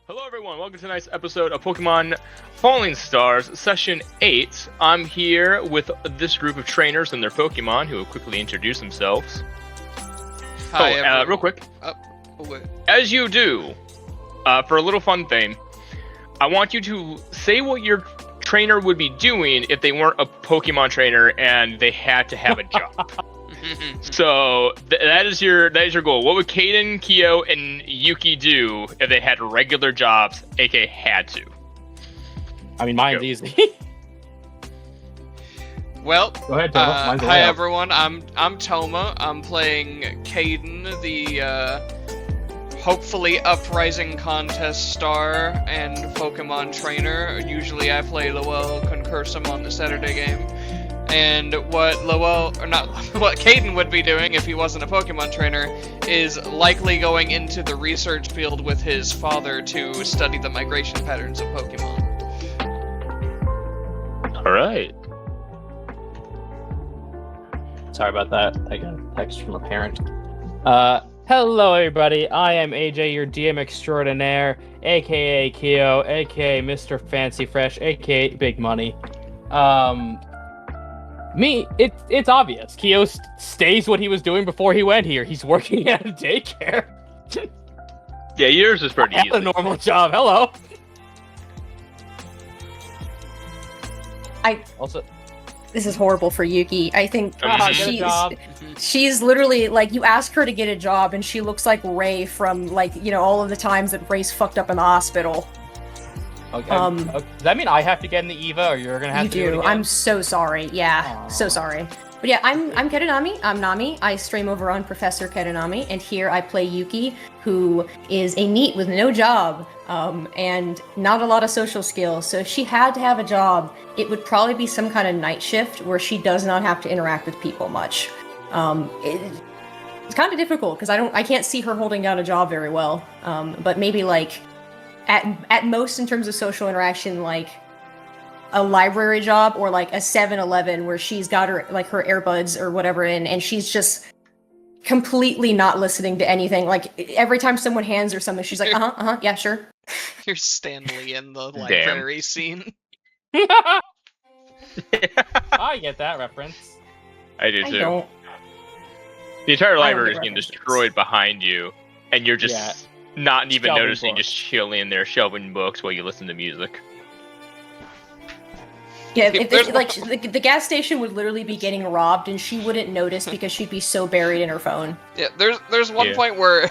Hello everyone, welcome to tonight's episode of Pokemon Falling Stars, Session 8. I'm here with this group of trainers and their Pokemon who will quickly introduce themselves. Hi, real quick, wait. as you do, for a little fun thing, I want you to say what your trainer would be doing if they weren't a Pokemon trainer and they had to have a job. So that is your goal. What would Caden, Kyo, and Yuki do if they had regular jobs, aka had to? I mean, mine's easy. Well, Go ahead, Toma. hi everyone. I'm Toma. I'm playing Caden, the hopefully uprising contest star and Pokemon trainer. Usually I play Lowell Concursum on the Saturday game. And what Caden would be doing if he wasn't a Pokemon trainer is likely going into the research field with his father to study the migration patterns of Pokemon. Alright. Sorry about that. I got a text from a parent. Hello everybody. I am AJ, your DM extraordinaire, aka Kyo, aka Mr. Fancy Fresh, aka Big Money. It's obvious. Kyo stays what he was doing before he went here. He's working at a daycare. Yeah, yours is pretty easy. A normal job. Hello. This is horrible for Yuki. I think Get a job. she's literally like, you ask her to get a job and she looks like Ray from all of the times that Ray's fucked up in the hospital. Okay. Does that mean I have to get in the EVA, or you're gonna have to do it again? I'm so sorry. Yeah, Aww. so sorry. But yeah, I'm Kedanami. I'm Nami. I stream over on Professor Kedanami, and here I play Yuki, who is a NEET with no job, and not a lot of social skills. So if she had to have a job, it would probably be some kind of night shift where she does not have to interact with people much. It's kind of difficult because I can't see her holding down a job very well. But maybe like at most in terms of social interaction, like a library job or like a 7-Eleven where she's got her earbuds or whatever in, and she's just completely not listening to anything. Like every time someone hands her something, she's like, yeah, sure. You're Stanley in the library scene. I get that reference. I do I too. don't. The entire I don't library is get getting references. destroyed behind you, and you're just not even Shelving noticing, books. just chilling there, shelving books while you listen to music. Yeah, There's- the gas station would literally be getting robbed, and she wouldn't notice because she'd be so buried in her phone. Yeah, there's one Yeah. point where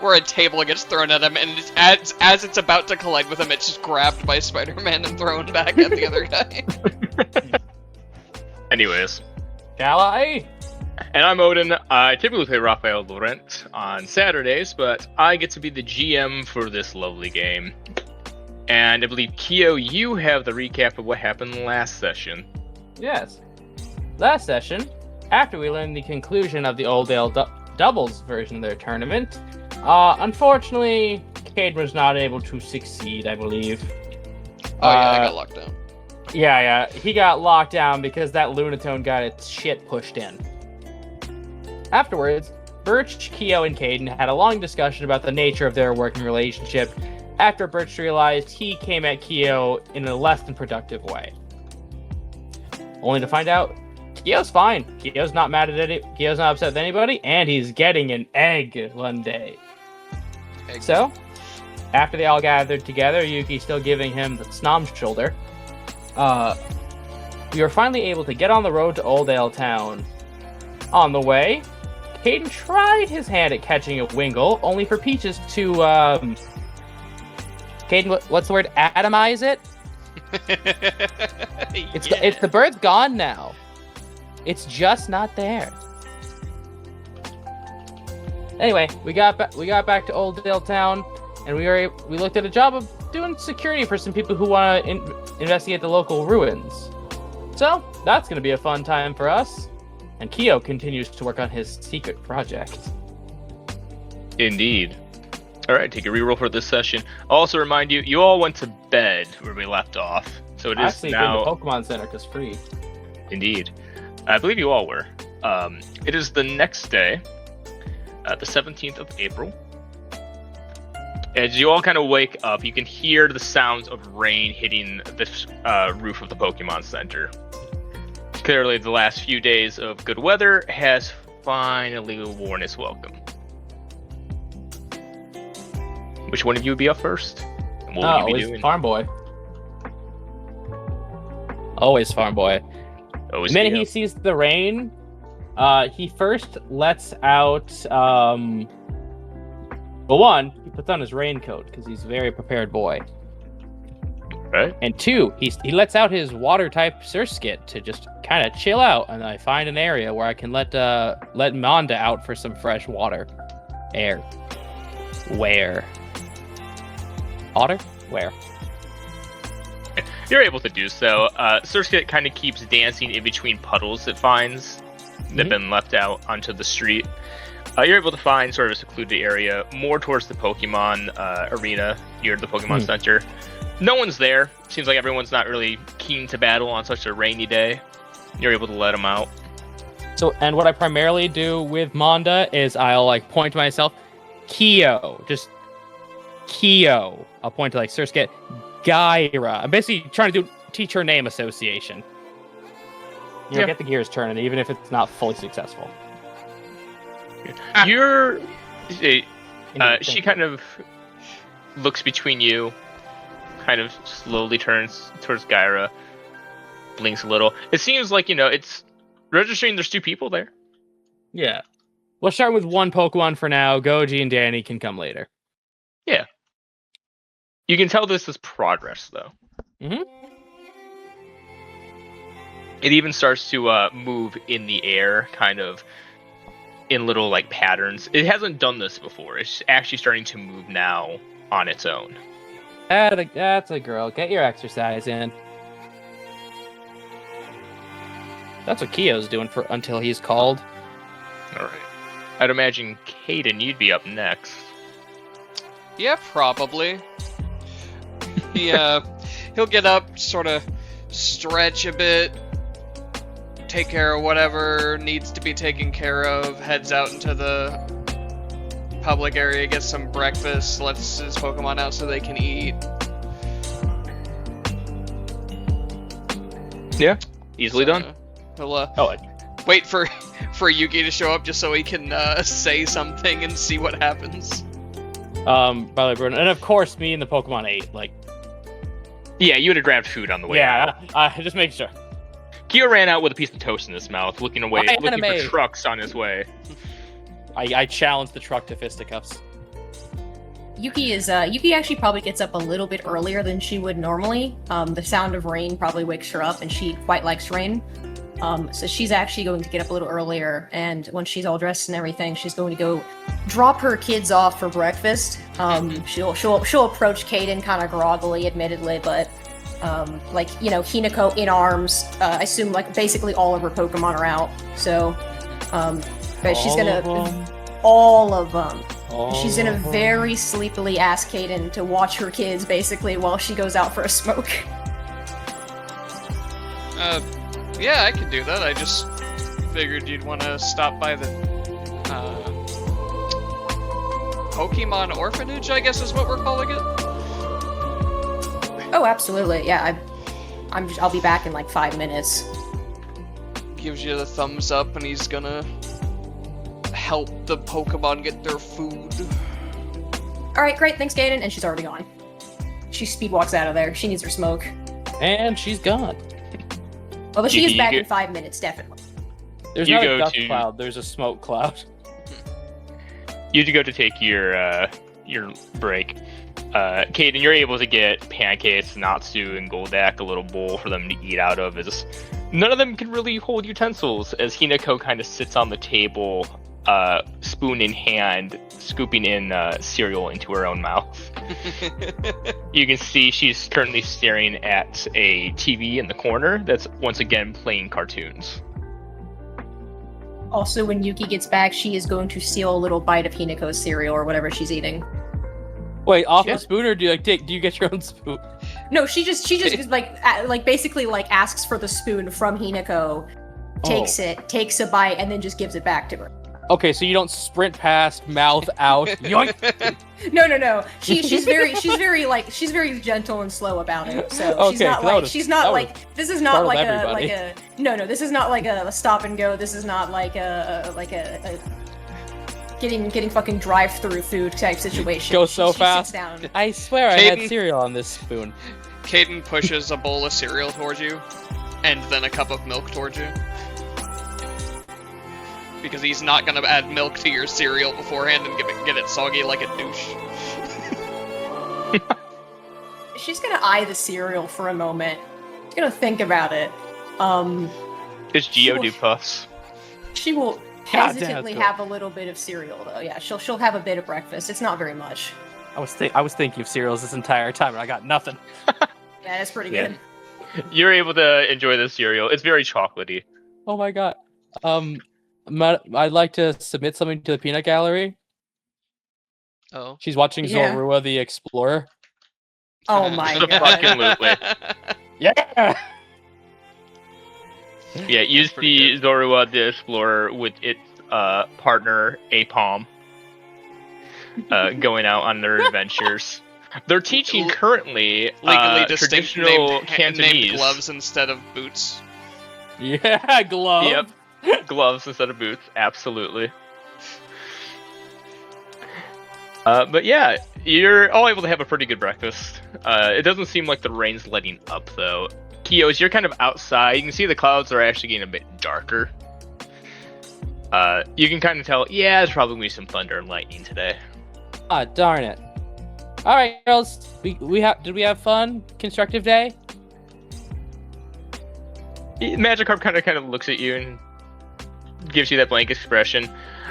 where a table gets thrown at him, and as it's about to collide with him, it's just grabbed by Spider-Man and thrown back at the other guy. Anyways. Shall I? And I'm Odin. I typically play Raphael Laurent on Saturdays, but I get to be the GM for this lovely game. And I believe, Kyo, you have the recap of what happened last session. Yes. Last session, after we learned the conclusion of the Oldale doubles version of their tournament, unfortunately, Cade was not able to succeed, I believe. Oh yeah, I got locked down. Yeah, he got locked down because that Lunatone got its shit pushed in. Afterwards, Birch, Kyo, and Caden had a long discussion about the nature of their working relationship after Birch realized he came at Kyo in a less than productive way. Only to find out, Kyo's fine. Kyo's not mad at it. Kyo's not upset with anybody, and he's getting an egg one day. Egg. So, after they all gathered together, Yuki still giving him the snom shoulder, we were finally able to get on the road to Oldale Town. On the way, Caden tried his hand at catching a Wingull, only for Peaches to, Caden, what's the word? Atomize it? It's the bird's gone now. It's just not there. Anyway, we got back to Oldale Town, and we looked at a job of doing security for some people who want to investigate the local ruins. So that's gonna be a fun time for us. And Kyo continues to work on his secret project. Indeed. Alright, take a reroll for this session. I'll also remind you, you all went to bed where we left off. So it is Actually, now... been to Pokemon Center because free. Indeed. I believe you all were. It is the next day, the 17th of April. As you all kind of wake up, you can hear the sounds of rain hitting the roof of the Pokemon Center. Clearly, the last few days of good weather has finally worn its welcome. Which one of you would be up first? And what would you be doing? Farm Boy. Always Farm Boy. Always The minute be he up. sees the rain, he first lets out. Well, one, he puts on his raincoat because he's a very prepared boy. Right? And two, he lets out his water-type Surskit to just kind of chill out, and I find an area where I can let Manda out for some fresh water. Air. Where? Otter? Where? You're able to do so. Surskit kind of keeps dancing in between puddles it finds that have been left out onto the street. You're able to find sort of a secluded area more towards the Pokemon arena near the Pokemon Center. No one's there. Seems like everyone's not really keen to battle on such a rainy day. You're able to let them out. So, and what I primarily do with Manda is I'll like point to myself, Kyo, just Kyo. I'll point to like Surskit, Gyra. I'm basically trying to teach her name association. You know, get the gears turning, even if it's not fully successful. She kind of looks between you, kind of slowly turns towards Gyra, blinks a little. It seems like, it's registering there's two people there. Yeah. We'll start with one Pokemon for now. Goji and Danny can come later. Yeah. You can tell this is progress, though. Mm-hmm. It even starts to move in the air, kind of in little like patterns. It hasn't done this before. It's actually starting to move now on its own. That's a girl. Get your exercise in. That's what Kyo's doing until he's called. All right. I'd imagine Caden, you'd be up next. Yeah, probably. He'll get up, sort of stretch a bit, take care of whatever needs to be taken care of, heads out into the public area, gets some breakfast, lets his Pokemon out so they can eat. Yeah, easily done. He'll wait for Yuki to show up just so he can say something and see what happens. By the way, Bruno, and of course, me and the Pokemon ate. Like, yeah, you would have grabbed food on the way out. Just make sure. Kyo ran out with a piece of toast in his mouth, looking for trucks on his way. I challenged the truck to fisticuffs. Yuki actually probably gets up a little bit earlier than she would normally. The sound of rain probably wakes her up, and she quite likes rain. So she's actually going to get up a little earlier, and when she's all dressed and everything, she's going to go drop her kids off for breakfast. She'll approach Caden kind of groggily, admittedly, but Hinako in arms. I assume like basically all of her Pokemon are out. So, but she's gonna all of them. She's gonna very sleepily ask Caden to watch her kids basically while she goes out for a smoke. Yeah, I could do that. I just figured you'd want to stop by the Pokemon Orphanage, I guess is what we're calling it. Oh, absolutely. Yeah, I'll be back in like 5 minutes. Gives you the thumbs up, and he's gonna help the Pokemon get their food. All right, great. Thanks, Caden. And she's already gone. She speed walks out of there. She needs her smoke. And she's gone. Although she is back in 5 minutes, definitely. There's not a dust cloud. There's a smoke cloud. You go to take your break. Caden, you're able to get pancakes, Natsu, and Goldak, a little bowl for them to eat out of. None of them can really hold utensils, as Hinako kind of sits on the table, spoon in hand, scooping in cereal into her own mouth. You can see she's currently staring at a TV in the corner that's once again playing cartoons. Also, when Yuki gets back, she is going to steal a little bite of Hinako's cereal or whatever she's eating. Wait, off the spoon, or do you get your own spoon? No, she just basically asks for the spoon from Hinako, takes a bite, and then just gives it back to her. Okay, so you don't sprint past, mouth out. Yoink! No. She's very gentle and slow about it. So Okay, she's not like this is not like everybody. a no, this is not like a stop and go. This is not like a getting fucking drive-through food type situation. Go so she fast. Sits down. I swear I Caden- had cereal on this spoon. Caden pushes a bowl of cereal towards you, and then a cup of milk towards you. Because he's not gonna add milk to your cereal beforehand and get it soggy like a douche. She's gonna eye the cereal for a moment. She's gonna think about it. It's Geodude Puffs. She will God damn, hesitantly that's good. have a little bit of cereal though. Yeah, she'll have a bit of breakfast. It's not very much. I was thinking of cereals this entire time, and I got nothing. Yeah, that's pretty Yeah. good. You're able to enjoy the cereal. It's very chocolatey. Oh my god. I'd like to submit something to the Peanut Gallery. Oh. She's watching Yeah. Zorua the Explorer. Oh my The god. fucking lootly. Yeah. Yeah, you That's pretty see Zorua the Explorer with its partner, Apom, going out on their adventures. They're teaching currently Legally distinct traditional named Cantonese. gloves instead of boots. Yeah, glove. Yep, gloves instead of boots, absolutely. But yeah, you're all able to have a pretty good breakfast. It doesn't seem like the rain's letting up, though. Kios, you're kind of outside. You can see the clouds are actually getting a bit darker. You can kind of tell, yeah, there's probably going to be some thunder and lightning today. Ah, darn it. All right, girls. Did we have fun? Constructive day? Magikarp kind of looks at you and gives you that blank expression.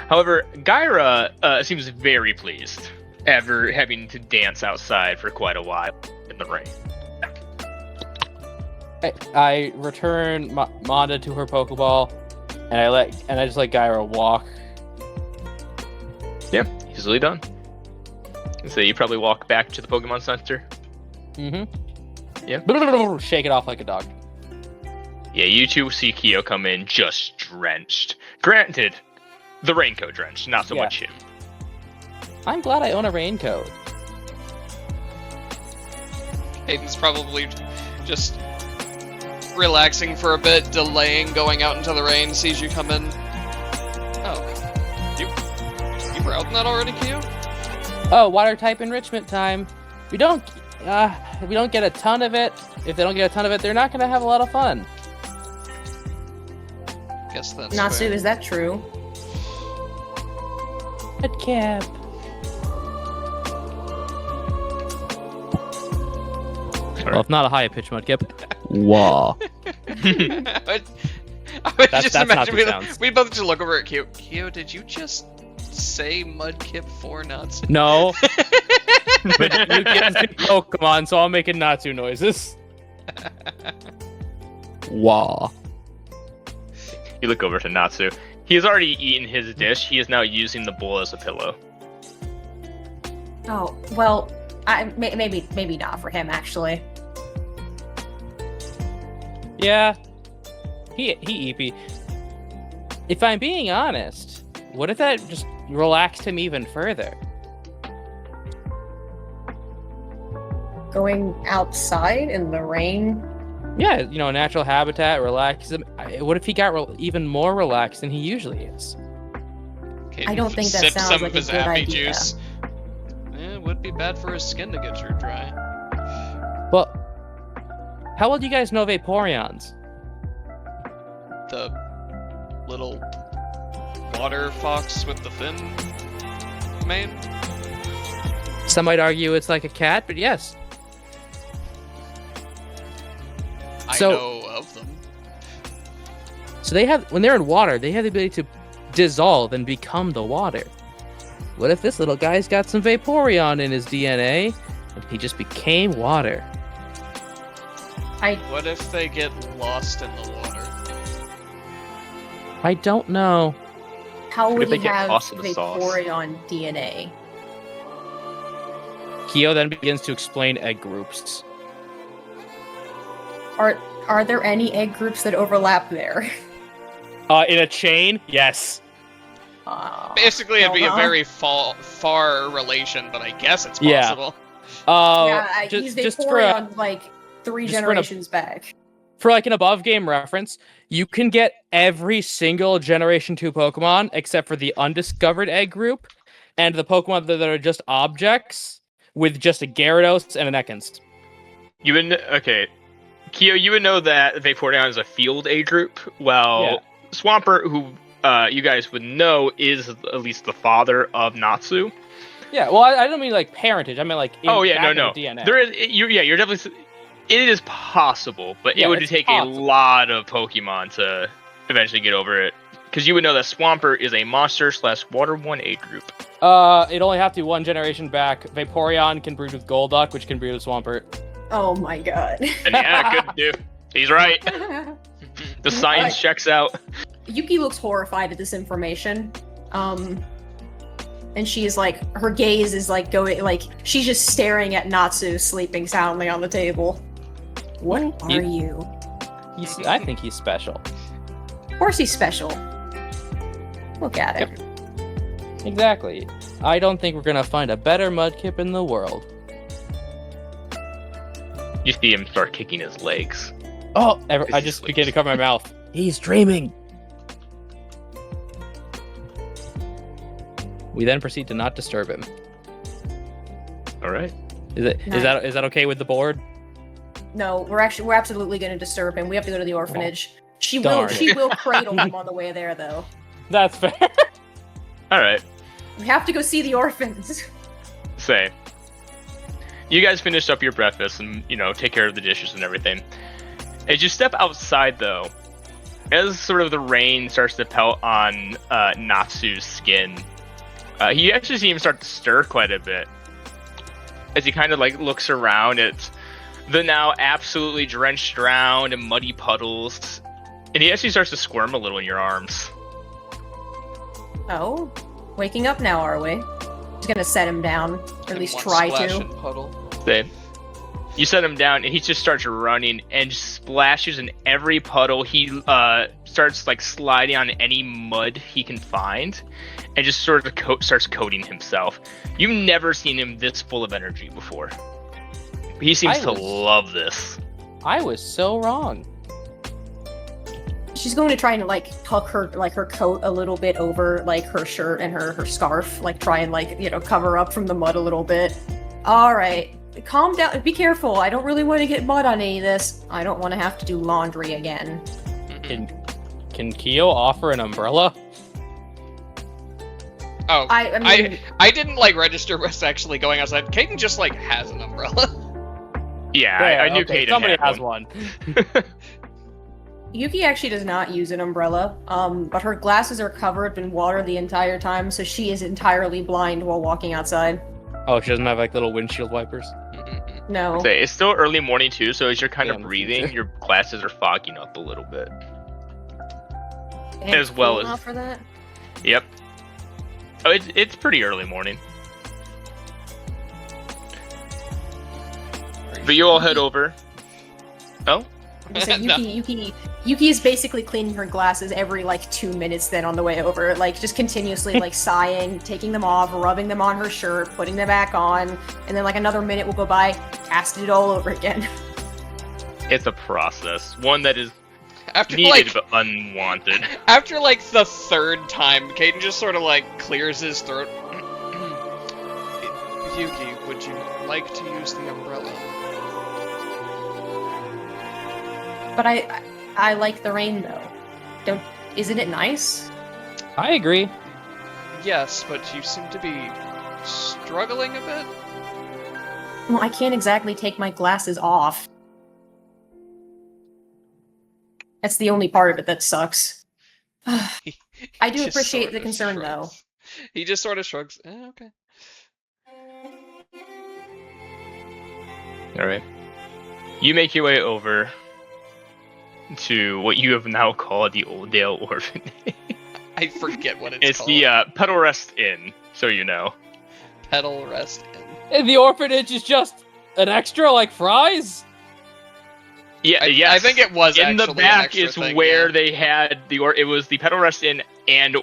However, Gyra seems very pleased after having to dance outside for quite a while in the rain. I return Manda to her Pokeball, and I just let Gyra walk. Yeah, easily done. So you probably walk back to the Pokemon Center. Mm-hmm. Yeah. Shake it off like a dog. Yeah, you two see Kyo come in just drenched. Granted, the raincoat drenched, not so Yeah. much him. I'm glad I own a raincoat. Aiden's probably just relaxing for a bit, delaying going out into the rain, sees you come in. Oh. You were out in that already, Kyo? Oh, water type enrichment time. We don't get a ton of it. If they don't get a ton of it, they're not gonna have a lot of fun. Guess that's Natsu, fair. is that true? Red cap. Well, if not a high pitch mudkip. Wah. I would That's just not imagine the sounds. we both just look over at Kyo. Kyo, did you just say Mudkip for Natsu? No. But you get Pokemon, so I'm making Natsu noises. Wah. You look over to Natsu. He has already eaten his dish. He is now using the bowl as a pillow. Oh well, maybe not for him actually. Yeah. He eepy. If I'm being honest, what if that just relaxed him even further? Going outside in the rain. Yeah, natural habitat, relax him. What if he got even more relaxed than he usually is? Okay, I don't think that sip sounds some like of a his good happy idea. juice. It would be bad for his skin to get too dry. Well, how well do you guys know Vaporeons? The little water fox with the fin mane? Some might argue it's like a cat, but yes. I So- know of them. So when they're in water, they have the ability to dissolve and become the water. What if this little guy's got some Vaporeon in his DNA, and he just became water? What if they get lost in the water? I don't know. How What would if they he get have lost in the sauce? Vaporeon DNA? Kyo then begins to explain egg groups. Are there any egg groups that overlap there? In a chain? Yes. Basically, it'd be a no. very far relation, but I guess it's Yeah. possible. He's just Vaporeon like 3 just for generations back. For like an above game reference, you can get every single Generation 2 Pokemon except for the undiscovered egg group and the Pokemon that are just objects with just a Gyarados and an Ekans. Okay, Kyo, you would know that Vaporeon is a field A group, while Swampert, who you guys would know, is at least the father of Natsu. Yeah, well, I don't mean like parentage. I mean like in DNA. There is, you're definitely. It is possible, but it would take a lot of Pokemon to eventually get over it. Because you would know that Swampert is a monster/water 1A group. It'd only have to be 1 generation back. Vaporeon can breed with Golduck, which can breed with Swampert. Oh my god. And yeah, good dude. He's right. The science checks out. Yuki looks horrified at this information. And she's like, her gaze is like going, like, she's just staring at Natsu sleeping soundly on the table. What are you? I think he's special. Of course he's special. Look at him. Exactly. I don't think we're gonna find a better Mudkip in the world. You see him start kicking his legs. Oh, I just began to cover my mouth. He's dreaming. We then proceed to not disturb him. All right. Is that okay with the board? No, we're absolutely going to disturb him. We have to go to the orphanage. She will cradle him on the way there, though. That's fair. All right. We have to go see the orphans. Say, you guys finished up your breakfast and take care of the dishes and everything. As you step outside, though, as sort of the rain starts to pelt on Natsu's skin, you actually see him start to stir quite a bit as he kind of like looks around at the now absolutely drenched ground and muddy puddles, and he actually starts to squirm a little in your arms. Oh, waking up now, are we? Just gonna set him down, or at least try to. Same. You set him down, and he just starts running and just splashes in every puddle. He starts like sliding on any mud he can find, and just sort of starts coating himself. You've never seen him this full of energy before. He seems to love this. I was so wrong. She's going to try and like tuck her coat a little bit over like her shirt and her scarf, like try and cover up from the mud a little bit. All right, calm down. Be careful. I don't really want to get mud on any of this. I don't want to have to do laundry again. Can Kyo offer an umbrella? Oh, I didn't register what's actually going outside. Caden just has an umbrella. Yeah, I knew Caden somebody had has one. Yuki actually does not use an umbrella, but her glasses are covered in water the entire time, so she is entirely blind while walking outside. Oh, she doesn't have little windshield wipers? No. It's still early morning too, so as you're kind of breathing, your glasses are fogging up a little bit. And as well cool as enough for that. Yep. Oh, it's pretty early morning. But you all head over. Oh? So Yuki is basically cleaning her glasses every 2 minutes then on the way over, just continuously sighing, taking them off, rubbing them on her shirt, putting them back on, and then another minute will go by, cast it all over again. It's a process, one that is after needed but unwanted. After the third time, Caden just sort of clears his throat. Yuki, would you like to use the umbrella? But I like the rain though. Isn't it nice? I agree. Yes, but you seem to be struggling a bit. Well, I can't exactly take my glasses off. That's the only part of it that sucks. I do appreciate the concern though. He just sort of shrugs. Okay. Alright. You make your way over to what you have now called the Old Dale Orphanage. I forget what it's called. It's the Petal Rest Inn, so you know. Petal Rest Inn. And the orphanage is just an extra, like fries? Yeah, I think it was in the actually an back extra is thing, where yeah. they had it was the Petal Rest Inn and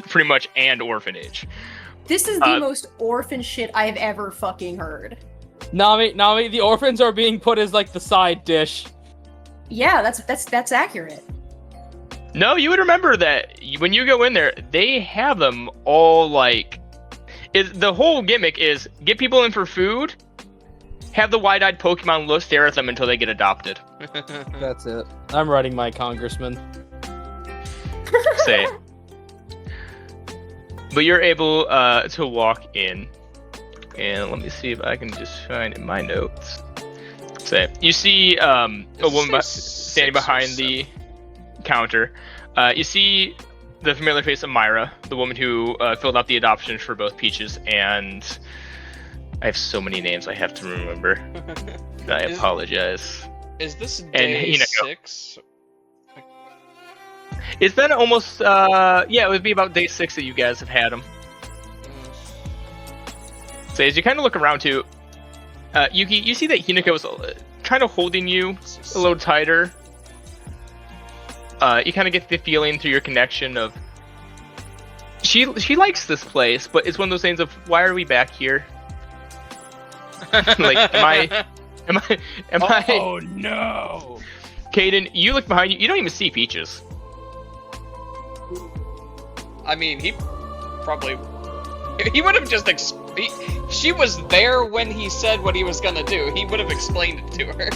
pretty much and orphanage. This is the most orphan shit I've ever fucking heard. Nami, the orphans are being put as like the side dish. Yeah, that's accurate. No, you would remember that when you go in there, they have them all like. The whole gimmick is get people in for food, have the wide-eyed Pokemon look stare at them until they get adopted. That's it. I'm writing my congressman. Say. But you're able to walk in, and let me see if I can just find in my notes. Say, you see a woman standing behind the counter. You see the familiar face of Myra, the woman who filled out the adoption for both Peaches and... I have so many names I have to remember. I apologize. Is this day 6? It's been almost, it would be about day 6 that you guys have had him. So as you kind of look around too, Yuki, you see that Hinako is kind of holding you a little tighter. You kind of get the feeling through your connection of she likes this place, but it's one of those things of why are we back here? Like, am I? Oh no! Caden, you look behind you. You don't even see Peaches. I mean, he would have just she was there when he said what he was gonna do. He would have explained it to her.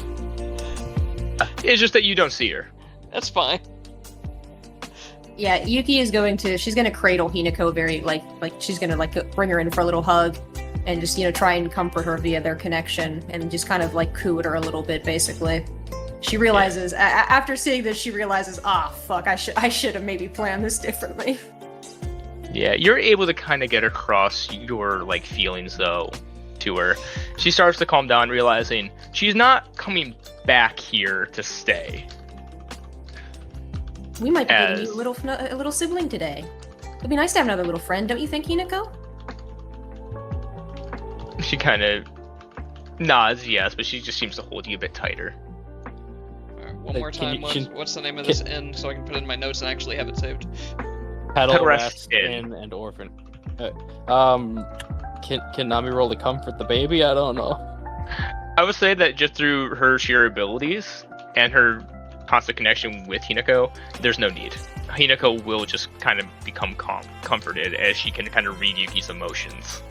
It's just that you don't see her. That's fine. Yeah, Yuki is she's gonna cradle Hinako very, like she's gonna, like, bring her in for a little hug, and just, try and comfort her via their connection, and just kind of, like, coo at her a little bit, basically. She realizes, after seeing this, she realizes, fuck, I should have maybe planned this differently. Yeah, you're able to kind of get across your, like, feelings, though, to her. She starts to calm down, realizing she's not coming back here to stay. We might be getting you a little sibling today. It'd be nice to have another little friend, don't you think, Hinako? She kind of nods, yes, but she just seems to hold you a bit tighter. Alright, one more time. What's the name of this inn so I can put it in my notes and actually have it saved? Petal Rest Inn and Orphan. Can Nami roll to comfort the baby? I don't know. I would say that just through her sheer abilities and her constant connection with Hinako, there's no need. Hinako will just kind of become comforted as she can kind of read Yuki's emotions.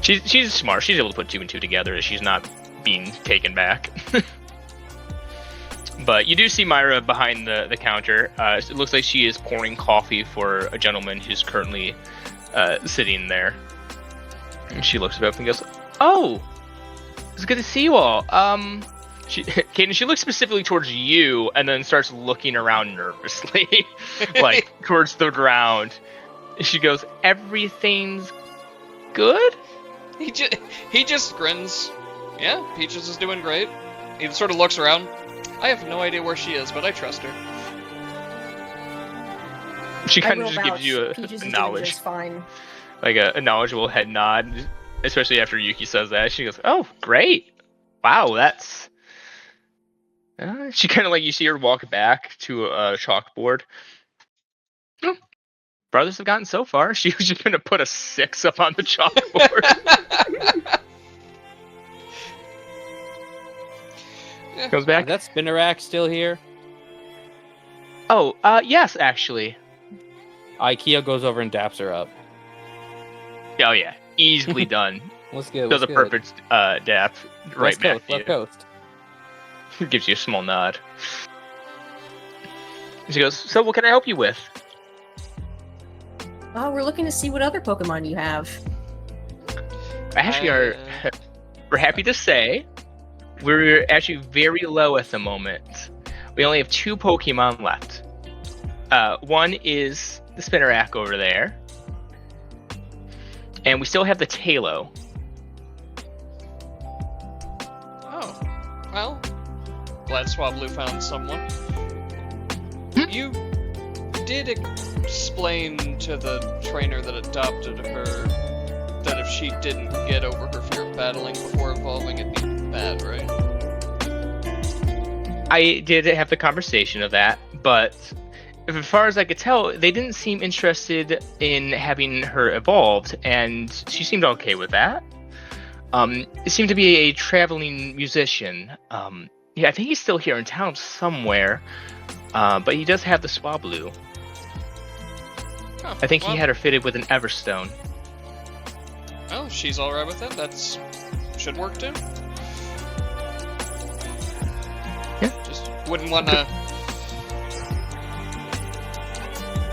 She's smart. She's able to put 2 and 2 together as she's not being taken back. But you do see Myra behind the counter. It looks like she is pouring coffee for a gentleman who's currently sitting there. And she looks up and goes, "Oh, it's good to see you all." Kaden, she looks specifically towards you and then starts looking around nervously, like towards the ground. She goes, "Everything's good?" He just grins. Yeah, Peaches is doing great. He sort of looks around. I have no idea where she is, but I trust her. She kind of just gives you a knowledge, just fine. like a knowledgeable head nod, especially after Yuki says that. She goes, "Oh, great! Wow, that's." She kind of you see her walk back to a chalkboard. Oh, brothers have gotten so far. She was just gonna put a 6 up on the chalkboard. Goes back. Is that Spinnerack still here? Oh, yes, actually. Ikea goes over and daps her up. Oh yeah, easily done. What's good? Does a perfect dap right West back Coast, to you. Left Coast. Gives you a small nod. She goes, "So what can I help you with?" Oh, we're looking to see what other Pokemon you have. Actually, we're happy to say we're actually very low at the moment. We only have 2 Pokemon left. One is the Spinnerack over there. And we still have the Talo. Oh, well, glad Swablu found someone. You did explain to the trainer that adopted her that if she didn't get over her fear of battling before evolving, it'd be bad, right? I did have the conversation of that, but as far as I could tell, they didn't seem interested in having her evolved, and she seemed okay with that. It seemed to be a traveling musician. Yeah, I think he's still here in town somewhere, but he does have the Swablu. Oh, I think he had her fitted with an Everstone. Oh, she's alright with it. That's should work too. Yeah. Just wouldn't want a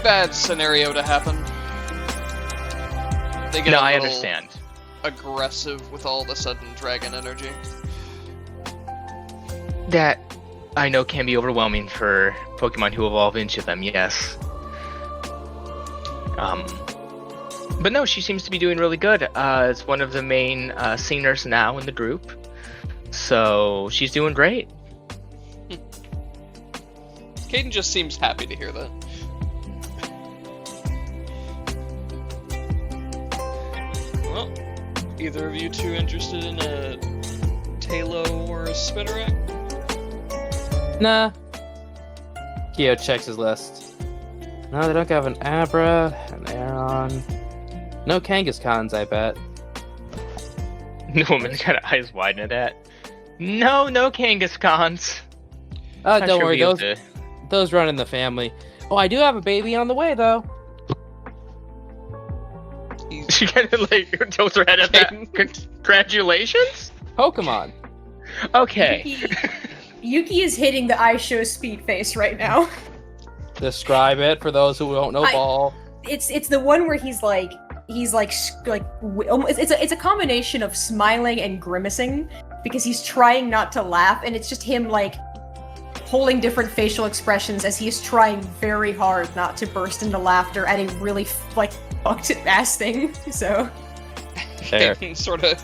bad scenario to happen. They get No, a I little understand. aggressive with all the sudden dragon energy. That I know can be overwhelming for Pokemon who evolve into them, yes. But no, she seems to be doing really good. It's one of the main singers now in the group. So she's doing great. Caden just seems happy to hear that. Well, either of you two interested in a Talo or a Spinnerack? Nah. Kyo checks his list. No, they don't have an Abra, an Aeron. No Kangaskhan's, I bet. The woman's got eyes widen at that. No Kangaskhan's. Oh, Not don't sure worry, we'll those be able those run in the family. Oh, I do have a baby on the way, though. to- She kind of like tilts her head at that. Congratulations. Pokemon. Okay. Yuki is hitting the I show speed face right now. Describe it for those who don't know ball. It's the one where he's like it's a combination of smiling and grimacing because he's trying not to laugh, and it's just him like holding different facial expressions as he is trying very hard not to burst into laughter at a really like fucked ass thing. So Fair. Caden sort of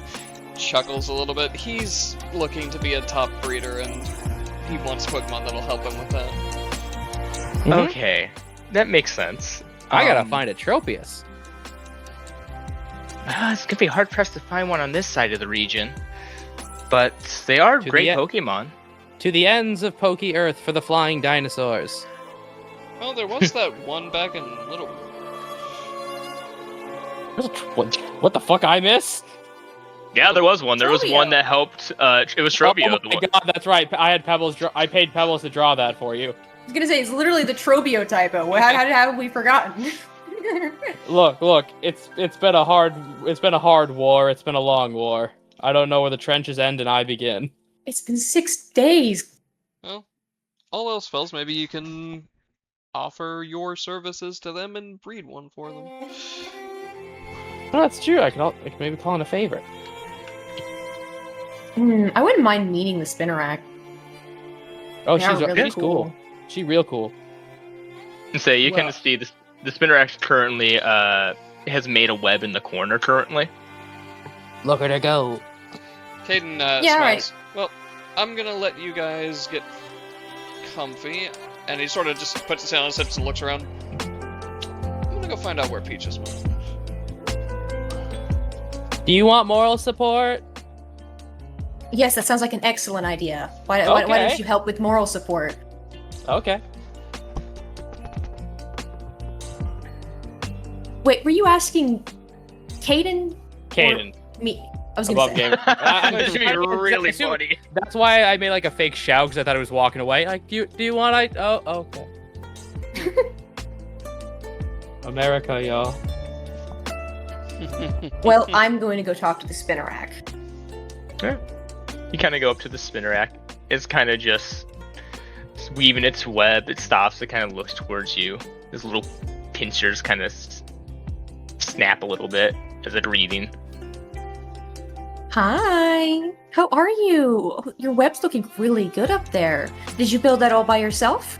chuckles a little bit. He's looking to be a top breeder, and he wants Pokemon that'll help him with that. Okay. That makes sense. I gotta find a Tropius. It's gonna be hard pressed to find one on this side of the region. But they are To the great e- Pokemon. To the ends of Poke Earth for the flying dinosaurs. Well, there was that one back in Littleroot. What the fuck I missed? Yeah, there was one. There was Trobio. one that helped. It was Trobio. Oh the my one. god, that's right. I had Pebbles. I paid Pebbles to draw that for you. I was gonna say it's literally the Trobio typo. How have we forgotten? Look. It's been a hard war. It's been a long war. I don't know where the trenches end and I begin. It's been 6 days. Well, all else fails, maybe you can offer your services to them and breed one for them. Well, that's true. I could maybe call in a favor. I wouldn't mind meeting the Spinnerack. Oh, They are she's really cool. She's real cool. And so you Well- can see the Spinnerack currently has made a web in the corner currently. Look at her go. Caden Yeah, smiles. Well, I'm gonna let you guys get comfy, and he sort of just puts his hand on his hips and looks around. I'm gonna go find out where Peaches went. Do you want moral support? Yes, that sounds like an excellent idea. Why Okay. don't you help with moral support? Okay. Wait, were you asking Caden? Caden. Me. I was gonna Above say. game. This would be really funny. That's why I made like a fake shout because I thought it was walking away. Like, do you want? Oh, okay. America, y'all. Well, I'm going to go talk to the Spinnerack. Yeah. You kind of go up to the Spinnerack. It's kind of just weaving its web. It stops. It kind of looks towards you. His little pincers kind of snap a little bit as it's reading. Hi. How are you? Your web's looking really good up there. Did you build that all by yourself?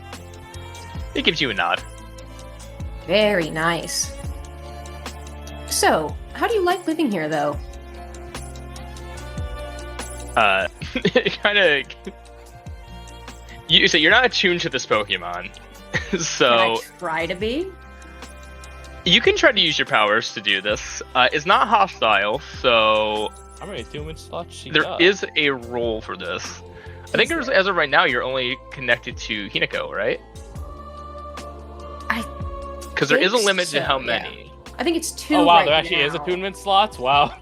It gives you a nod. Very nice. So, how do you like living here, though? It kind of. So you're not attuned to this Pokemon, so Can I try to be? you can try to use your powers to do this. It's not hostile, so How many human slots she there got? is a role for this. I think as of right now, you're only connected to Hinako, right? Because there is a limit to how many. I think it's 2. Oh wow, right there actually is attunement slots. Wow.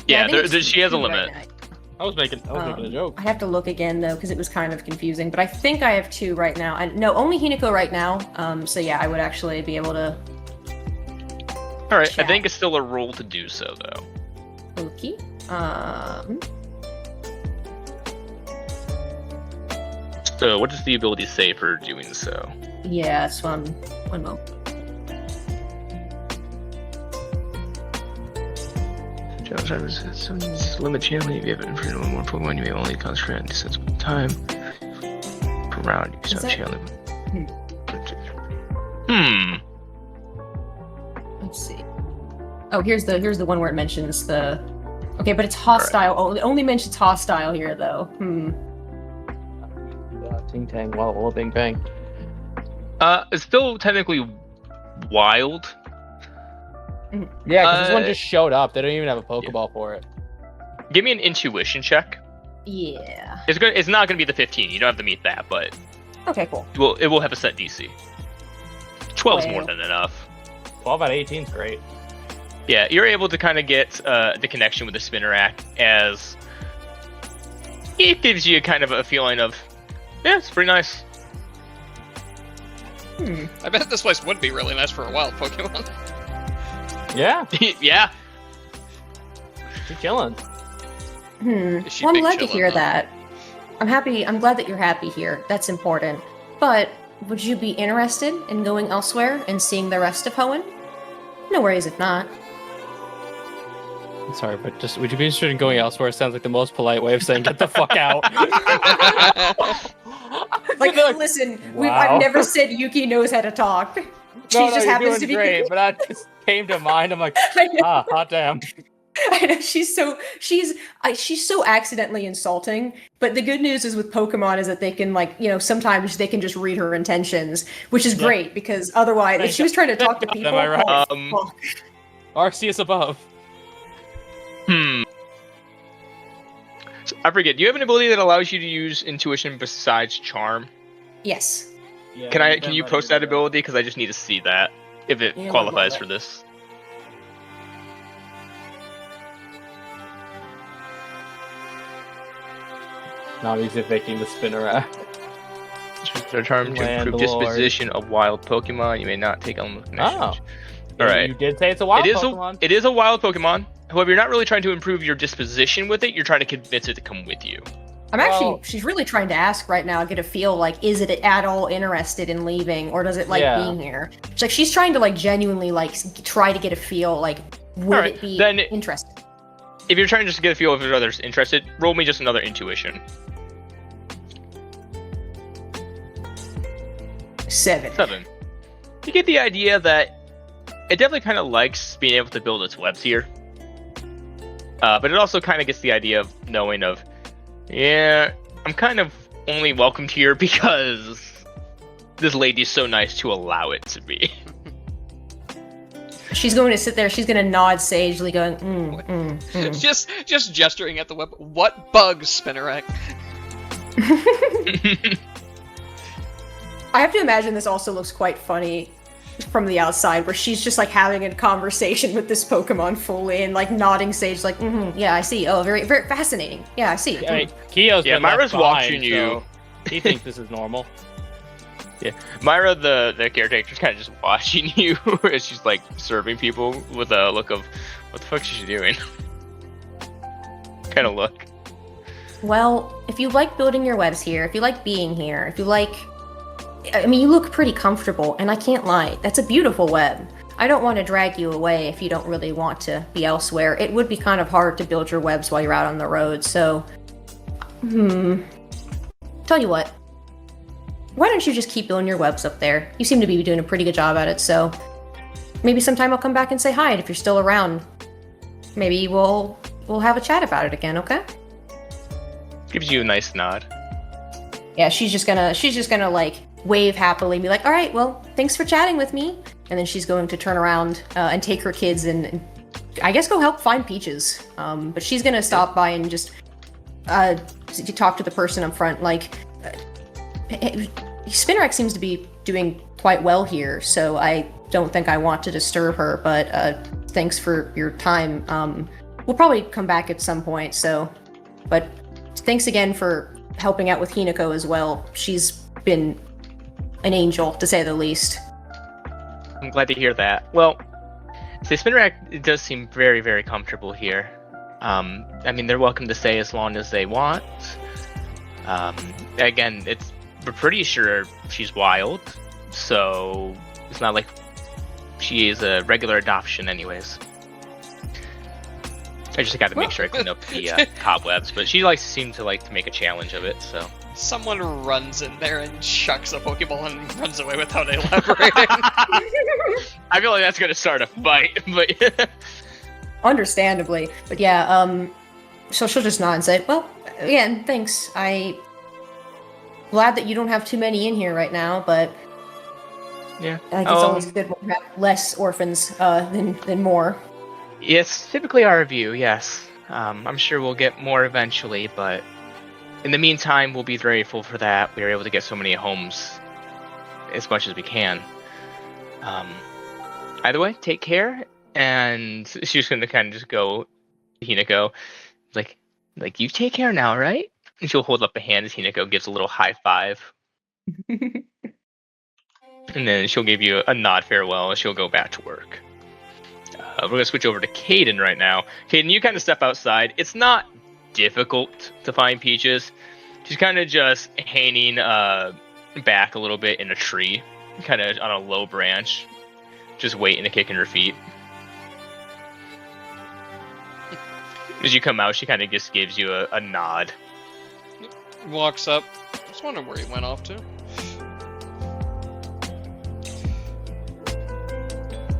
Yeah, I think she has a 2 limit. right now. I was making a joke. I have to look again though because it was kind of confusing. But I think I have 2 right now. And no, only Hinako right now. So yeah, I would actually be able to. All right, Chat. I think it's still a rule to do so though. Okay. So, what does the ability say for doing so? Yeah, that's one moment. Limit channeling. If you have infringement on one Pokemon, you may only concentrate on distance with time per round. You stop channeling. Let's see. Oh, here's the one where it mentions the. Okay, but it's hostile. Oh, it only mentions hostile here though. Ting tang, walla walla, bing bang. It's still technically wild. Yeah, because this one just showed up. They don't even have a Pokeball for it. Give me an intuition check. Yeah. It's not gonna be the 15. You don't have to meet that, but Okay, cool. it will have a set DC. 12 is more than enough. 12 out of 18 is great. Yeah, you're able to kind of get the connection with the Spinnerack as it gives you kind of a feeling of, yeah, it's pretty nice. I bet this place would be really nice for a wild Pokemon. Yeah, Yeah. you're chilling. Is she Well, I'm big glad to chillin', hear though? that. I'm glad that you're happy here. That's important. But would you be interested in going elsewhere and seeing the rest of Hoenn? No worries if not. I'm sorry, but just would you be interested in going elsewhere? It sounds like the most polite way of saying get the fuck out. Like, They're listen, wow. I've never said Yuki knows how to talk. She just you're happens doing to be great, but that just came to mind. I'm like, I know. hot damn. I know she's so accidentally insulting. But the good news is with Pokemon is that they can sometimes they can just read her intentions, which is great because otherwise, if she was trying to talk to people, Am I right? oh, fuck. Arceus above. So, I forget. Do you have an ability that allows you to use intuition besides charm? Yes. Yeah, Can you post that ability? Because I just need to see that if it Yeah, qualifies we'll for this. Not easy picking the Spinnerack. Their charm to improve Landlord. disposition of wild Pokemon. You may not take on the connection. Oh. All right. You did say it's a wild Pokemon. It is a wild Pokemon. However, you're not really trying to improve your disposition with it. You're trying to convince it to come with you. She's really trying to ask right now, get a feel like, is it at all interested in leaving, or does it like being here? She's trying to genuinely try to get a feel like, would it be interested? If you're trying just to get a feel if others interested, roll me just another intuition. 7. You get the idea that it definitely kind of likes being able to build its webs here. But it also kind of gets the idea of knowing of, yeah, I'm kind of only welcomed here because this lady's so nice to allow it to be. She's going to sit there, she's going to nod sagely going, Just gesturing at the web. What bugs, Spinnerack? I have to imagine this also looks quite funny from the outside, where she's just having a conversation with this Pokemon fully and nodding sage, yeah, I see. Oh, very, very fascinating. Yeah, I see. I mean, Kyo's been Myra's left watching behind, you. so he thinks this is normal. Yeah, Myra, the caretaker's kind of just watching you as she's serving people with a look of, what the fuck is she doing? Kind of look. Well, if you like building your webs here, if you like being here, if you like... you look pretty comfortable, and I can't lie. That's a beautiful web. I don't want to drag you away if you don't really want to be elsewhere. It would be kind of hard to build your webs while you're out on the road, so... Tell you what. Why don't you just keep building your webs up there? You seem to be doing a pretty good job at it, so... Maybe sometime I'll come back and say hi if you're still around. Maybe we'll have a chat about it again, okay? Gives you a nice nod. Yeah, she's just gonna wave happily and be like, all right, well, thanks for chatting with me. And then she's going to turn around and take her kids and I guess go help find Peaches. But she's gonna stop by and just to talk to the person up front. Like, Spinrack seems to be doing quite well here, so I don't think I want to disturb her. But thanks for your time. We'll probably come back at some point. So, but thanks again for helping out with Hinako as well. She's been an angel, to say the least. I'm glad to hear that. Well, so Spinrack does seem very, very comfortable here. I mean, they're welcome to stay as long as they want. Again, we're pretty sure she's wild, so it's not like she is a regular adoption anyways. I just got to make sure I clean up the cobwebs, but she seemed to like to make a challenge of it, so. Someone runs in there and chucks a Pokeball and runs away without elaborating. I feel like that's gonna start a fight, but Understandably. But yeah, so she'll just nod and say, well, again, thanks. Glad that you don't have too many in here right now, but yeah, I think it's always good when we have less orphans than more. It's typically our view, yes. I'm sure we'll get more eventually, but in the meantime, we'll be grateful for that. We were able to get so many homes as much as we can. Either way, take care. And she's going to kind of just go to Hinako, like you take care now, right? And she'll hold up a hand as Hinako gives a little high five. And then she'll give you a nod farewell, and she'll go back to work. We're going to switch over to Caden right now. Caden, you kind of step outside. It's not difficult to find Peaches. She's kind of just hanging back a little bit in a tree, kind of on a low branch, just waiting to kick in her feet. As you come out, she kind of just gives you a nod. Walks up. I was wondering where he went off to.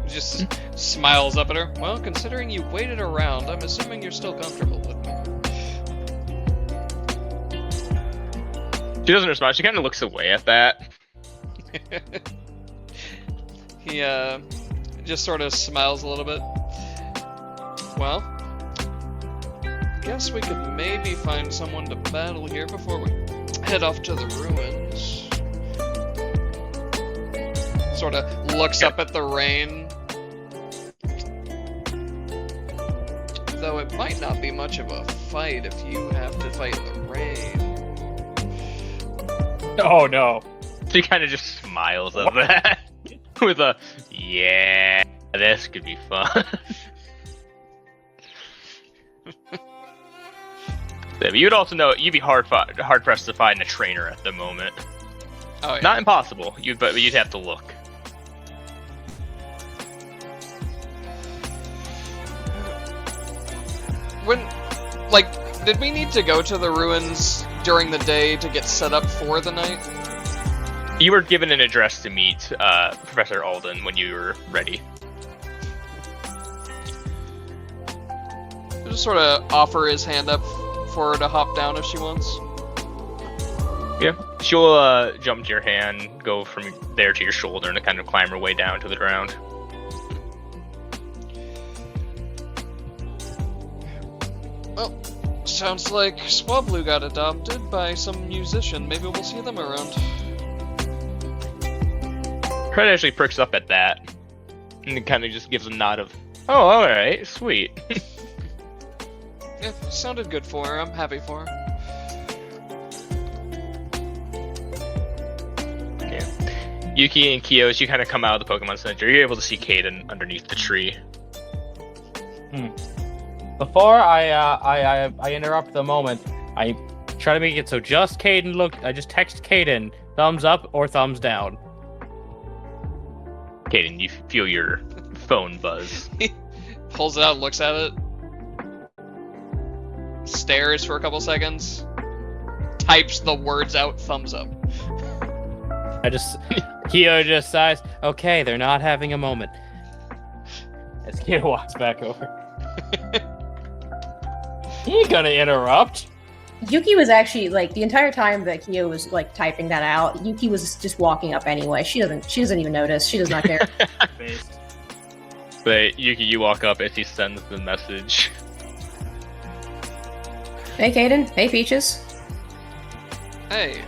Just smiles up at her. Well, considering you waited around, I'm assuming you're still comfortable with me. She doesn't respond. She kind of looks away at that. He just sort of smiles a little bit. Well, guess we could maybe find someone to battle here before we head off to the ruins. Sort of looks up at the rain. Though it might not be much of a fight if you have to fight in the rain. Oh no. She kind of just smiles at that with a, yeah, this could be fun. But you'd also know you'd be hard pressed to find a trainer at the moment. Oh, yeah. Not impossible, but you'd have to look. Did we need to go to the ruins during the day to get set up for the night? You were given an address to meet Professor Alden when you were ready. He'll just sort of offer his hand up for her to hop down if she wants. Yeah, she'll jump to your hand, go from there to your shoulder, and kind of climb her way down to the ground. Well, sounds like Swablu got adopted by some musician. Maybe we'll see them around. Fred actually perks up at that, and kind of just gives a nod of, oh, alright, sweet. Yeah, sounded good for her. I'm happy for her. Yeah. Yuki and Kyo, as you kind of come out of the Pokemon Center, you're able to see Caden underneath the tree. Before I interrupt the moment, I try to make it so just Caden look. I just text Caden, thumbs up or thumbs down. Caden, you feel your phone buzz. He pulls it out, looks at it, stares for a couple seconds, types the words out, thumbs up. Kyo just sighs, okay, they're not having a moment. As Kyo walks back over. He ain't gonna interrupt. Yuki was actually, the entire time that Kyo was, typing that out, Yuki was just walking up anyway. She doesn't even notice. She does not care. But Yuki, you walk up as he sends the message. Hey, Caden. Hey, Peaches. Hey,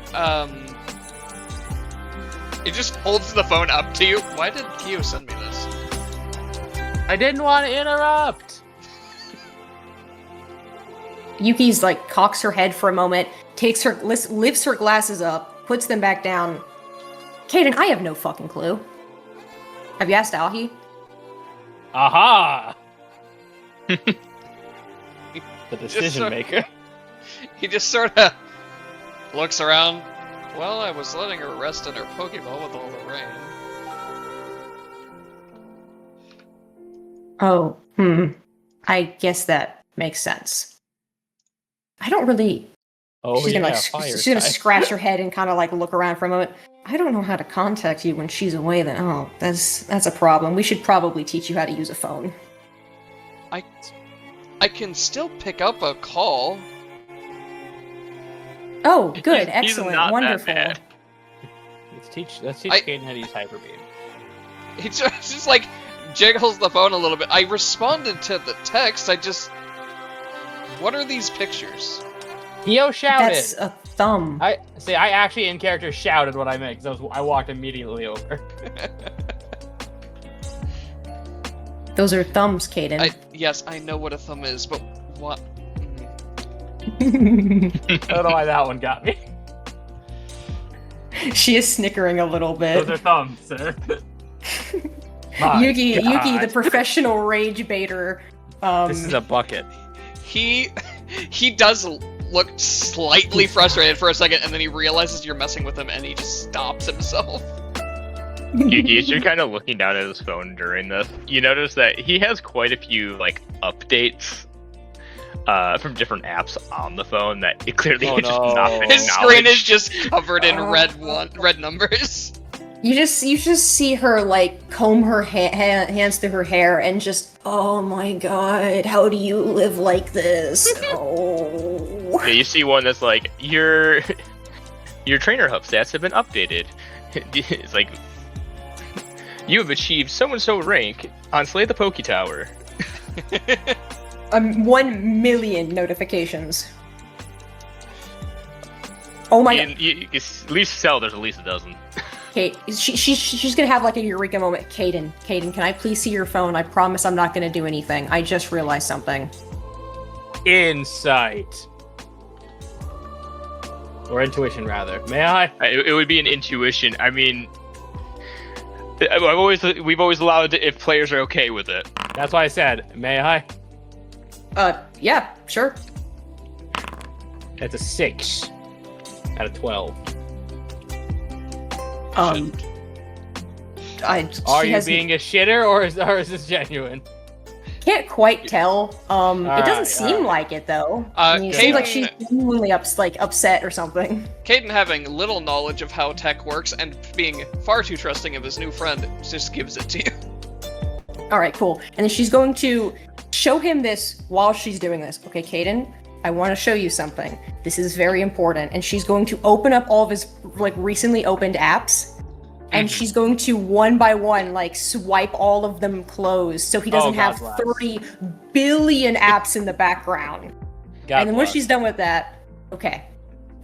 he just holds the phone up to you. Why did Kyo send me this? I didn't want to interrupt. Yuki's like cocks her head for a moment, lifts her glasses up, puts them back down. Kaden, I have no fucking clue. Have you asked Aohi? Aha! The decision maker. He just sort of looks around. Well, I was letting her rest in her Pokeball with all the rain. Oh, I guess that makes sense. I don't really... Oh, she's gonna, fire she's gonna type. scratch her head and kind of like look around for a moment. I don't know how to contact you when she's away. Then, oh, that's a problem. We should probably teach you how to use a phone. I can still pick up a call. Oh, good, He's excellent, not that wonderful. bad. Let's teach Kaden how to use Hyper Beam. He just like jiggles the phone a little bit. I responded to the text. What are these pictures? Kyo shouted. That's a thumb. I actually in character shouted what I meant because I walked immediately over. Those are thumbs, Kaden. Yes, I know what a thumb is, but what? I don't know why that one got me. She is snickering a little bit. Those are thumbs, sir. Yuki, the professional rage baiter. This is a bucket. He does look slightly frustrated for a second, and then he realizes you're messing with him, and he just stops himself. Yuki, as you're kind of looking down at his phone during this, you notice that he has quite a few like updates from different apps on the phone that it clearly has just not been His screen is acknowledged. just covered in red numbers. You just see her like comb her hands through her hair and just, oh my god, how do you live like this? Oh. Yeah, you see one that's like your trainer hub stats have been updated. It's like you have achieved so and so rank on Slay the Poké Tower. 1 million notifications. Oh my god. You at least tell there's at least a dozen. Kate, she's gonna have like a eureka moment. Kaden, can I please see your phone? I promise I'm not gonna do anything. I just realized something. Insight. Or intuition, rather. May I? It would be an intuition. I mean, we've always allowed it if players are okay with it. That's why I said, may I? Yeah, sure. That's a 6 out of 12. Are you being a shitter, or is this genuine? Can't quite tell. It doesn't seem like it though. I mean, it seems like she's genuinely upset or something. Caden, having little knowledge of how tech works and being far too trusting of his new friend, just gives it to you. All right, cool. And then she's going to show him this while she's doing this. Okay, Kaden, I want to show you something. This is very important. And she's going to open up all of his like recently opened apps. And she's going to one by one like swipe all of them closed so he doesn't have 30 billion apps in the background. And then once she's done with that, okay.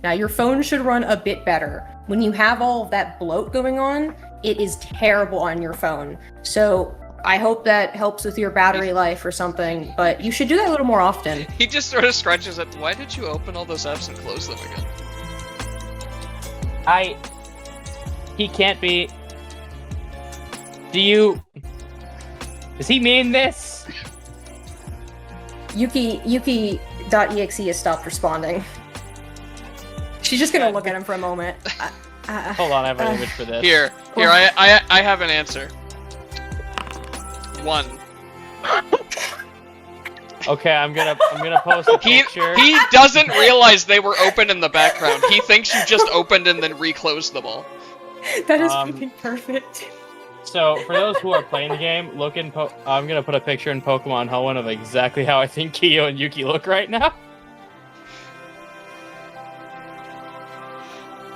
Now your phone should run a bit better. When you have all of that bloat going on, it is terrible on your phone. So I hope that helps with your battery life or something, but you should do that a little more often. He just sort of scratches it. Why did you open all those apps and close them again? He can't be... Does he mean this? Yuki.exe has stopped responding. She's just gonna look at him for a moment. Hold on, I have an image for this. Here, I have an answer. 1. Okay, I'm gonna post a picture. He doesn't realize they were open in the background. He thinks you just opened and then reclosed them all. That is fucking perfect. So, for those who are playing the game, I'm gonna put a picture in Pokemon Hoenn of exactly how I think Kyo and Yuki look right now.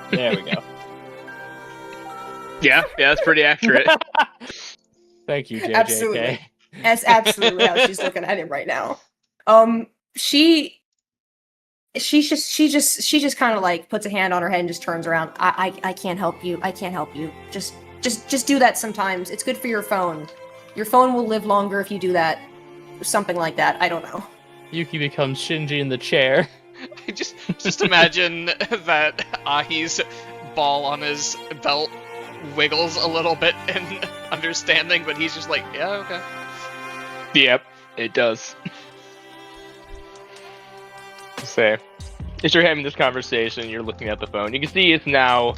There we go. Yeah, that's pretty accurate. Thank you, JJK. Absolutely. That's absolutely how she's looking at him right now. She she just kind of like puts a hand on her head and just turns around. I can't help you. I can't help you. Just do that sometimes. It's good for your phone. Your phone will live longer if you do that. Something like that. I don't know. Yuki becomes Shinji in the chair. I just imagine that Ahi's ball on his belt wiggles a little bit in understanding, but he's just like, yeah, okay. Yep, it does. Say, as you're having this conversation, you're looking at the phone. You can see it's now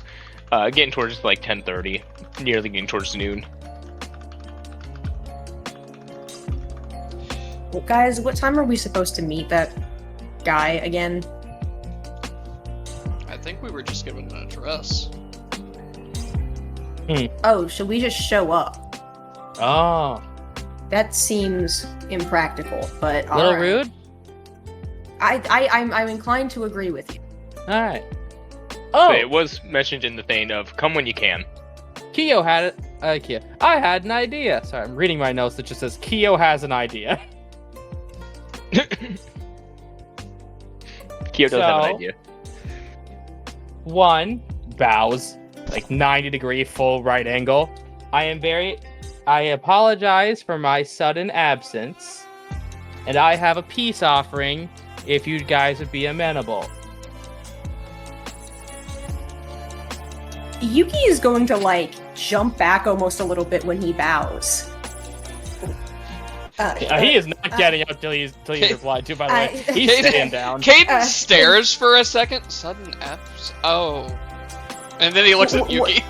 getting towards like 10:30, nearly getting towards noon. Well, guys, what time are we supposed to meet that guy again? I think we were just given an address. Oh, should we just show up? Oh, That seems impractical, but a little alright. rude. I'm inclined to agree with you. All right. Oh, But it was mentioned in the thing of come when you can. Kyo had it. Kyo. I had an idea. Sorry, I'm reading my notes that just says Kyo has an idea. Kyo does have an So- idea. 1, bows, like 90-degree full right angle. I apologize for my sudden absence, and I have a peace offering if you guys would be amenable. Yuki is going to like jump back almost a little bit when he bows. He is not getting up till he's replied to, by the way. He's Kaden- staying down. Caden stares for a second. Sudden abs. Oh. And then he looks at Yuki.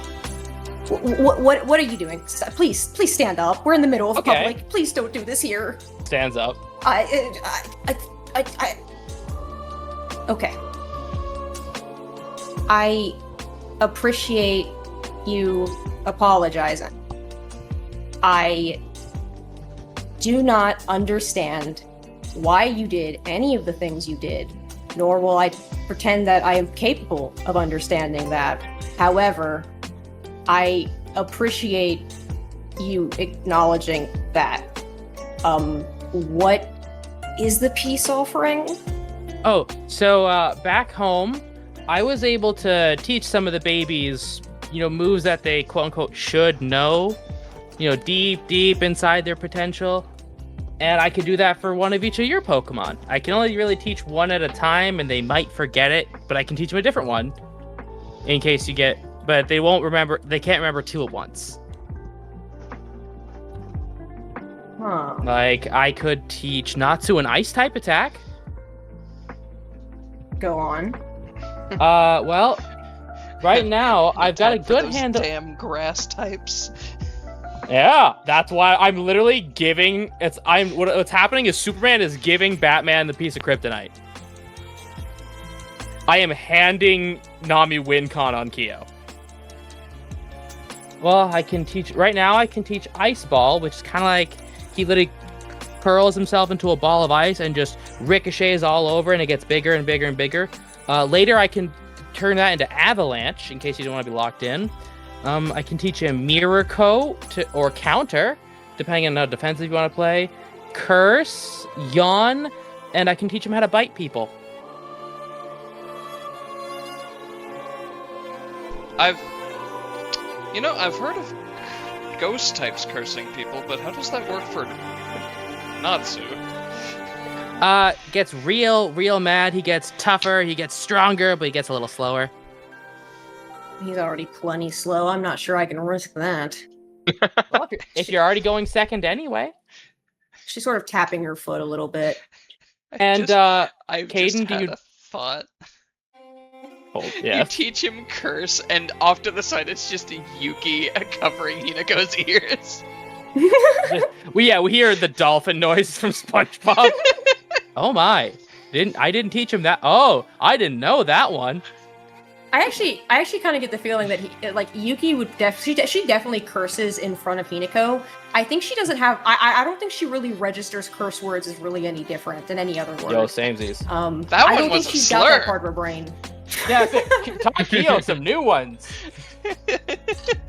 What are you doing? Please stand up. We're in the middle of Okay. public. Please don't do this here. Stands up. Okay. I appreciate you apologizing. I do not understand why you did any of the things you did, nor will I pretend that I am capable of understanding that. However, I appreciate you acknowledging that. What is the peace offering? Oh, so back home, I was able to teach some of the babies, moves that they quote unquote should know, deep inside their potential. And I could do that for one of each of your Pokemon. I can only really teach one at a time, and they might forget it, but I can teach them a different one in case you get. But they won't remember. They can't remember two at once. Huh. Like I could teach Natsu an Ice type attack. Go on. Well, right now I've got a good Those handle. Damn grass types. Yeah, that's why I'm literally giving. What's happening is Superman is giving Batman the piece of kryptonite. I am handing Nami WinCon on Kyo. Well, I can teach right now. I can teach Ice Ball, which is kind of like he literally curls himself into a ball of ice and just ricochets all over, and it gets bigger and bigger and bigger. Later, I can turn that into Avalanche in case you don't want to be locked in. I can teach him Mirror Coat or Counter, depending on how defensive you want to play. Curse, Yawn, and I can teach him how to bite people. I've heard of ghost types cursing people, but how does that work for Natsu? Gets real mad. He gets tougher. He gets stronger, but he gets a little slower. He's already plenty slow. I'm not sure I can risk that. Well, if you're already going second anyway. She's sort of tapping her foot a little bit. And I've Caden, just do had you- a thought. Oh, You yeah. teach him curse, and off to the side it's just Yuki covering Hinako's ears. We hear the dolphin noise from SpongeBob. Oh my! I didn't teach him that. Oh, I didn't know that one. I actually kind of get the feeling that Yuki would she definitely curses in front of Hinako. I think she doesn't have. I don't think she really registers curse words as really any different than any other word. Yo, samesies. That I one don't was think a she's slur. got that part of her brain. Yeah, talk Kyo some new ones.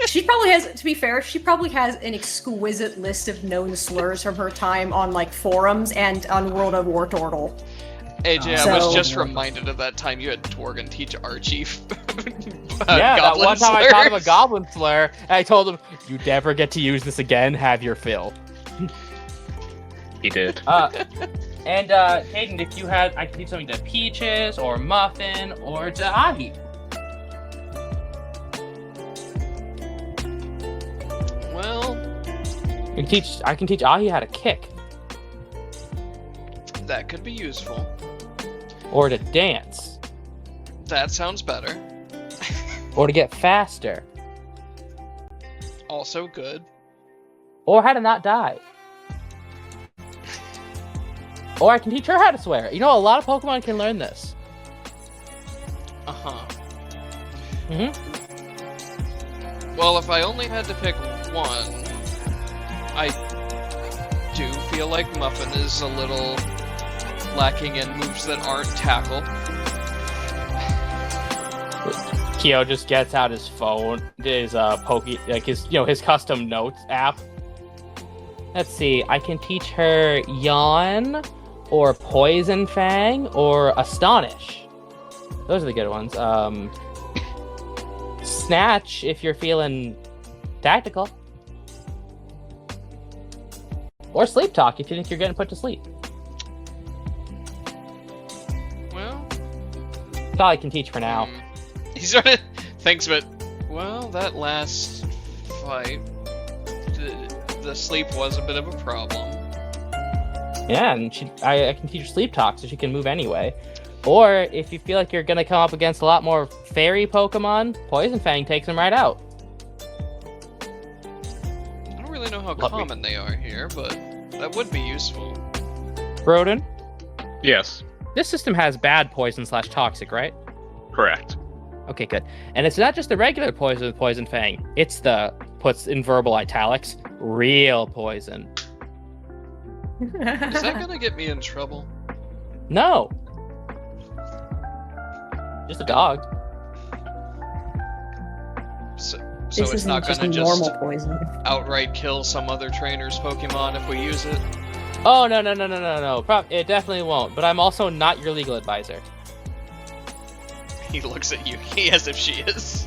She probably has. To be fair, she probably has an exquisite list of known slurs from her time on like forums and on World of War Turtle. AJ, I was So- just reminded of that time you had Torgan teach Archie. Yeah, that one time I taught him a slurs. goblin slur, and I told him, "You never get to use this again. Have your fill." He did. And Hayden, if you had, I could teach something to Peaches or Muffin or to Ahi. Well, I can teach Ahi how to kick that could be useful. or to dance That sounds better. or to get faster Also good. or how to not die. Or I can teach her how to swear. You know, a lot of Pokemon can learn this. Uh-huh. Mhm. Well, if I only had to pick one, I do feel like Muffin is a little lacking in moves that aren't tackle. Kyo just gets out his phone, his his custom notes app. Let's see. I can teach her Yawn, or Poison Fang, or Astonish. Those are the good ones. Snatch if you're feeling tactical, or Sleep Talk if you think you're getting put to sleep. Well, That's all I can teach for now. He sort of thinks of it. Well, that last fight, the sleep was a bit of a problem. Yeah, and I can teach her Sleep Talk so she can move anyway. Or if you feel like you're gonna come up against a lot more fairy Pokemon, Poison Fang takes them right out. I don't really know how Let me- common they are here, but that would be useful. Broden, Yes, this system has bad poison / toxic, right? correct. Okay, good. And it's not just the regular poison with Poison Fang. It's the, puts in verbal italics, real poison. Is that gonna get me in trouble? No. Just a dog. So This it's isn't not just gonna normal just poison. outright kill some other trainer's Pokemon if we use it? Oh, no. It definitely won't. But I'm also not your legal advisor. He looks at you as if she is.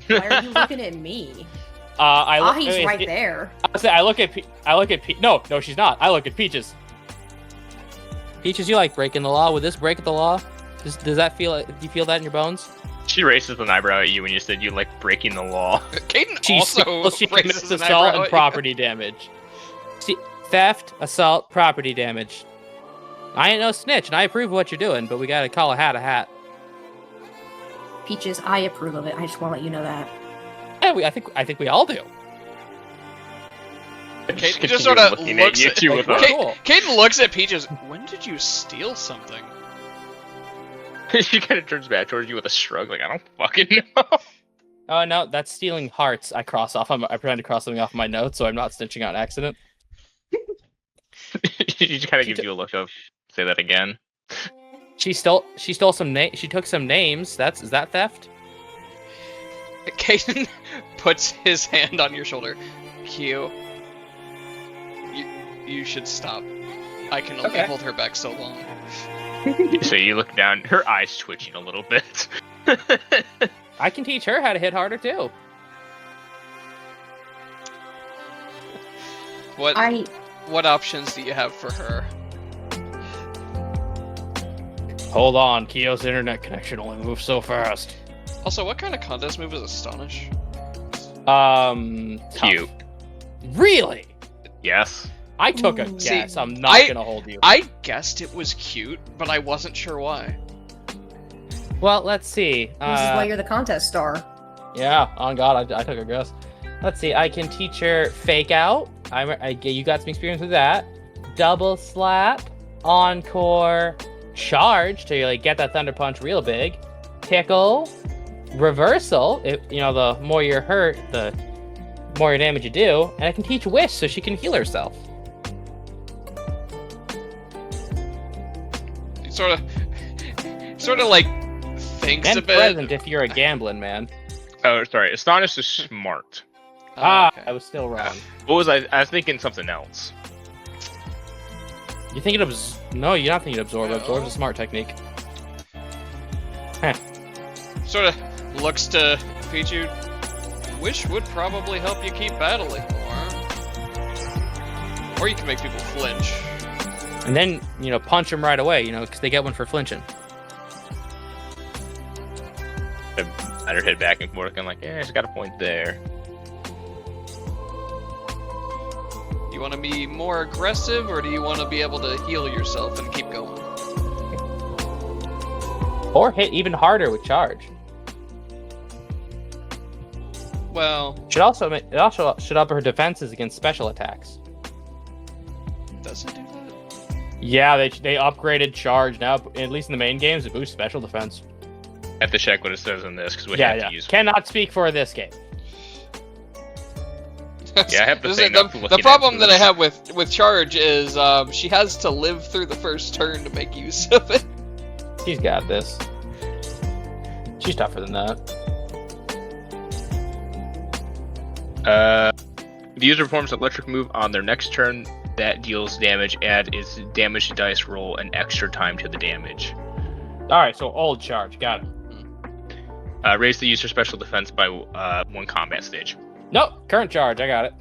Why are you looking at me? I Ahi's right there. I look at No, she's not. I look at Peaches. Peaches, you like breaking the law? Would this break the law? Does that feel? Do you feel that in your bones? She raises an eyebrow at you when you said you like breaking the law. Caden She also she raises commits an assault eyebrow and at property damage. See, theft, assault, property damage. I ain't no snitch, and I approve of what you're doing, but we gotta call a hat a hat. Peaches, I approve of it. I just want to let you know that. Yeah, I think we all do. Caden just sort of looking looks at you with a... Cool. Caden looks at Peaches. When did you steal something? She kind of turns back towards you with a shrug, like, I don't fucking know. Oh no, that's stealing hearts. I pretend to cross something off my notes, so I'm not snitching on accident. She kind of gives you a look of, say that again. She stole some She took some names. Is that theft? Caden puts his hand on your shoulder. Q, you should stop. I can only Okay. hold her back so long. So you look down, her eyes twitching a little bit. I can teach her how to hit harder too. What options do you have for her? Hold on, Kyo's internet connection only moves so fast. Also, what kind of contest move is Astonish? Cute. Really? Yes. I took a Ooh. guess. See, I'm not gonna hold you. I guessed it was cute, but I wasn't sure why. Well, let's see. This is why you're the contest star. Yeah, on God, I took a guess. Let's see. I can teach her Fake Out. You got some experience with that. Double Slap, Encore, Charge to like get that Thunder Punch real big. Tickle, Reversal. The more you're hurt, the more damage you do. And I can teach Wish so she can heal herself. He sort of like thinks And a bit. present if you're a gambling man. Oh, sorry. Astonish is smart. Oh, okay. I was still wrong. What was I? I was thinking something else. You think it No, you're not thinking absorb. No. Absorb's a smart technique. Heh. Sort of looks to Pichu. Which would probably help you keep battling more. Or you can make people flinch. And then, punch them right away, because they get one for flinching. Let her hit back and forth, and she's got a point there. You want to be more aggressive, or do you want to be able to heal yourself and keep going? Or hit even harder with charge. Well, It also should up her defenses against special attacks. does it do that? Yeah, they upgraded charge now. At least in the main games, it boosts special defense. I have to check what it says in this because we have to use. Cannot speak for this game. Yeah, I have to This say is- no the, to the looking problem at that I this. have with charge is she has to live through the first turn to make use of it. She's got this. She's tougher than that. If the user performs an electric move on their next turn that deals damage, add its damage dice roll an extra time to the damage. Alright, so old charge. Got it. Raise the user special defense by one combat stage. Nope, current charge. I got it.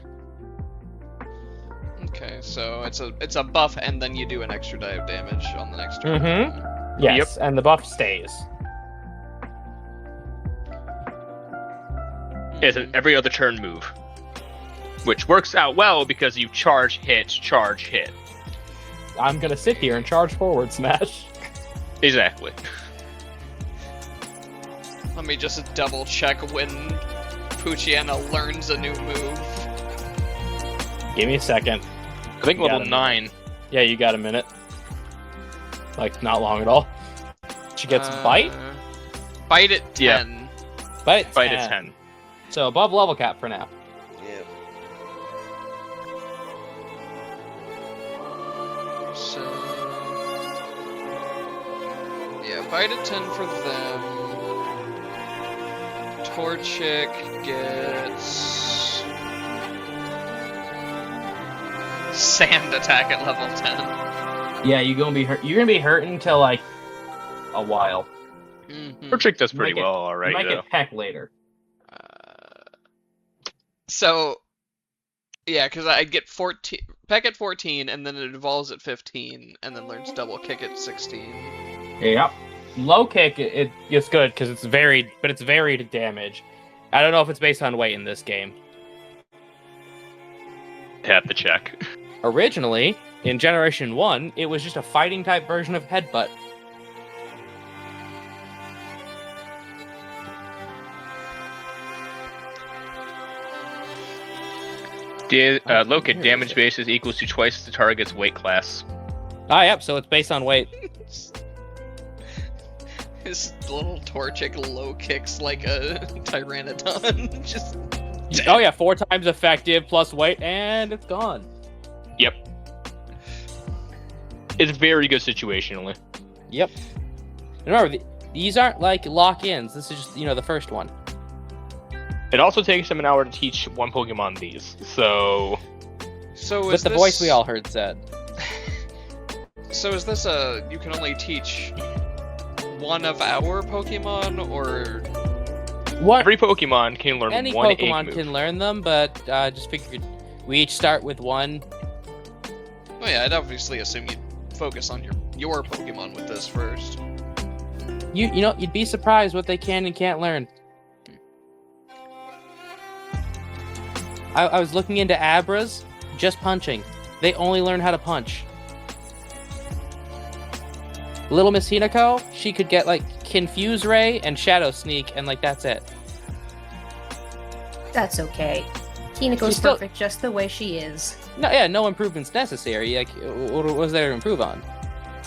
Okay, so it's a buff, and then you do an extra die of damage on the next turn. Mm-hmm. Yes, and the buff stays. It's an every other turn move, which works out well because you charge, hit. I'm gonna sit here and charge forward smash. Exactly. Let me just double check when Puchiana learns a new move. Give me a second. I think You got level it. 9. Yeah, you got a minute. Not long at all. She gets bite? Bite at 10. Bite Fight at 10. So above level cap for now. Yep. So... yeah, bite at 10 for them. Torchic gets... sand attack at level 10. Yeah, you're gonna be hurt. You're gonna be hurt until a while. Mm-hmm. Torchic does You pretty might get- well You already, might though. get peck later. So, yeah, because I get 14, peck at 14, and then it evolves at 15, and then learns double kick at 16. Yeah. Low kick, it's good because it's varied, but it's varied damage. I don't know if it's based on weight in this game. Have to check. Originally, in Generation 1, it was just a fighting type version of Headbutt. Low kick damage base is equals to twice the target's weight class. Ah, yep, so it's based on weight. His little Torchic low kicks like a Pteranodon. Just Oh yeah, 4 times effective plus weight, and it's gone. Yep. It's very good situationally. Yep. And remember, these aren't lock-ins. This is just, the first one. It also takes them an hour to teach one Pokemon these, so... so With is the this... voice we all heard said. So is this you can only teach one of our Pokemon, or... What? Every Pokemon can learn Any one Pokemon egg move. can learn them, but just figured we each start with one. Oh yeah, I'd obviously assume you'd focus on your Pokemon with this first. You'd be surprised what they can and can't learn. I was looking into Abras, just punching. They only learn how to punch. Little Miss Hinako, she could get Confuse Ray and Shadow Sneak, and that's it. That's okay. Hinako's She's still- perfect just the way she is. No improvements necessary. What was there to improve on?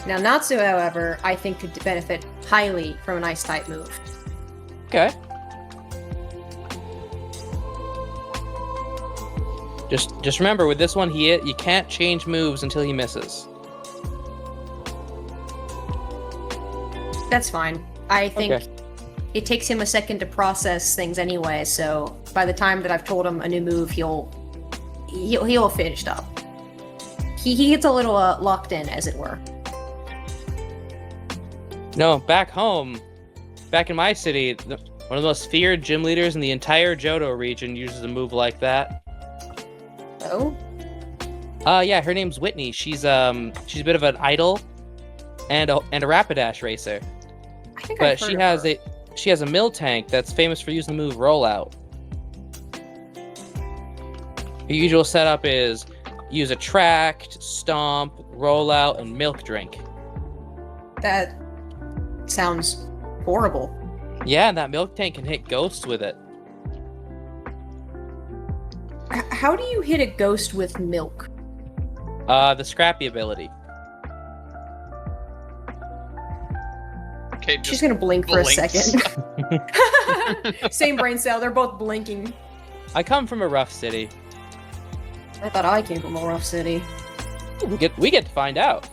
Now, Natsu, however, I think could benefit highly from an ice type move. Okay. Just remember, with this one, you can't change moves until he misses. That's fine. I think Okay. it takes him a second to process things anyway, so by the time that I've told him a new move, he'll have finished up. he gets a little locked in, as it were. No, back home, back in my city, one of the most feared gym leaders in the entire Johto region uses a move like that. Oh? Yeah, her name's Whitney. She's a bit of an idol and a Rapidash racer. I think But I've heard of her. she has a mill tank that's famous for using the move Rollout. Her usual setup is use Attract, Stomp, Rollout, and Milk Drink. That sounds horrible. Yeah, and that milk tank can hit ghosts with it. How do you hit a ghost with milk? The Scrappy ability. Okay, She's just gonna blink for a blinks. second. Same brain cell, they're both blinking. I come from a rough city. I thought I came from a rough city. We get to find out.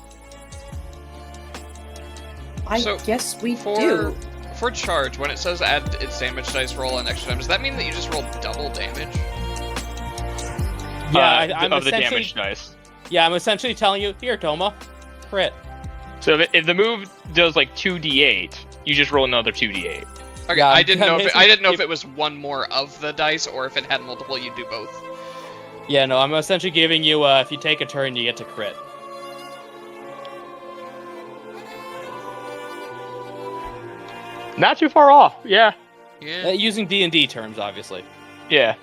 I So, guess we do. For charge, when it says add its damage dice roll an extra time, does that mean that you just roll double damage? Yeah, I'm of the essentially damage dice. Yeah, I'm essentially telling you, here, Toma, crit. So if the move does like 2d8, you just roll another 2d8. Okay, Yeah, I didn't know basically- if it was one more of the dice or if it had multiple. You do both. Yeah, no, I'm essentially giving you, if you take a turn, you get to crit. Not too far off. Yeah. Yeah. Using D&D terms, obviously. Yeah.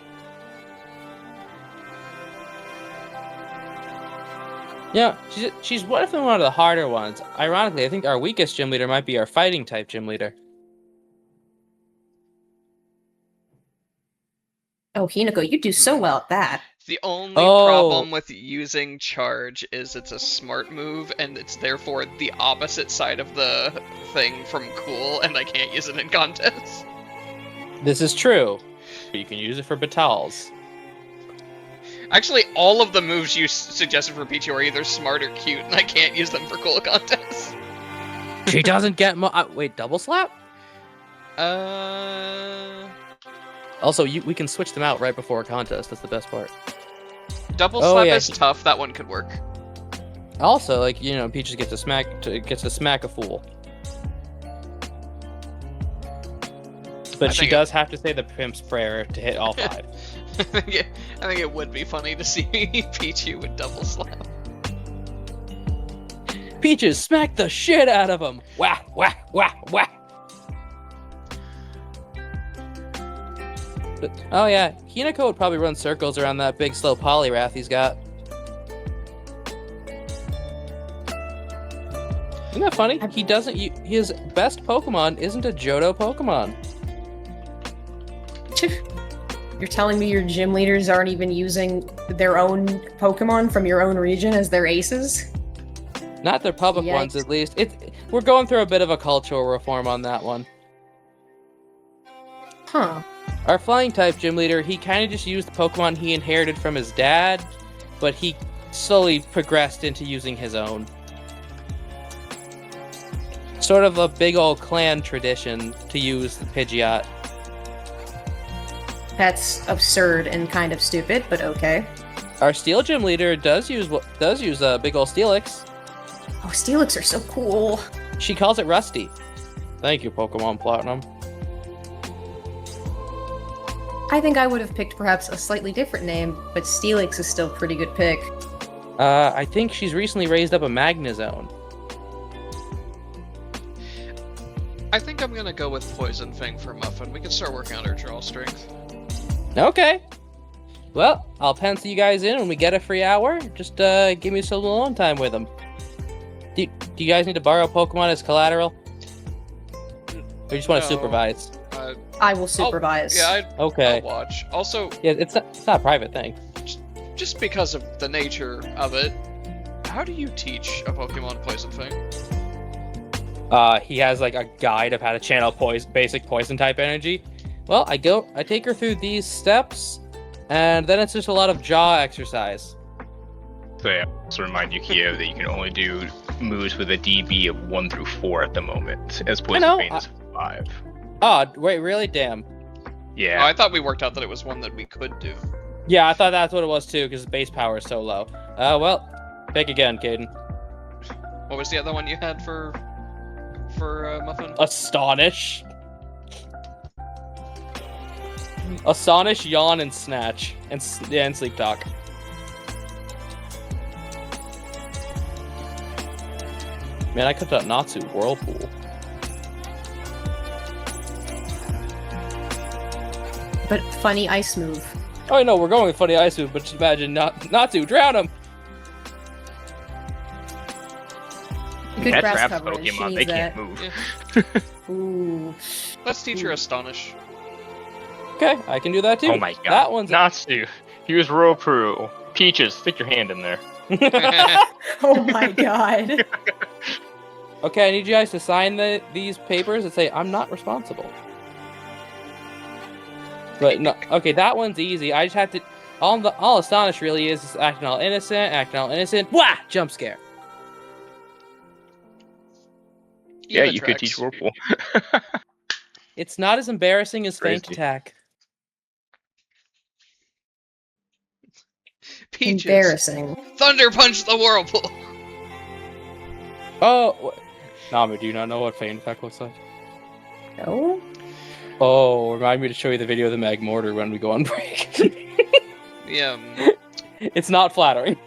Yeah, she's one of the harder ones. Ironically, I think our weakest gym leader might be our fighting type gym leader. Oh, Hinako, you do so well at that. The only Oh. problem with using charge is it's a smart move, and it's therefore the opposite side of the thing from cool, and I can't use it in contests. This is true. You can use it for battles. Actually, all of the moves you suggested for PTU are either smart or cute, and I can't use them for cool contests. She doesn't get wait, double slap? Also, we can switch them out right before a contest. That's the best part. Double Oh, slap yeah. is tough. That one could work. Also, like, you know, Peaches gets to smack a fool. But I she think does have to say the pimp's prayer to hit all 5. I think it would be funny to see Pichu with double slap. Peaches, smack the shit out of him! Wah, wah, wah, wah! But, oh yeah, Hinako would probably run circles around that big slow Poliwrath he's got. Isn't that funny? He doesn't. His best Pokemon isn't a Johto Pokemon. You're telling me your gym leaders aren't even using their own Pokemon from your own region as their aces? Not their public ones, Yikes. at least. We're going through a bit of a cultural reform on that one. Huh. Our flying type gym leader, he kind of just used the Pokemon he inherited from his dad, but he slowly progressed into using his own. Sort of a big old clan tradition to use the Pidgeot. That's absurd and kind of stupid, but okay. Our steel gym leader does use a big old Steelix. Oh, Steelix are so cool. She calls it Rusty. Thank you, Pokemon Platinum. I think I would have picked perhaps a slightly different name, but Steelix is still a pretty good pick. I think she's recently raised up a Magnezone. I think I'm gonna go with Poison Fang for Muffin. We can start working on our draw strength. Okay. Well, I'll pencil you guys in when we get a free hour. Just give me some alone time with them. Do you guys need to borrow Pokemon as collateral? Or you just want to No. supervise? I will supervise. I'll Okay. watch. Also, Yeah, it's not a private thing. just because of the nature of it, how do you teach a Pokemon Poison Fang? He has like a guide of how to channel basic poison type energy. Well, I take her through these steps, and then it's just a lot of jaw exercise. So yeah, also remind you, Kyo, that you can only do moves with a DB of 1 through 4 at the moment, as Poison know, Fang is 5. Oh, wait, really? Damn. Oh, Yeah. I thought we worked out that it was one that we could do. Yeah, I thought that's what it was too, because base power is so low. Well, Pick again, Caden. What was the other one you had for Muffin? Astonish. Astonish, Yawn, and Snatch. And Sleep Talk. Man, I could have Natsu Whirlpool. But funny ice move. Oh, I know, we're going with Funny Ice Move, but just imagine Natsu, drown him! Good That grass traps coverage. She Pokemon. needs They that. can't move. Yeah. Ooh. Let's teach her Astonish. Okay, I can do that too. Oh my god. That one's... Natsu. Use Whirlpool. Peaches, stick your hand in there. Oh my god. Okay, I need you guys to sign these papers and say, I'm not responsible. But no, okay, that one's easy. I just have to... All Astonish really is acting all innocent. Wah! Jump scare. Yeah, Eva you could tracks. teach Whirlpool. It's not as embarrassing as Faint Crazy. Attack. Peaches. Embarrassing. Thunder Punch the Whirlpool. Oh, Namu, do you not know what Faint Attack looks like? No? Oh, remind me to show you the video of the Magmortar when we go on break. The It's not flattering.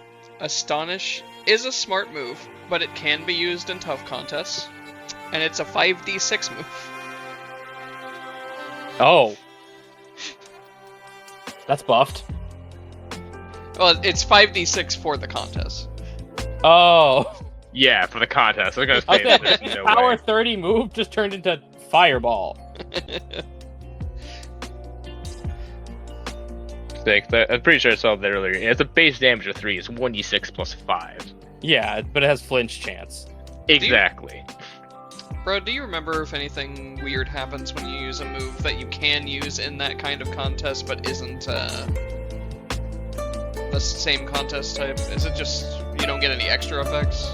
Astonish is a smart move, but it can be used in tough contests, and it's a 5d6 move. Oh. That's buffed. Well, it's 5d6 for the contest. Oh. Yeah, for the contest. I was gonna say Okay, there's no Power way. 30 move just turned into Fireball. I'm pretty sure I saw that earlier. It's a base damage of 3. It's 1d6 plus 5. Yeah, but it has flinch chance. Exactly. Bro, do you remember if anything weird happens when you use a move that you can use in that kind of contest but isn't the same contest type? Is it just you don't get any extra effects?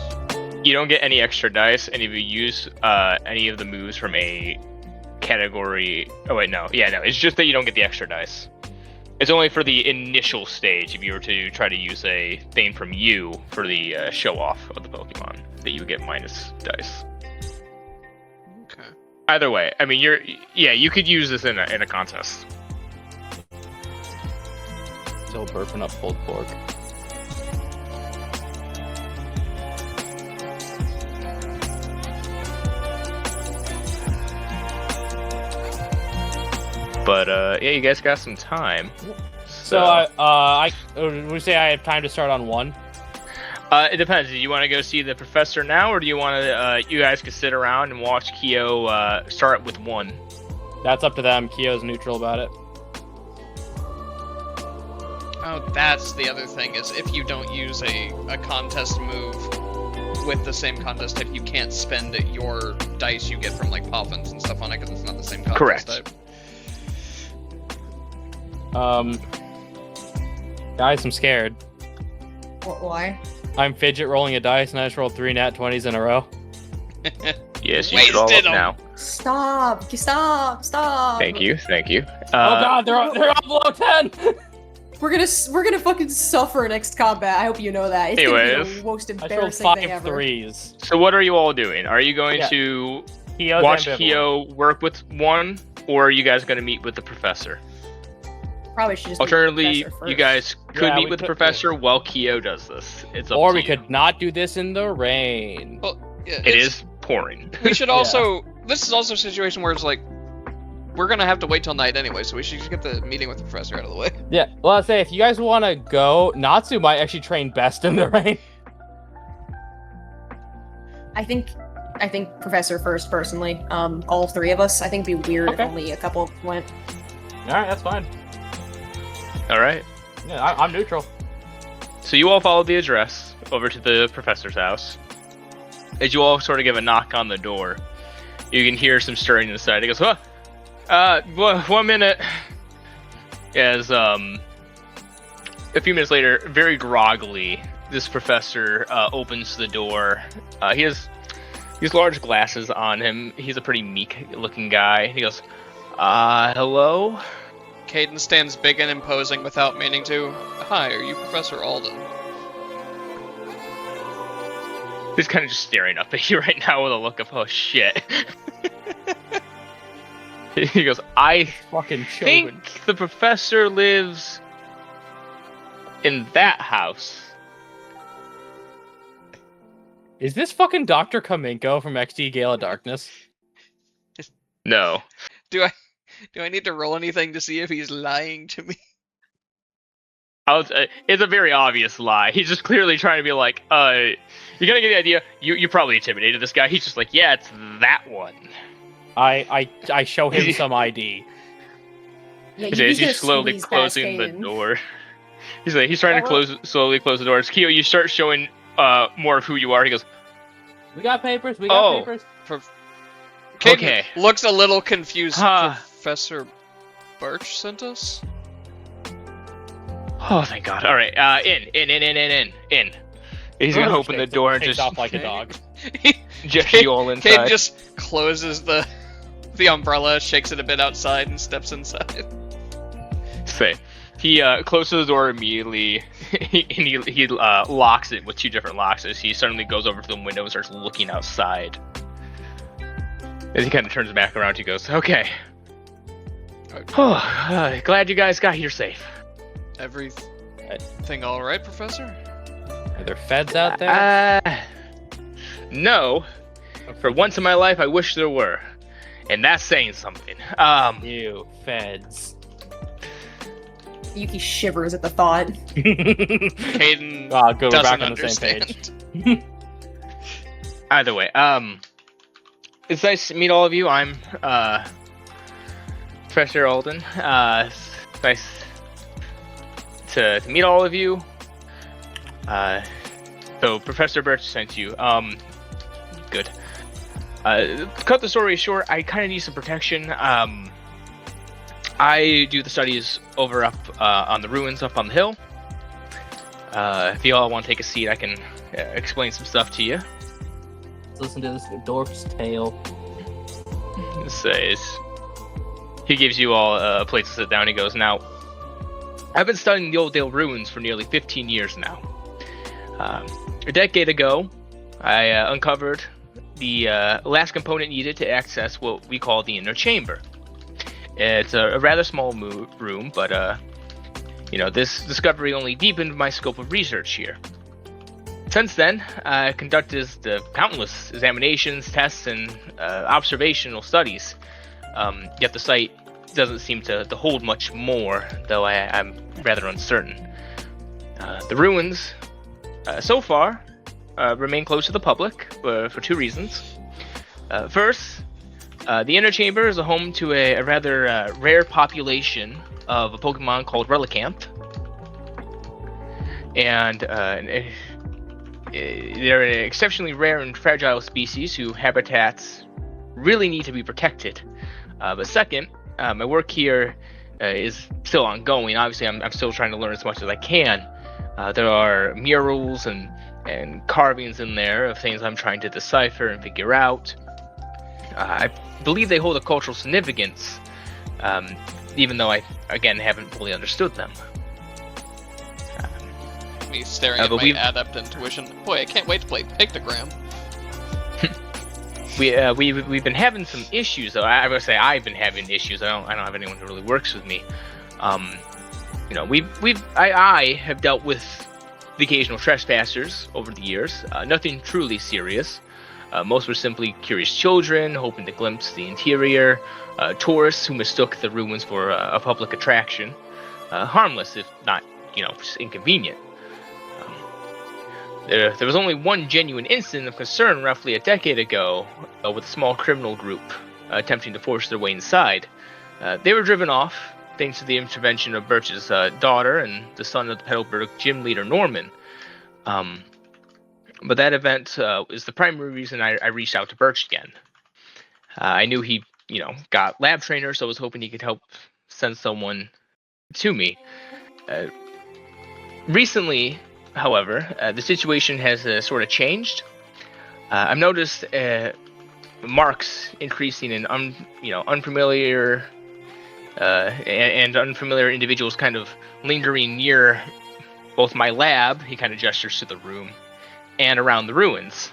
You don't get any extra dice, and if you use any of the moves from a category... Oh, wait, no. Yeah, no. It's just that you don't get the extra dice. It's only for the initial stage if you were to try to use a thing from you for the show-off of the Pokemon, that you would get minus dice. Okay. Either way, I mean, you could use this in a contest. Still burping up pulled pork. But, yeah, you guys got some time. So, would you say I have time to start on 1? It depends. Do you want to go see the professor now, or do you want to, you guys could sit around and watch Kyo start with 1? That's up to them. Kyo's neutral about it. Oh, that's the other thing, is if you don't use a contest move with the same contest type, you can't spend your dice you get from, like, Poffins and stuff on it, because it's not the same contest Correct. type. Guys, I'm scared. Why? I'm fidget rolling a dice and I just rolled 3 nat 20s in a row. Yes, you should all up Wasted 'em. now. Stop! Stop! Thank you. Oh god, they're all below 10! We're gonna fucking suffer next combat. I hope you know that. It's gonna be Anyways, the most I rolled embarrassing 5 thing ever. 3s. So what are you all doing? Are you going Yeah. to Kyo's watch ambivalent. Kyo work with 1, or are you guys going to meet with the professor? Probably should just. meet the Alternatively, professor you first. guys could Yeah, meet we with the could- professor while Kyo does this. It's up Or to we you. could not do this in the rain. Well, yeah, It is pouring. We should also... This is also a situation where it's like, we're gonna have to wait till night anyway, so we should just get the meeting with the professor out of the way. Yeah, well, I'll say, if you guys want to go, Natsu might actually train best in the rain. I think professor first, personally. All 3 of us. I think it'd be weird Okay. if only a couple went. Alright, that's fine. All right. Yeah, I'm neutral. So you all follow the address over to the professor's house. As you all sort of give a knock on the door, you can hear some stirring inside. He goes, "Huh? 1 minute." As a few minutes later, very groggily, this professor opens the door. He has these large glasses on him. He's a pretty meek-looking guy. He goes, "Hello." Caden stands big and imposing without meaning to. Hi, are you Professor Alden? He's kind of just staring up at you right now with a look of, oh shit. He goes, I Fucking children. think the professor lives in that house. Is this fucking Dr. Kamenko from XD Gale of Darkness? No. Do I need to roll anything to see if he's lying to me? It's a very obvious lie. He's just clearly trying to be like, you're gonna get the idea. You probably intimidated this guy. He's just like, yeah, it's that one. I show him some ID. Yeah, He's slowly closing the door. He's trying to slowly close the doors. Kyo, you start showing more of who you are. He goes, We got papers. We got papers. Okay. Looks a little confused. Huh. Professor Birch sent us? oh, thank God. All right. In. He's gonna open the door and Takes just off like a dog. just yawl inside. Kate just closes the umbrella, shakes it a bit outside, and steps inside. Say, he closes the door immediately, and he locks it with 2 different locks. As he suddenly goes over to the window and starts looking outside. As he kind of turns back around, he goes, "Okay. Oh, glad you guys got here safe." Everything all right, Professor? Are there feds out there? No. For once in my life, I wish there were, and that's saying something. You feds. Yuki shivers at the thought. Caden Good, we're back doesn't on the same understand. page. Either way, it's nice to meet all of you. I'm Professor Alden. It's nice to meet all of you. So Professor Birch sent you. Good. Cut the story short, I kind of need some protection. I do the studies over up on the ruins up on the hill. If you all want to take a seat, I can explain some stuff to you. Let's listen to this dwarf's tale. He gives you all a place to sit down. He goes, now, I've been studying the Old Dale ruins for nearly 15 years now. A decade ago, I uncovered the last component needed to access what we call the inner chamber. It's a rather small room, but this discovery only deepened my scope of research here. Since then, I conducted the countless examinations, tests, and observational studies. Yet the site doesn't seem to hold much more, though I'm rather uncertain. The ruins, so far, remain closed to the public for 2 reasons. First, the inner chamber is a home to a rather rare population of a Pokemon called Relicanth. And they're an exceptionally rare and fragile species whose habitats really need to be protected. But second, my work here is still ongoing. Obviously, I'm still trying to learn as much as I can. There are murals and carvings in there of things I'm trying to decipher and figure out. I believe they hold a cultural significance, even though I, again, haven't fully understood them. Me staring at my adept intuition. Boy, I can't wait to play Pictogram. We've been having some issues, though. I would say I've been having issues. I don't have anyone who really works with me. I have dealt with the occasional trespassers over the years. Nothing truly serious. Most were simply curious children hoping to glimpse the interior, tourists who mistook the ruins for a public attraction. Harmless, if not, just inconvenient. There was only one genuine incident of concern roughly a decade ago with a small criminal group attempting to force their way inside. They were driven off thanks to the intervention of Birch's daughter and the son of the Petalburg gym leader Norman. But that event is the primary reason I reached out to Birch again. I knew he, got lab trainer, so I was hoping he could help send someone to me. Recently, however, the situation has sort of changed. I've noticed marks increasing in unfamiliar and unfamiliar individuals kind of lingering near both my lab, he kind of gestures to the room, and around the ruins.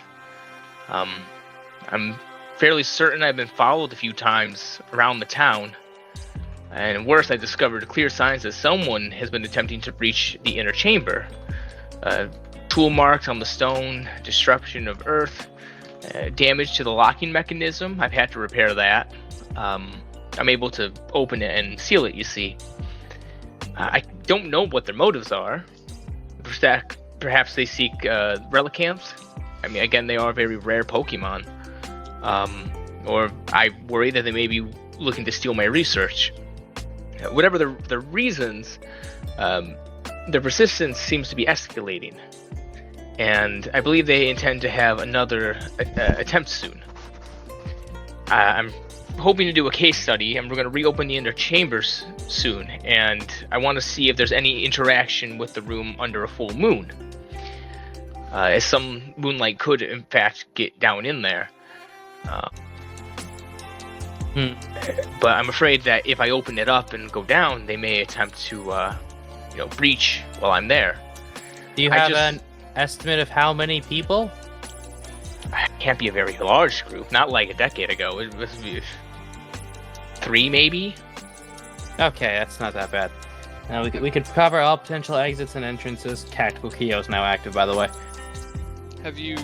I'm fairly certain I've been followed a few times around the town. And worse, I discovered clear signs that someone has been attempting to breach the inner chamber. Tool marks on the stone, disruption of earth, damage to the locking mechanism. I've had to repair that. I'm able to open it and seal it, you see. I don't know what their motives are. Perhaps they seek relicanths. I mean, again, they are very rare Pokemon. Or I worry that they may be looking to steal my research. Whatever the reasons, their persistence seems to be escalating. And I believe they intend to have another attempt soon. I'm hoping to do a case study, and we're going to reopen the inner chambers soon. And I want to see if there's any interaction with the room under a full moon. As some moonlight could, in fact, get down in there. But I'm afraid that if I open it up and go down, they may attempt to, breach while I'm there. Do you have an estimate of how many people? It can't be a very large group. Not like a decade ago. It was 3, maybe. Okay, that's not that bad. Now we could cover all potential exits and entrances. Tactical Kyo's now active, by the way. Have you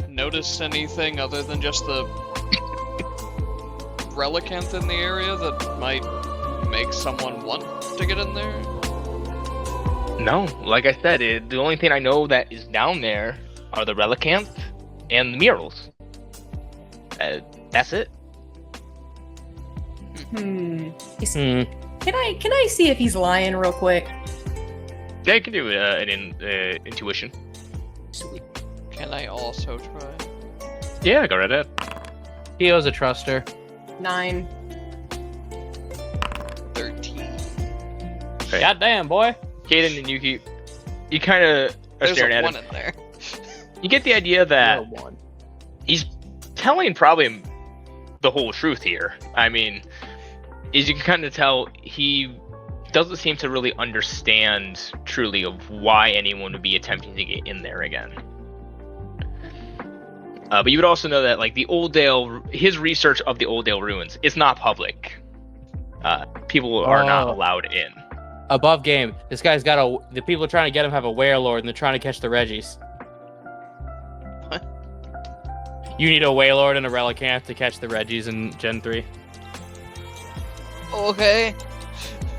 noticed anything other than just the relicanth in the area that might make someone want to get in there? No, like I said, the only thing I know that is down there are the relicanth and the murals. That's it. Can I see if he's lying real quick? Yeah, I can do an intuition. Sweet. Can I also try? Yeah, go right ahead. Kyo's a truster. 9. 13. Okay. Goddamn, boy. Kaden and Yuki, you kind of are There's staring a at 1 him. in there. You get the idea that You're a 1. he's telling probably the whole truth here. I mean, as you can kind of tell, he doesn't seem to really understand truly of why anyone would be attempting to get in there again. But you would also know that, like, his research of the Old Dale ruins is not public. People are not allowed in. Above game. This guy's got the people trying to get him have a Wailord, and they're trying to catch the Reggies. What? You need a Wailord and a Relicanth to catch the Reggies in Gen 3. Okay.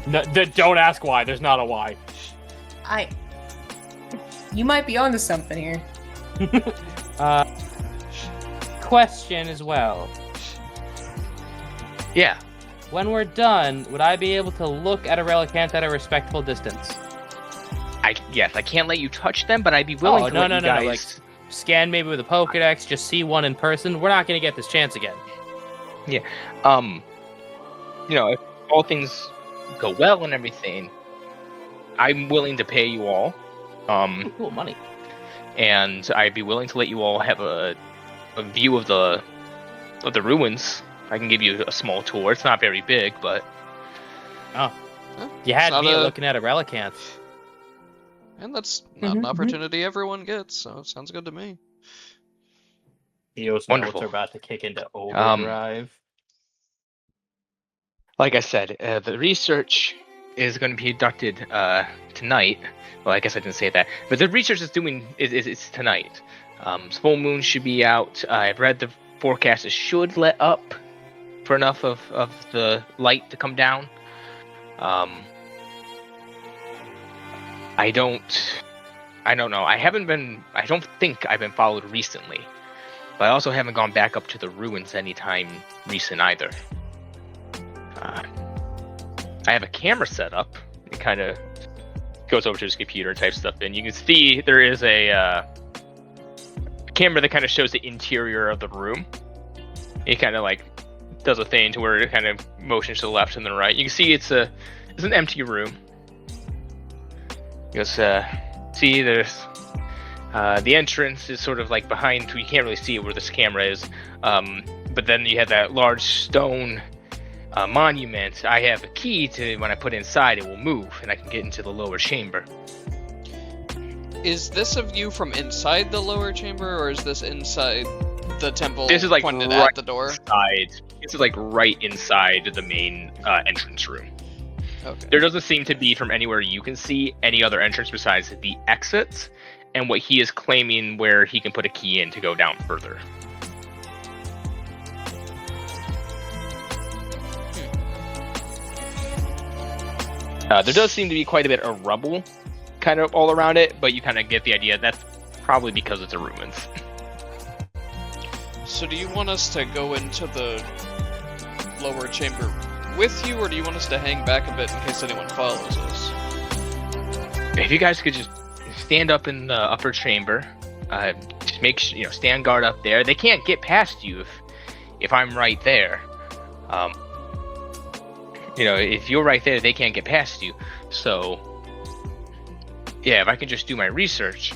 No, don't ask why. There's not a why. You might be onto something here. Question as well. Yeah. When we're done, would I be able to look at a Relicanth at a respectful distance? Yes, I can't let you touch them, but I'd be willing to let you guys... Like, scan maybe with a Pokedex, just see one in person. We're not going to get this chance again. Yeah. If all things go well and everything, I'm willing to pay you all. Cool money. And I'd be willing to let you all have a view of the ruins. I can give you a small tour. It's not very big, but... Oh. You had It's me not looking at a Relicanth. And that's not an opportunity everyone gets, so it sounds good to me. Theo's Wonderful. notes are about to kick into overdrive. Like I said, the research is going to be conducted tonight. Well, I guess I didn't say that. But the research is tonight. Full moon should be out. I've read the forecast. It should let up for enough of the light to come down. I don't know. I don't think I've been followed recently. But I also haven't gone back up to the ruins anytime recent either. I have a camera set up. It kind of goes over to his computer and types stuff in. You can see there is a camera that kind of shows the interior of the room. It kind of like does a thing to where it kind of motions to the left and the right. You can see it's an empty room. You goes, see there's the entrance is sort of like behind. You can't really see it where this camera is. But then you have that large stone monument. I have a key to when I put it inside, it will move and I can get into the lower chamber. Is this a view from inside the lower chamber, or is this inside the temple? This is like pointed right at the door. inside. This is like right inside the main entrance room. Okay. There doesn't seem to be, from anywhere you can see, any other entrance besides the exits and what he is claiming where he can put a key in to go down further. There does seem to be quite a bit of rubble kind of all around it, but you kind of get the idea that's probably because it's a ruins. So do you want us to go into the lower chamber with you, or do you want us to hang back a bit in case anyone follows us? If you guys could just stand up in the upper chamber, just make stand guard up there. They can't get past you if I'm right there. If you're right there, they can't get past you. So, yeah, if I can just do my research,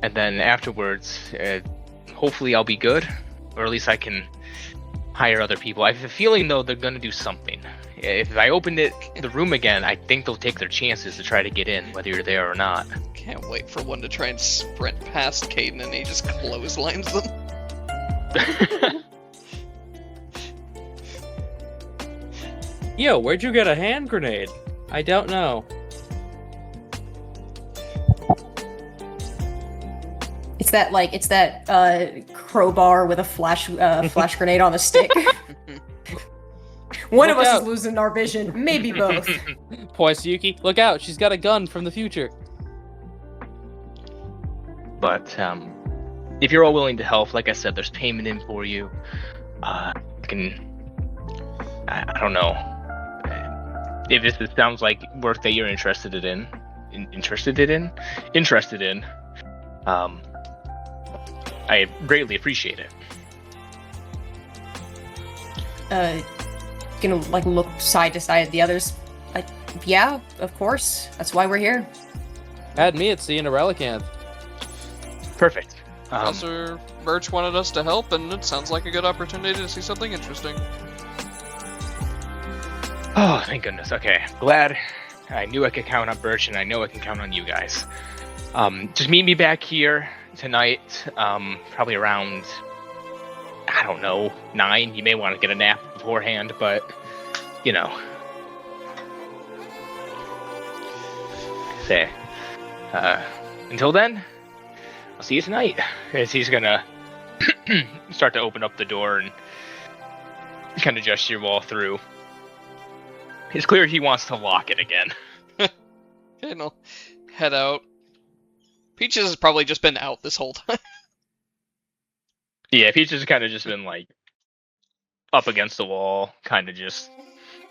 and then afterwards, hopefully I'll be good, or at least I can hire other people. I have a feeling, though, they're going to do something. If I open the room again, I think they'll take their chances to try to get in, whether you're there or not. Can't wait for one to try and sprint past Caden and he just clotheslines them. Yo, where'd you get a hand grenade? I don't know. It's that crowbar with a flash grenade on a stick. One of Look us out. is losing our vision, maybe both. Points to Yuki. Look out, she's got a gun from the future. But if you're all willing to help, like I said, there's payment in for you. I don't know. If this sounds like work that you're interested in, I greatly appreciate it. Gonna look side to side at the others. Yeah, of course. That's why we're here. Had me at seeing a Relicanth. Perfect. Professor Birch wanted us to help, and it sounds like a good opportunity to see something interesting. Oh, thank goodness. Okay, glad. I knew I could count on Birch, and I know I can count on you guys. Just meet me back here tonight, probably around, 9. You may want to get a nap beforehand, but, Say, until then, I'll see you tonight. As he's gonna start to open up the door and kind of gesture you all through. It's clear he wants to lock it again. And I'll head out. Peaches has probably just been out this whole time. Yeah, Peach has kind of just been up against the wall, kind of just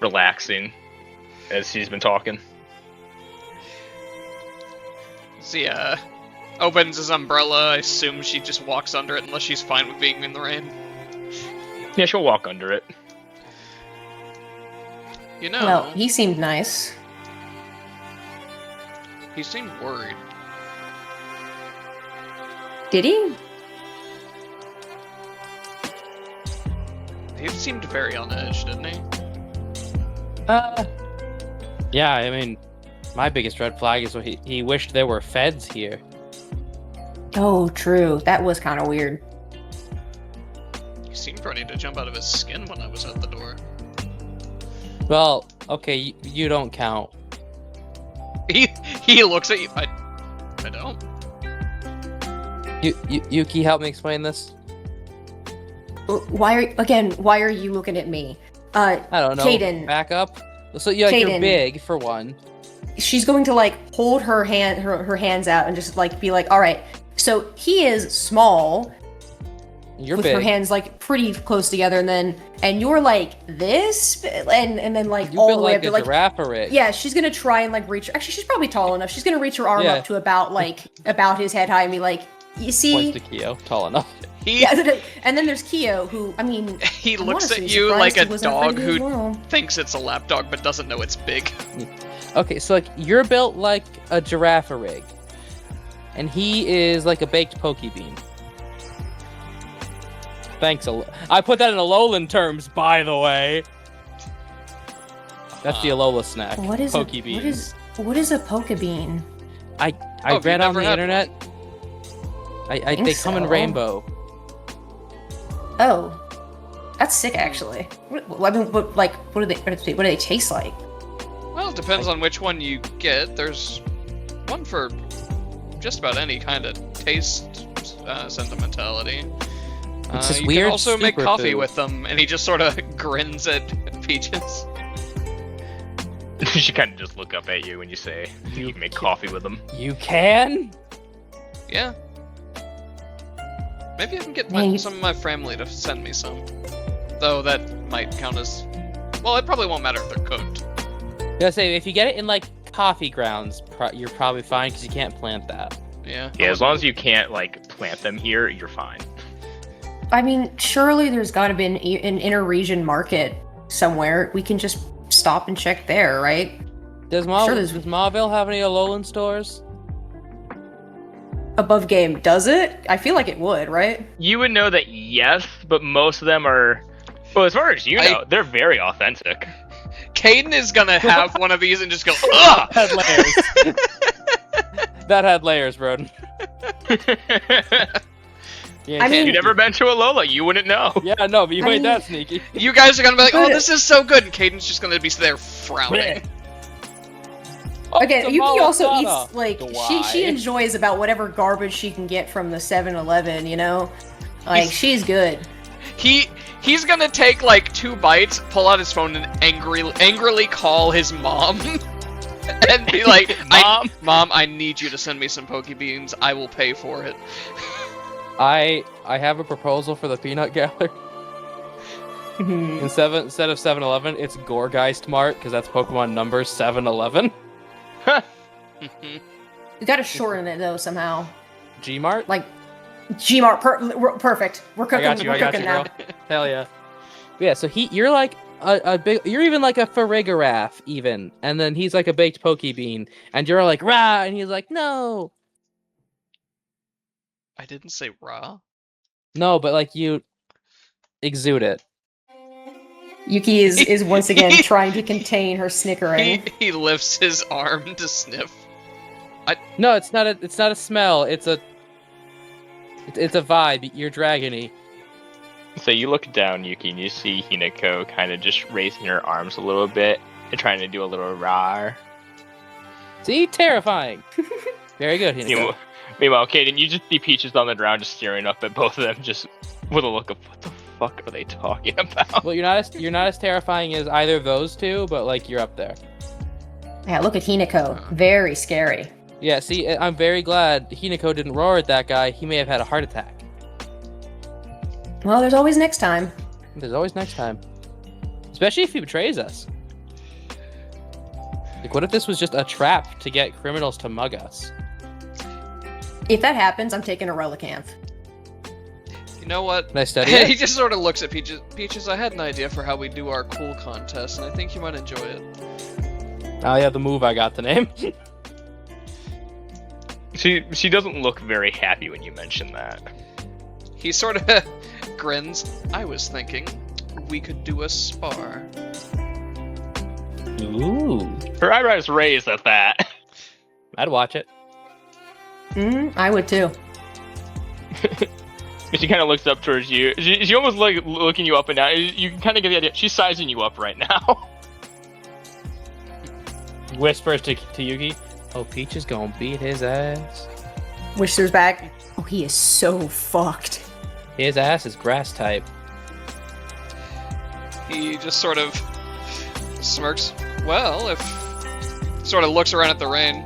relaxing as he's been talking. See, opens his umbrella. I assume she just walks under it unless she's fine with being in the rain. Yeah, she'll walk under it. Well, he seemed nice. He seemed worried. Did he? He seemed very on edge, didn't he? Yeah, I mean, my biggest red flag is he wished there were feds here. Oh, true. That was kind of weird. He seemed ready to jump out of his skin when I was at the door. Well, okay, you don't count. He looks at you. I don't. Yuki, help me explain this. Why are you looking at me? I don't know. Caden. Back up. So you're Caden. big for one. She's going to hold her hands out and just be like, all right. So he is small. You're with big. her hands pretty close together, and you're like this, and then You all built the way like up a to giraffe rig. Yeah, she's gonna try and reach. Actually, she's probably tall enough. She's gonna reach her arm up to about his head high and be like, you see. Points to Kyo, tall enough. And then there's Kyo, who he I'm looks honestly at you surprised like a he wasn't dog afraid of you as who well. thinks it's a lapdog but doesn't know it's big. Okay, so you're built like a giraffe rig, and he is like a baked poke bean. Thanks. I put that in Alolan terms, by the way. That's the Alola snack. What is poke a, beans. what is a poke bean? I you've read on never the had internet. think They come in so. rainbow. Oh, that's sick, actually. What do they taste like? Well, it depends on which one you get. There's one for just about any kind of taste sentimentality. It's this you weird can also make coffee superfood. with them, and he just sort of grins at Peaches. She kind of just look up at you when you say you can make coffee with them. You can? Yeah. Maybe I can get Man, some of my family to send me some. Though that might count as... Well, it probably won't matter if they're cooked. I gotta say, if you get it in like coffee grounds, you're probably fine because you can't plant that. Yeah. Yeah, as long as you can't like plant them here, you're fine. I mean, surely there's got to be an inter-region market somewhere. We can just stop and check there, right? Does Mauville have any Alolan stores? Above game, does it? I feel like it would, right? You would know that yes, but most of them are. Well, as far as you know, they're very authentic. Caden is gonna have one of these and just go, ugh! That had layers. That had layers, Broden. I mean- You've never been to a Lola, you wouldn't know. Yeah, no, but you I made mean- that sneaky. You guys are gonna be like, oh, But- this is so good, and Caden's just gonna be there frowning. Again, Oh, Yuki also Maladana. eats, like, Why? she enjoys about whatever garbage she can get from the 7-Eleven, you know? Like, she's good. He's gonna take like 2 bites, pull out his phone, and angrily call his mom, and be like, "Mom, I need you to send me some Poke Beans. I will pay for it." I have a proposal for the peanut gallery. Instead of 7-Eleven, it's Gorgeist Mart, because that's Pokemon number 7-Eleven. You gotta shorten it, though, somehow. G-Mart? Like, Gmart, perfect. We're I cooking, got you, we're I got cooking you, now. girl. Hell yeah. Yeah, so you're like a big, you're even like a Farigiraf, even. And then he's like a baked Poke Bean. And you're like, rah! And he's like, no! I didn't say raw. No, but like you exude it. Yuki is once again trying to contain her snickering. He lifts his arm to sniff. No, it's not a smell. It's a vibe. You're dragony. So you look down, Yuki, and you see Hinako kind of just raising her arms a little bit and trying to do a little rawr. See, terrifying. Very good, Hinako. Meanwhile, Kaden, you just see Peaches on the ground just staring up at both of them, just with a look of what the fuck are they talking about? Well, you're not as terrifying as either of those two, but like you're up there. Yeah, look at Hinako. Very scary. Yeah, see, I'm very glad Hinako didn't roar at that guy. He may have had a heart attack. Well, there's always next time. There's always next time. Especially if he betrays us. Like, what if this was just a trap to get criminals to mug us? If that happens, I'm taking a Relicanth. You know what? Can I study He it? just sort of looks at Peaches. Peaches, I had an idea for how we do our cool contest, and I think you might enjoy it. Oh yeah, the move I got the name. She doesn't look very happy when you mention that. He sort of grins. I was thinking we could do a spar. Ooh. Her eyebrows raised at that. I'd watch it. I would too. She kind of looks up towards you. She almost like looking you up and down. You can kind of get the idea. She's sizing you up right now. Whispers to Yuki. Oh, Peach is gonna beat his ass. Whiskers back. Oh, he is so fucked. His ass is grass type. He just sort of smirks. Well, if... Sort of looks around at the rain.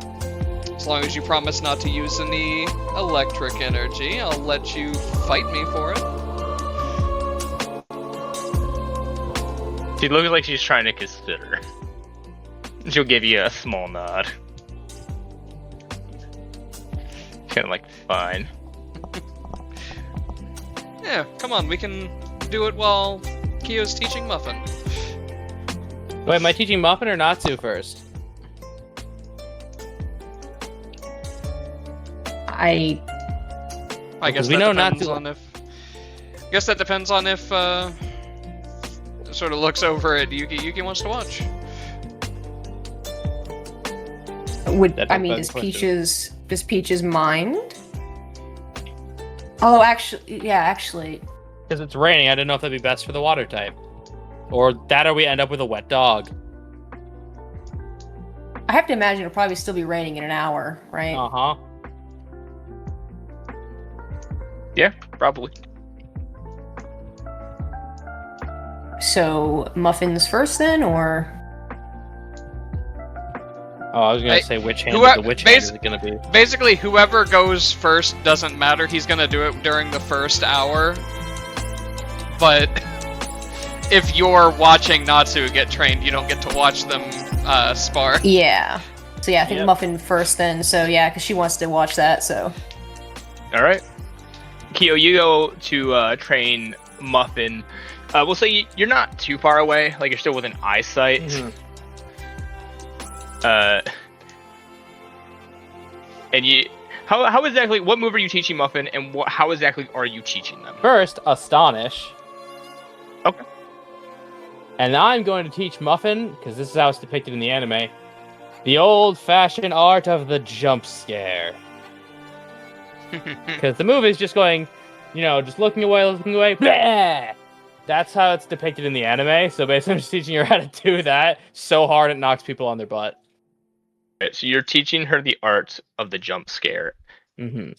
As long as you promise not to use any electric energy, I'll let you fight me for it. She looks like she's trying to consider. She'll give you a small nod. Kind of like, fine. Yeah, come on, we can do it while Kiyo's teaching Muffin. Wait, am I teaching Muffin or Natsu first? I guess we that know depends Natsu- on if... I guess that depends on if, sort of looks over at Yuki. Yuki wants to watch. Would That's I a mean, fun does question. Peaches Does Peach's mind? Oh, actually. Because it's raining, I didn't know if that'd be best for the water type. Or we end up with a wet dog. I have to imagine it'll probably still be raining in an hour, right? Uh-huh. Yeah, probably. So, muffins first then, or? Oh, I was gonna say which hand the witch hand is it gonna be. Basically, whoever goes first doesn't matter. He's gonna do it during the first hour. But if you're watching Natsu get trained, you don't get to watch them spar. Yeah. So yeah, I think Muffin first then. So yeah, because she wants to watch that. So. All right. Kyo, you go to train Muffin. We'll say you're not too far away. Like you're still within eyesight. Mm-hmm. And you, how exactly? What move are you teaching Muffin, and how exactly are you teaching them? First, Astonish. Okay. And I'm going to teach Muffin, because this is how it's depicted in the anime, the old-fashioned art of the jump scare. Because the move is just going, just looking away, blah! That's how it's depicted in the anime, so basically I'm just teaching her how to do that so hard it knocks people on their butt. Right, so you're teaching her the art of the jump scare. Mm-hmm.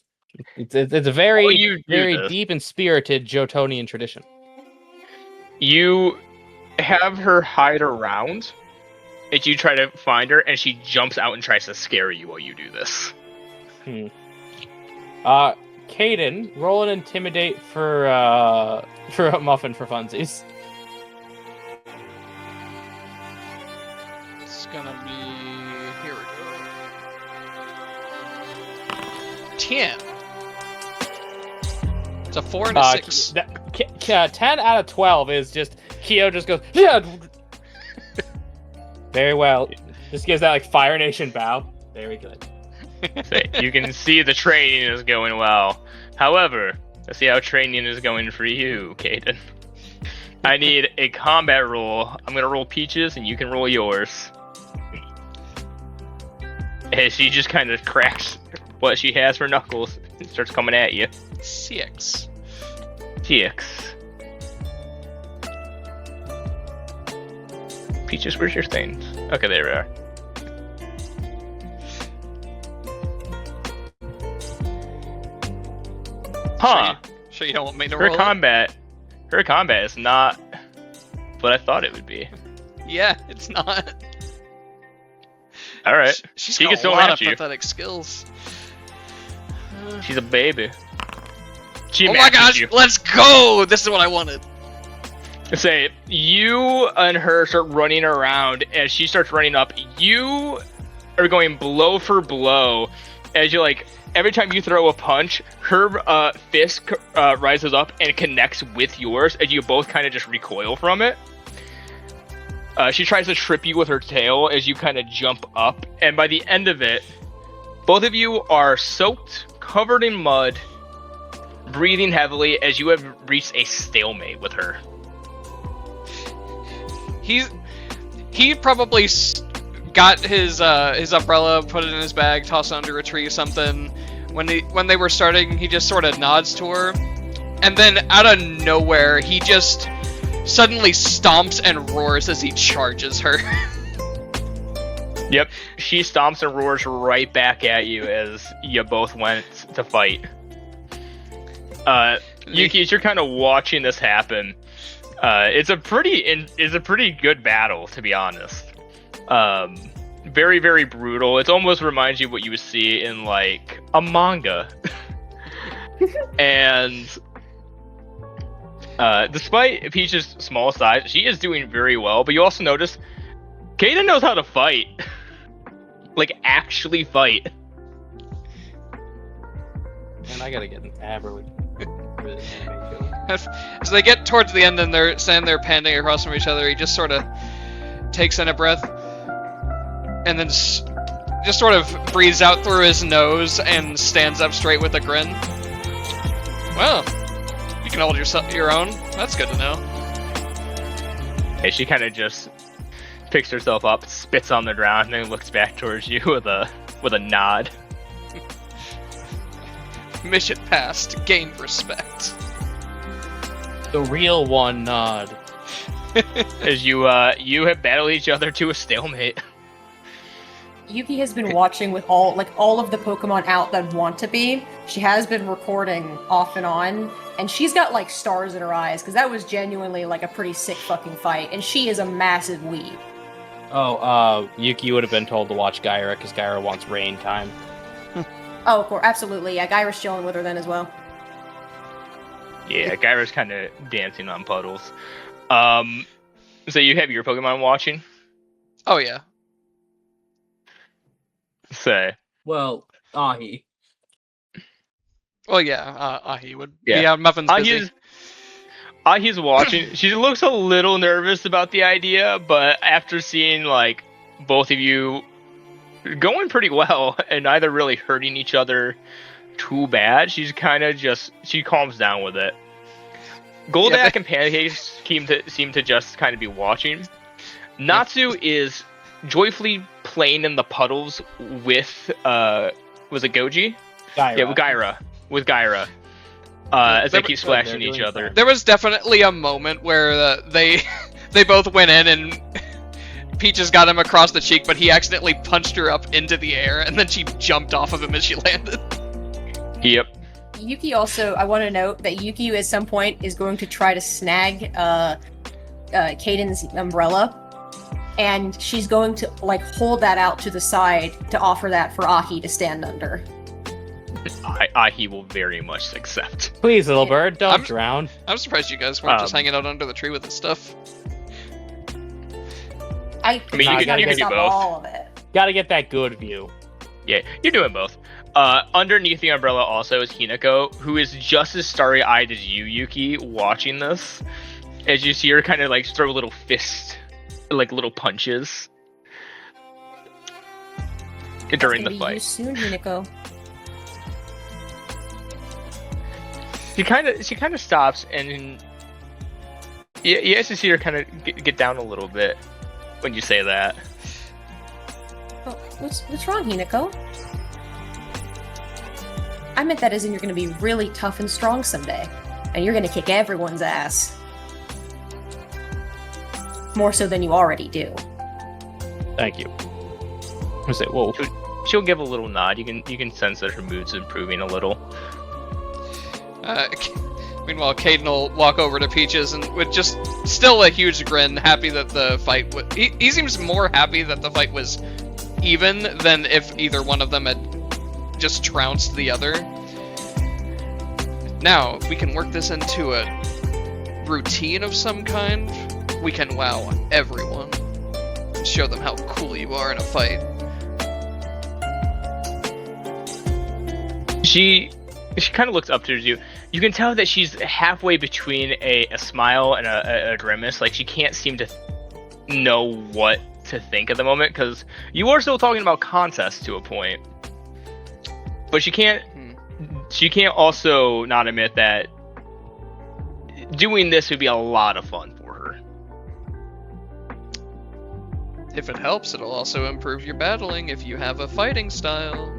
It's a very, very deep and spirited Jotonian tradition. You have her hide around, and you try to find her, and she jumps out and tries to scare you while you do this. Caden, roll an intimidate for a Muffin for funsies. It's gonna be... Here we go. 10. It's a 4 and a 6. 10 out of 12 is just... Kyo just goes... Yeah. Very well. Just gives that, Fire Nation bow. Very good. So you can see the training is going well. However, let's see how training is going for you, Caden. I need a combat roll. I'm gonna roll Peaches, and you can roll yours. And she just kind of cracks what she has for knuckles and starts coming at you. 6. Peaches, where's your things? Okay, there we are. Huh. Sure you don't want me to roll Her combat is not what I thought it would be. Yeah, it's not. Alright. She's She got gets a so lot at of you. pathetic skills. She's a baby. She Oh my matches gosh, you. let's go! This is what I wanted. Say, you and her start running around. As she starts running up, you are going blow for blow. As you every time you throw a punch, her fist rises up and connects with yours, as you both kind of just recoil from it. She tries to trip you with her tail as you kind of jump up, and by the end of it, both of you are soaked, covered in mud, breathing heavily as you have reached a stalemate with her. He probably got his umbrella, put it in his bag, tossed it under a tree, something. When they were starting, he just sort of nods to her, and then out of nowhere, he just suddenly stomps and roars as he charges her. Yep, she stomps and roars right back at you as you both went to fight. Yuki, as you're kind of watching this happen, it's a pretty good battle, to be honest. Very, very brutal. It almost reminds you of what you would see in a manga. And despite Peach's small size, she is doing very well. But you also notice Kaden knows how to fight. Actually fight. Man, I gotta get an Aberley. As they get towards the end and they're standing there panting across from each other, he just sort of takes in a breath and then just sort of breathes out through his nose and stands up straight with a grin. Well, you can hold your own. That's good to know. And she kind of just picks herself up, spits on the ground, and then looks back towards you with a nod. Mission passed. Gained respect. The real one nod. As you have battled each other to a stalemate. Yuki has been watching with all of the Pokemon out that want to be. She has been recording off and on, and she's got like stars in her eyes because that was genuinely like a pretty sick fucking fight, and she is a massive weeb. Oh, Yuki would have been told to watch Gyra because Gyra wants rain time. Oh, of course, absolutely. Yeah, Gyra's chilling with her then as well. Yeah, Gyra's kind of dancing on puddles. So you have your Pokemon watching? Oh yeah. Say. Well, Ahi. Well, yeah. Ahi would. Yeah. Yeah, Muffin's busy. Ahi's watching. She looks a little nervous about the idea, but after seeing like both of you going pretty well and neither really hurting each other too bad, she's kind of she calms down with it. Goldak and Pancakes seem to just kind of be watching. Natsu is joyfully playing in the puddles with was it Goji? Gyra. Yeah, with Gyra. As they keep splashing each other. There was definitely a moment where they both went in and Peaches got him across the cheek, but he accidentally punched her up into the air, and then she jumped off of him as she landed. Yep. Yuki also, I want to note that Yuki at some point is going to try to snag Caden's umbrella, and she's going to like hold that out to the side to offer that for Ahi to stand under. Ahi will very much accept. Please, little bird, don't drown. I'm surprised you guys weren't just hanging out under the tree with this stuff. I mean, you can do both. All of it. Gotta get that good view. Yeah, you're doing both. Underneath the umbrella also is Hinako, who is just as starry-eyed as you, Yuki, watching this. As you see her kind of like throw little fists, like little punches during the fight. Soon, Hinako. She kind of stops, and you actually see her kind of get down a little bit when you say that. Oh, what's wrong, Hinako? I meant that as in you're going to be really tough and strong someday, and you're going to kick everyone's ass. More so than you already do. Thank you. I say, whoa. She'll give a little nod. You can sense that her mood's improving a little. Meanwhile, Caden will walk over to Peaches and with just still a huge grin, happy that the fight was... He seems more happy that the fight was even than if either one of them had just trounced the other. Now, we can work this into a routine of some kind. We can wow everyone. Show them how cool you are in a fight. She kind of looks up to you. You can tell that she's halfway between a smile and a grimace. Like, she can't seem to know what to think at the moment, because you are still talking about contests to a point. But she can't also not admit that doing this would be a lot of fun for her. If it helps, it'll also improve your battling if you have a fighting style.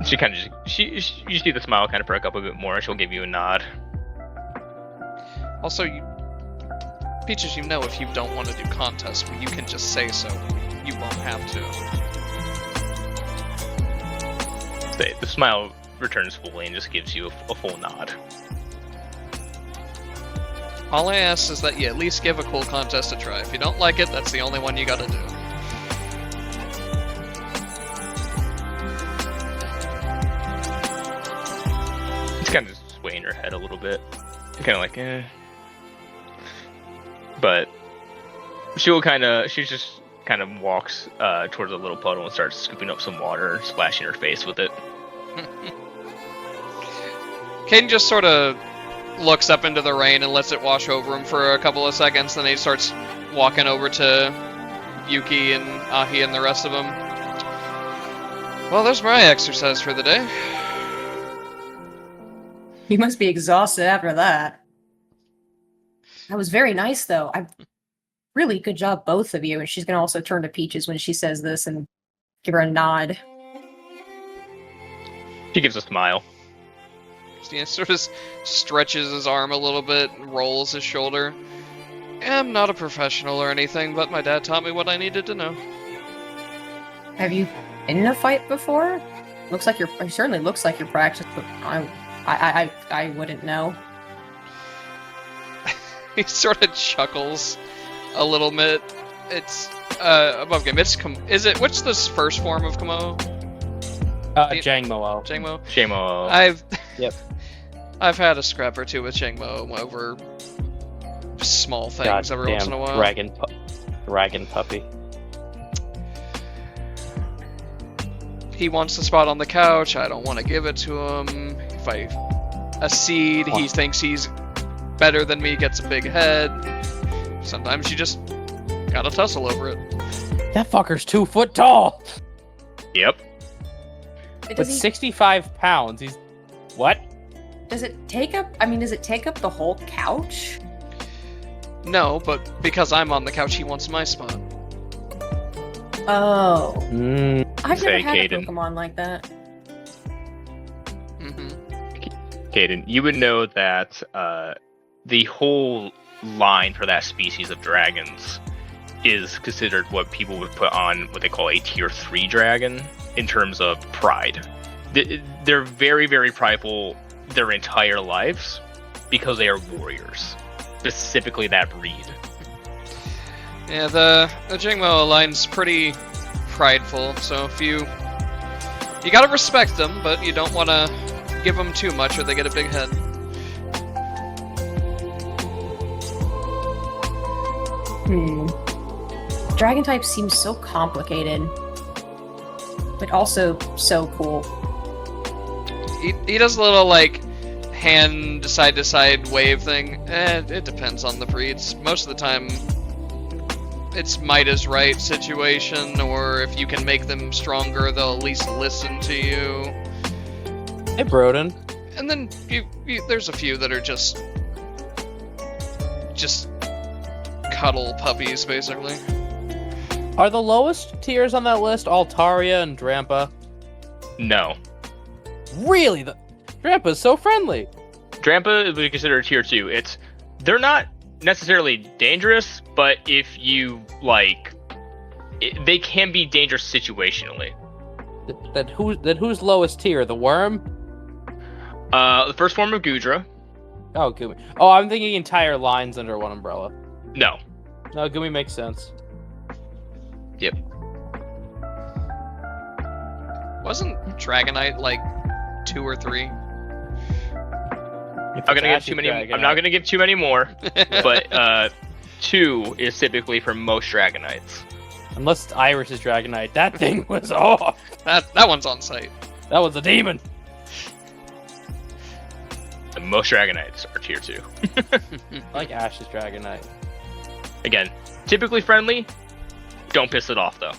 She kind of you see the smile kind of perk up a bit more, and she'll give you a nod. Also, Peaches, you know if you don't want to do contests, you can just say so. You won't have to. The smile returns fully and just gives you a full nod. All I ask is that you at least give a cool contest a try. If you don't like it, that's the only one you gotta do. Kind of swaying her head a little bit, kind of like, eh. But she just kind of walks towards a little puddle and starts scooping up some water and splashing her face with it. Caden just sort of looks up into the rain and lets it wash over him for a couple of seconds, then he starts walking over to Yuki and Ahi and the rest of them. Well, there's my exercise for the day. You must be exhausted after that. That was very nice, though. Really good job, both of you. And she's going to also turn to Peaches when she says this and Give her a nod. She gives a smile. He sort of stretches his arm a little bit, rolls his shoulder. I'm not a professional or anything, but my dad taught me what I needed to know. Have you been in a fight before? Looks like it certainly looks like you're practiced, but I wouldn't know. He sort of chuckles a little bit. It's above game. Is it? What's this first form of Kamo? Jangmo. Jangmo. Shamo. Yep. I've had a scrap or two with Jangmo over just small things every once in a while. Dragon puppy. He wants the spot on the couch. I don't want to give it to him. If I accede, he thinks he's better than me, gets a big head. Sometimes you just gotta tussle over it. That fucker's 2 foot tall. Yep. With 65 pounds, he's what? Does it take up? I mean, does it take up the whole couch? No, but because I'm on the couch, he wants my spot. Oh. I've never Say, had Caden. a Pokemon like that. Caden, you would know that the whole line for that species of dragons is considered what people would put on what they call a tier 3 dragon in terms of pride. They're very, very prideful their entire lives because they are warriors. Specifically that breed. Yeah, the Jangmo line's pretty prideful, so if you gotta respect them, but you don't want to give them too much or they get a big head. Dragon type seems so complicated, but also so cool. He does a little, like, hand side-to-side wave thing. It depends on the breeds. Most of the time, it's might is right situation, or if you can make them stronger, they'll at least listen to you. Hey, Broden. And then there's a few that are just cuddle puppies, basically. Are the lowest tiers on that list Altaria and Drampa? No. Really? Drampa's so friendly. Drampa would be considered tier 2. They're not necessarily dangerous, but if you they can be dangerous situationally. Who's lowest tier? The worm? The first form of Gudra. Oh, Gumi. Oh, I'm thinking entire lines under one umbrella. No. No, Gumi makes sense. Yep. Wasn't Dragonite like 2 or 3? I'm not gonna give too many more, but 2 is typically for most Dragonites. Unless it's Iris's Dragonite, that thing was off. That one's on site. That was a demon. And most Dragonites are tier 2. I like Ash's Dragonite. Again, typically friendly. Don't piss it off though.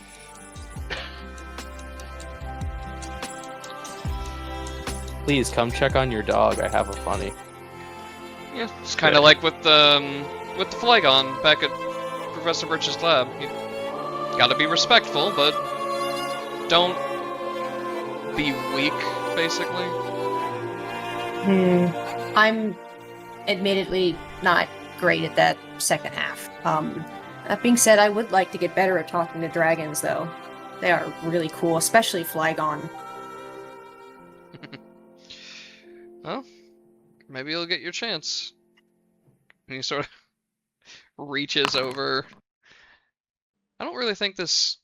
Please come check on your dog. I have a funny. Yeah, it's kind of like with the Flygon back at Professor Birch's lab. You gotta be respectful, but don't be weak, basically. I'm admittedly not great at that second half. That being said, I would like to get better at talking to dragons, though. They are really cool, especially Flygon. Well, maybe you'll get your chance. And he sort of reaches over. I don't really think this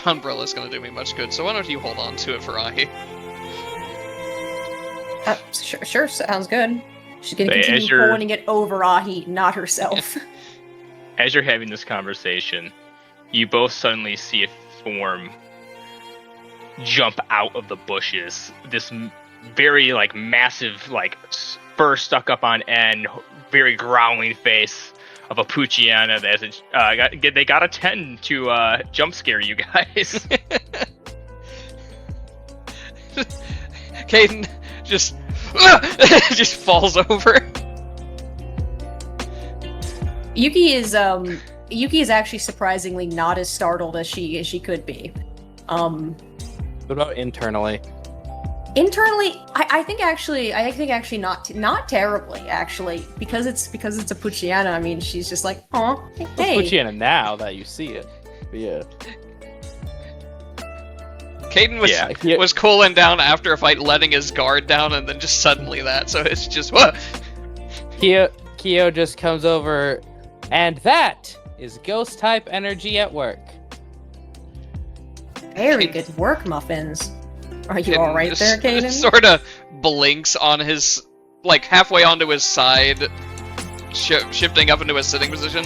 umbrella's gonna do me much good, so why don't you hold on to it for Ahi? Sure, sounds good. She's gonna continue holding it over Ahi, not herself. As you're having this conversation, you both suddenly see a form jump out of the bushes. This very massive spur stuck up on end, very growling face of a Poochyena that they gotta tend to jump scare you guys. Caden just falls over. Yuki is actually surprisingly not as startled as she could be. What about internally? Internally, I think actually not terribly actually, because it's a Puchiana. I mean, she's just like, oh, hey. It's Puchiana now that you see it. But yeah. Caden was cooling down after a fight, letting his guard down, and then just suddenly that. So it's just what? Kyo just comes over, and that is ghost type energy at work. Very good work, Muffins. Are you all right there, Caden? Sort of blinks on his, like, halfway onto his side, shifting up into his sitting position.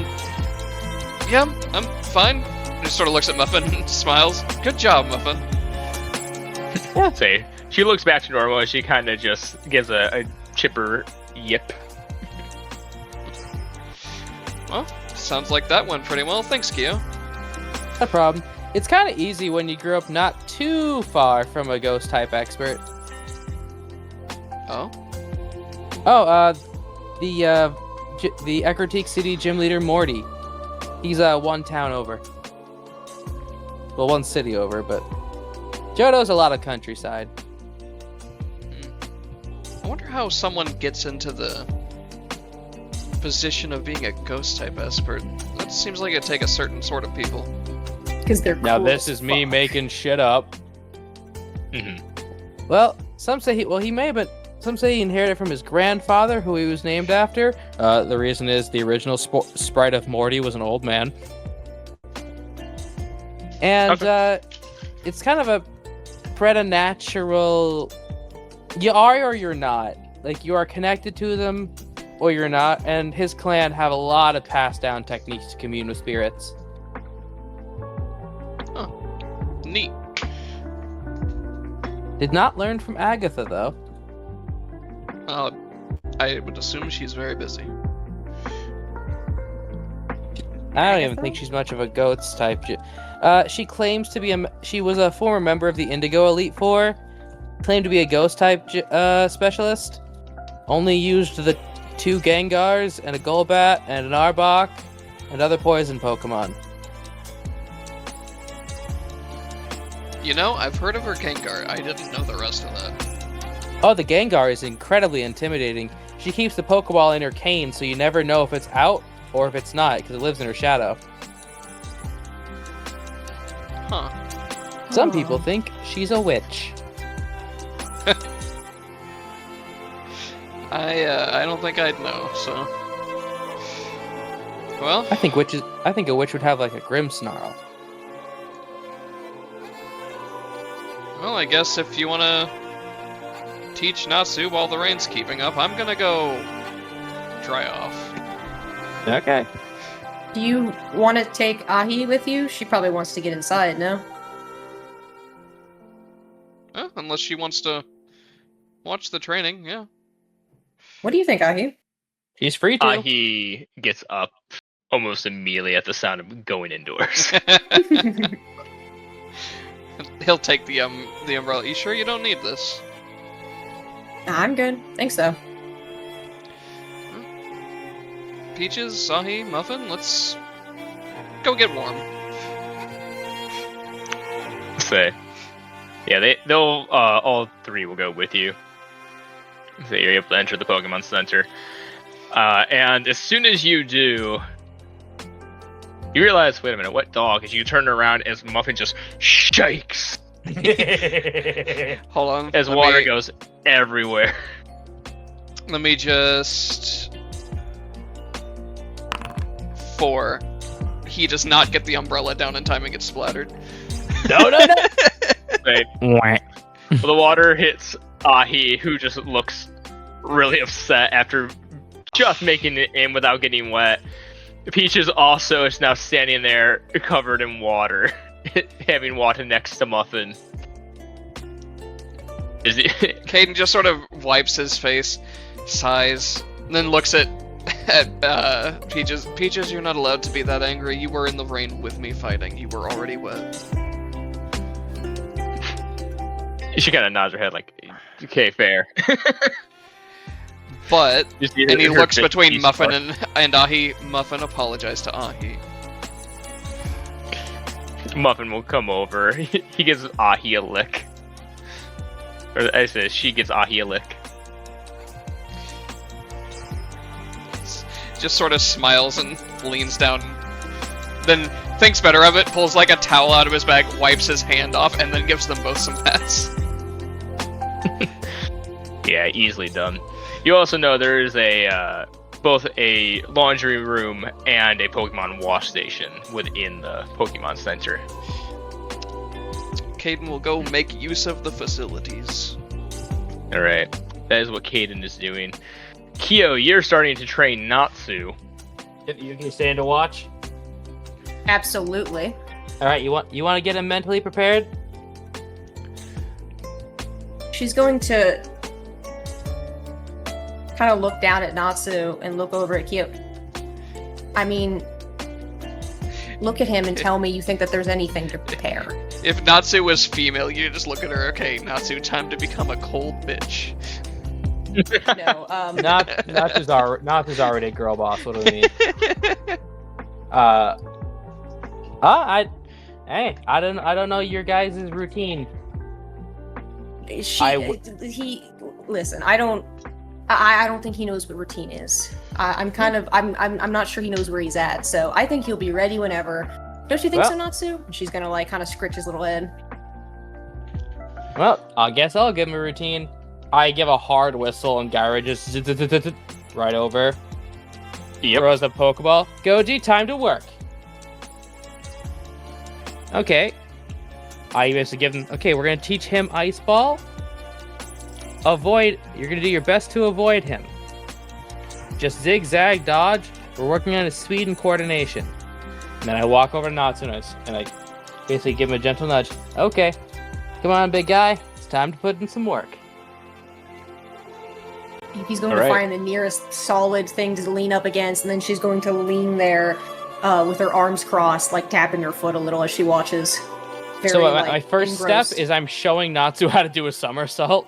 Yeah, I'm fine. Just sort of looks at Muffin and smiles. Good job, Muffin. Say, she looks back to normal and she kind of just gives a chipper yip. Well, sounds like that went pretty well. Thanks, Kyo. No problem. It's kind of easy when you grew up not too far from a ghost type expert. Oh? Oh, the Ecrotique City gym leader Morty. He's one town over. Well, one city over, but Johto's a lot of countryside. I wonder how someone gets into the position of being a ghost type expert. That seems like it'd take a certain sort of people. Because they're now cool this as is me fuck. making shit up. Mm-hmm. Well, some say he may, but some say he inherited from his grandfather, who he was named after. The reason is the original sprite of Morty was an old man. And it's kind of a preternatural. You are or you're not. Like, you are connected to them or you're not. And his clan have a lot of passed down techniques to commune with spirits. Neat. Did not learn from Agatha, though. I would assume she's very busy. I don't even think she's much of a goats type. She claims to be she was a former member of the Indigo Elite Four. Claimed to be a ghost type specialist. Only used the 2 Gengars and a Golbat and an Arbok and other poison Pokemon. You know, I've heard of her Gengar. I didn't know the rest of that. Oh, the Gengar is incredibly intimidating. She keeps the Pokeball in her cane, so you never know if it's out or if it's not, because it lives in her shadow. Huh. Some people think she's a witch. I don't think I'd know, so. Well, I think a witch would have like a Grimmsnarl. well, I guess if you wanna teach Natsu while the rain's keeping up, I'm gonna go dry off. Okay. Do you want to take Ahi with you? She probably wants to get inside, no? Unless she wants to watch the training, yeah. What do you think, Ahi? She's free to. He gets up almost immediately at the sound of going indoors. He'll take the umbrella. You sure you don't need this? I'm good. Thanks, though. Peaches, Ahi, Muffin, let's go get warm. Say, yeah, they'll all 3 will go with you. So you're able to enter the Pokemon Center, and as soon as you do, you realize, wait a minute, what dog? As you turn around, as Muffin just shakes. Hold on. As water goes everywhere. Let me just... 4. He does not get the umbrella down in time and gets splattered. No. Right. Well, the water hits Ahi, who just looks really upset after just making it in without getting wet. Peaches also is now standing there covered in water, having water next to Muffin. Caden just sort of wipes his face, sighs, and then looks at Peaches. Peaches, you're not allowed to be that angry. You were in the rain with me fighting. You were already wet. She kind of nods her head like, okay, fair. But, and he looks between Muffin part. and Ahi. Muffin apologized to Ahi. Muffin will come over. He gives Ahi a lick. Or I say she gives Ahi a lick. Just sort of smiles and leans down. Then thinks better of it, pulls like a towel out of his bag, wipes his hand off, and then gives them both some pats. Yeah, easily done. You also know there is a both a laundry room and a Pokemon wash station within the Pokemon Center. Caden will go make use of the facilities. Alright, that is what Caden is doing. Kyo, you're starting to train Natsu. You can stay in to watch. Absolutely. All right, you want to get him mentally prepared? She's going to kind of look down at Natsu and look over at Kyo. I mean, look at him and tell me you think that there's anything to prepare. If Natsu was female, you just look at her, okay, Natsu, time to become a cold bitch. No, Natsu's already a girl boss. What do we mean? I don't know your guys' routine. Listen, I don't think he knows what routine is. I'm not sure he knows where he's at, so I think he'll be ready whenever. Don't you think so, Natsu? And she's gonna like kind of scritch his little head. Well, I guess I'll give him a routine. I give a hard whistle and Gyra just right over. Yep. Throws a Pokeball. Goji, time to work. Okay. I basically give him, okay, we're going to teach him Ice Ball. You're going to do your best to avoid him. Just zigzag, dodge. We're working on his speed and coordination. And then I walk over to Natsu and I basically give him a gentle nudge. Okay. Come on, big guy. It's time to put in some work. He's going to find the nearest solid thing to lean up against, and then she's going to lean there with her arms crossed, like tapping her foot a little as she watches. My first step is I'm showing Natsu how to do a somersault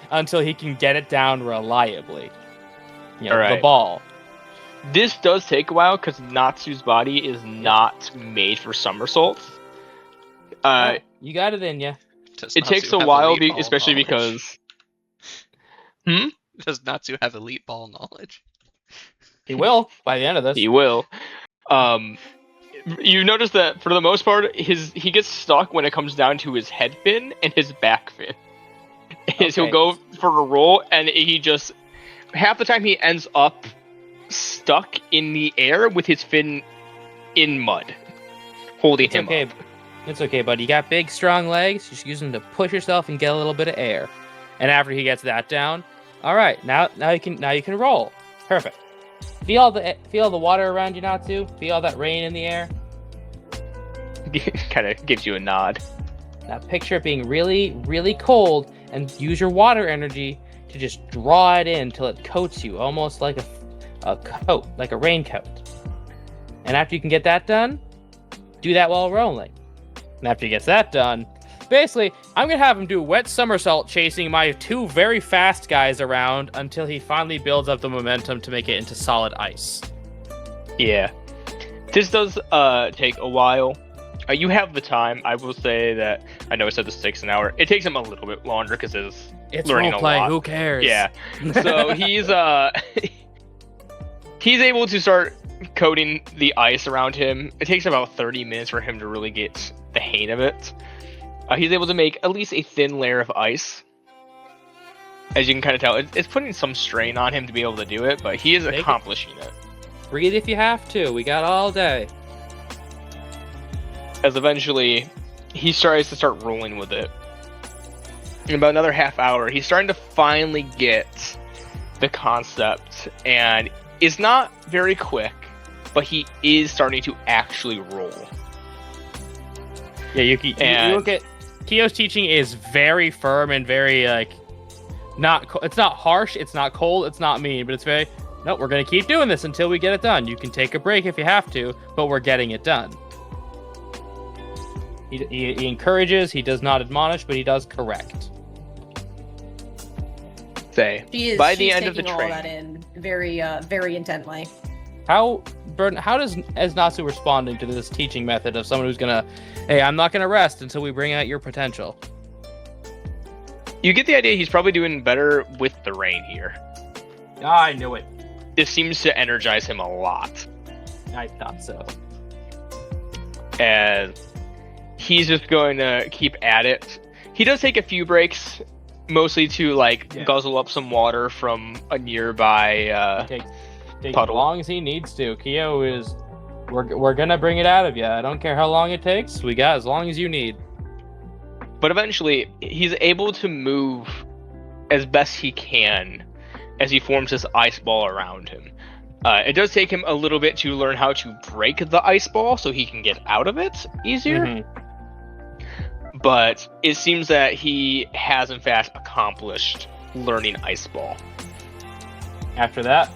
until he can get it down reliably. The ball. This does take a while because Natsu's body is not made for somersaults. You got it in ya. It takes a while, especially because... Does Natsu have elite ball knowledge? He will by the end of this. He will. You notice that for the most part, he gets stuck when it comes down to his head fin and his back fin. Okay. He'll go for a roll, and he just half the time he ends up stuck in the air with his fin in mud, holding him up. It's okay, buddy. You got big, strong legs. Just use them to push yourself and get a little bit of air. And after he gets that down, all right, now you can roll. Perfect. Feel the water around you, Natsu. Feel all that rain in the air. Kind of gives you a nod. Now picture it being really, really cold, and use your water energy to just draw it in till it coats you, almost like a coat, like a raincoat. And after you can get that done, do that while rolling. And after he gets that done, basically, I'm going to have him do wet somersault chasing my two very fast guys around until he finally builds up the momentum to make it into solid ice. Yeah. This does take a while. You have the time. I will say that, I know I said this takes an hour. It takes him a little bit longer because it's learning a lot. Who cares? Yeah. So he's able to start coating the ice around him. It takes about 30 minutes for him to really get the hang of it. He's able to make at least a thin layer of ice. As you can kind of tell, it's putting some strain on him to be able to do it, but he is accomplishing it. Breathe if you have to. We got all day. As eventually, he tries to start rolling with it. In about another half hour, he's starting to finally get the concept, and it's not very quick, but he is starting to actually roll. Yeah, you look at Kyo's teaching is very firm and very it's not harsh, it's not cold, it's not mean, but it's very, no, we're going to keep doing this until we get it done. You can take a break if you have to, but we're getting it done. He encourages, he does not admonish, but he does correct. By the end of the taking all training, that in very, very intently. How is Natsu responding to this teaching method of someone who's gonna, hey, I'm not gonna rest until we bring out your potential? You get the idea he's probably doing better with the rain here. I knew it. This seems to energize him a lot. I thought so. And he's just going to keep at it. He does take a few breaks, mostly to guzzle up some water from a nearby Take as puddle. long as he needs to. Kyo is, we're gonna bring it out of you. I don't care how long it takes. We got as long as you need. But eventually, he's able to move as best he can as he forms this ice ball around him. It does take him a little bit to learn how to break the ice ball so he can get out of it easier. Mm-hmm. But it seems that he has, in fact, accomplished learning ice ball. After that,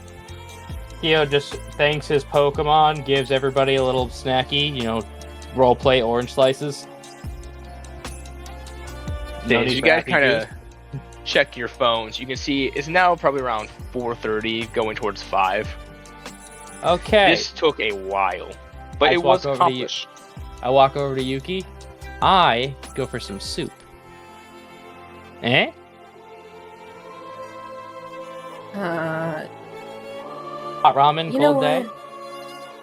Kyo just thanks his Pokemon, gives everybody a little snacky, roleplay orange slices. As you guys kind of check your phones, you can see it's now probably around 4:30, going towards 5. Okay. This took a while, but it was accomplished. I walk over to Yuki. I go for some soup. Eh? Hot ramen, cold day?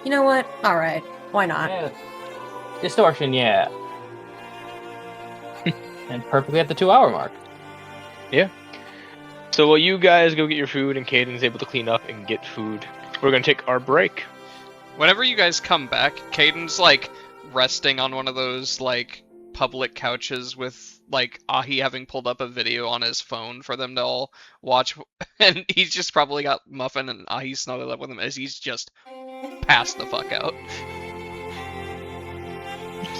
You know what? Alright. Why not? Yeah. Distortion, yeah. And perfectly at the 2-hour mark. Yeah. So while you guys go get your food and Caden's able to clean up and get food, we're going to take our break. Whenever you guys come back, Caden's, resting on one of those, public couches with, Ahi having pulled up a video on his phone for them to all watch, and he's just probably got Muffin and Ahi snuggled up with him as he's just passed the fuck out.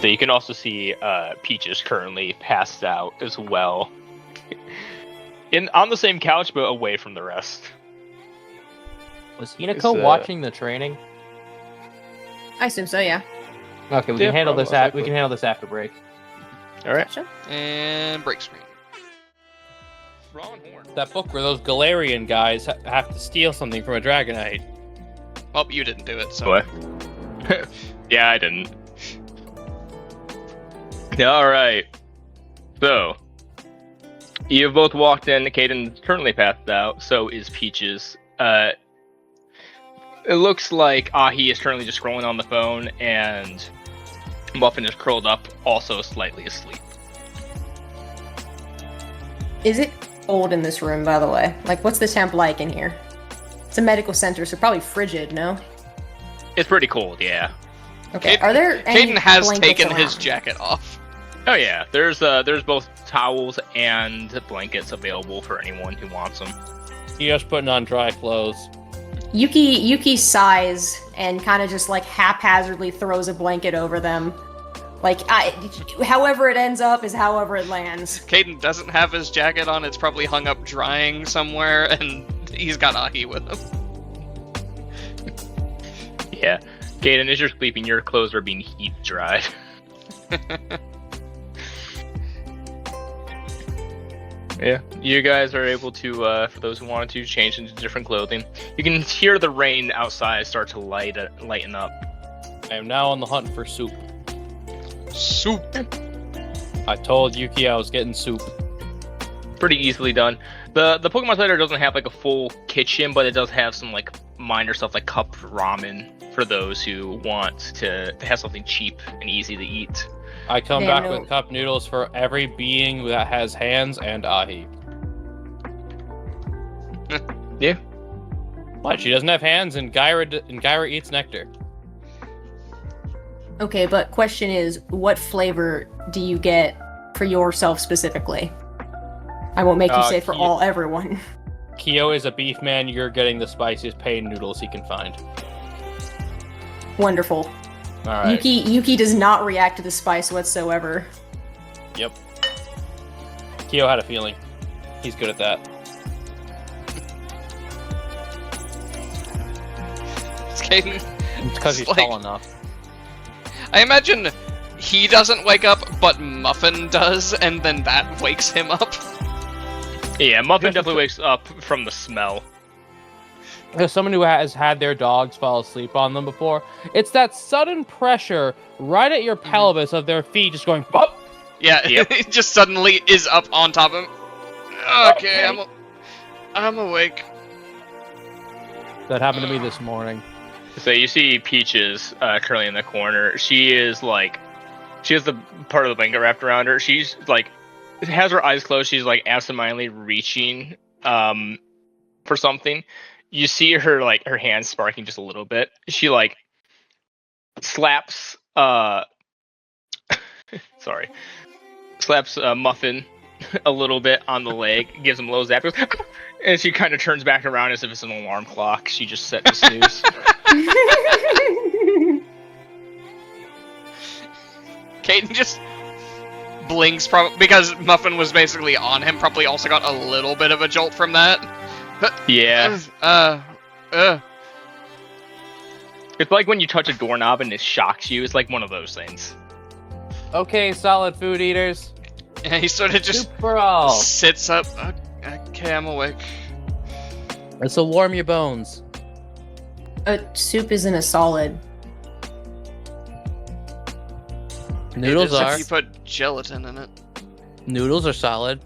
So you can also see Peaches currently passed out as well. On the same couch, but away from the rest. Was Hinako watching the training? I assume so, yeah. Okay, we can handle this. We can handle this after break. All right. Gotcha. And break screen. Ron Horn. That book where those Galarian guys have to steal something from a Dragonite. Well, you didn't do it, so. What? Yeah, I didn't. All right. So, you've both walked in. Caden's currently passed out. So is Peaches. It looks like Ahi is currently just scrolling on the phone, and Muffin is curled up, also slightly asleep. Is it cold in this room, by the way? What's the temp like in here? It's a medical center, so probably frigid, no? It's pretty cold, yeah. Okay, are there any Caden has blankets taken his around? jacket off. Oh yeah, there's both towels and blankets available for anyone who wants them. He's just putting on dry clothes. Yuki sighs and kind of just haphazardly throws a blanket over them. However it ends up is however it lands. Caden doesn't have his jacket on, it's probably hung up drying somewhere, and he's got Ahi with him. Yeah. Caden, as you're sleeping, your clothes are being heat dried. Yeah, you guys are able to, for those who wanted to, change into different clothing. You can hear the rain outside start to lighten up. I am now on the hunt for soup. Soup! I told Yuki I was getting soup. Pretty easily done. The Pokemon Center doesn't have a full kitchen, but it does have some minor stuff like cup ramen for those who want to have something cheap and easy to eat. I come back with cup noodles for every being that has hands and Ahi. Yeah. What? She doesn't have hands, and Gyra eats nectar. Okay, but question is, what flavor do you get for yourself specifically? I won't make you say for everyone. Kyo is a beef man. You're getting the spiciest pain noodles he can find. Wonderful. All right. Yuki does not react to the spice whatsoever. Yep. Kyo had a feeling. He's good at that. It's Caden. It's because he's tall enough. I imagine he doesn't wake up, but Muffin does, and then that wakes him up. Yeah, Muffin definitely wakes up from the smell. As someone who has had their dogs fall asleep on them before, it's that sudden pressure right at your pelvis of their feet just going bop. Yeah, Yep. it just suddenly is up on top of him. Okay, I'm awake. That happened to me this morning. So you see Peaches currently in the corner. She has the part of the blanket wrapped around her. She's like, has her eyes closed. She's like absentmindedly reaching for something. You see her like her hands sparking just a little bit. She like slaps slaps Muffin a little bit on the leg, gives him a little zap, and she kind of turns back around as if it's an alarm clock. She just set to snooze. Caden just blinks, because Muffin was basically on him. Probably also got a little bit of a jolt from that. Yeah. It's like when you touch a doorknob and it shocks you. It's like one of those things. Okay, solid food eaters. And he sort of just Soup for all. sits up. Okay, I'm awake. This will warm your bones. Soup isn't a solid. Noodles Except are. you put gelatin in it. Noodles are solid.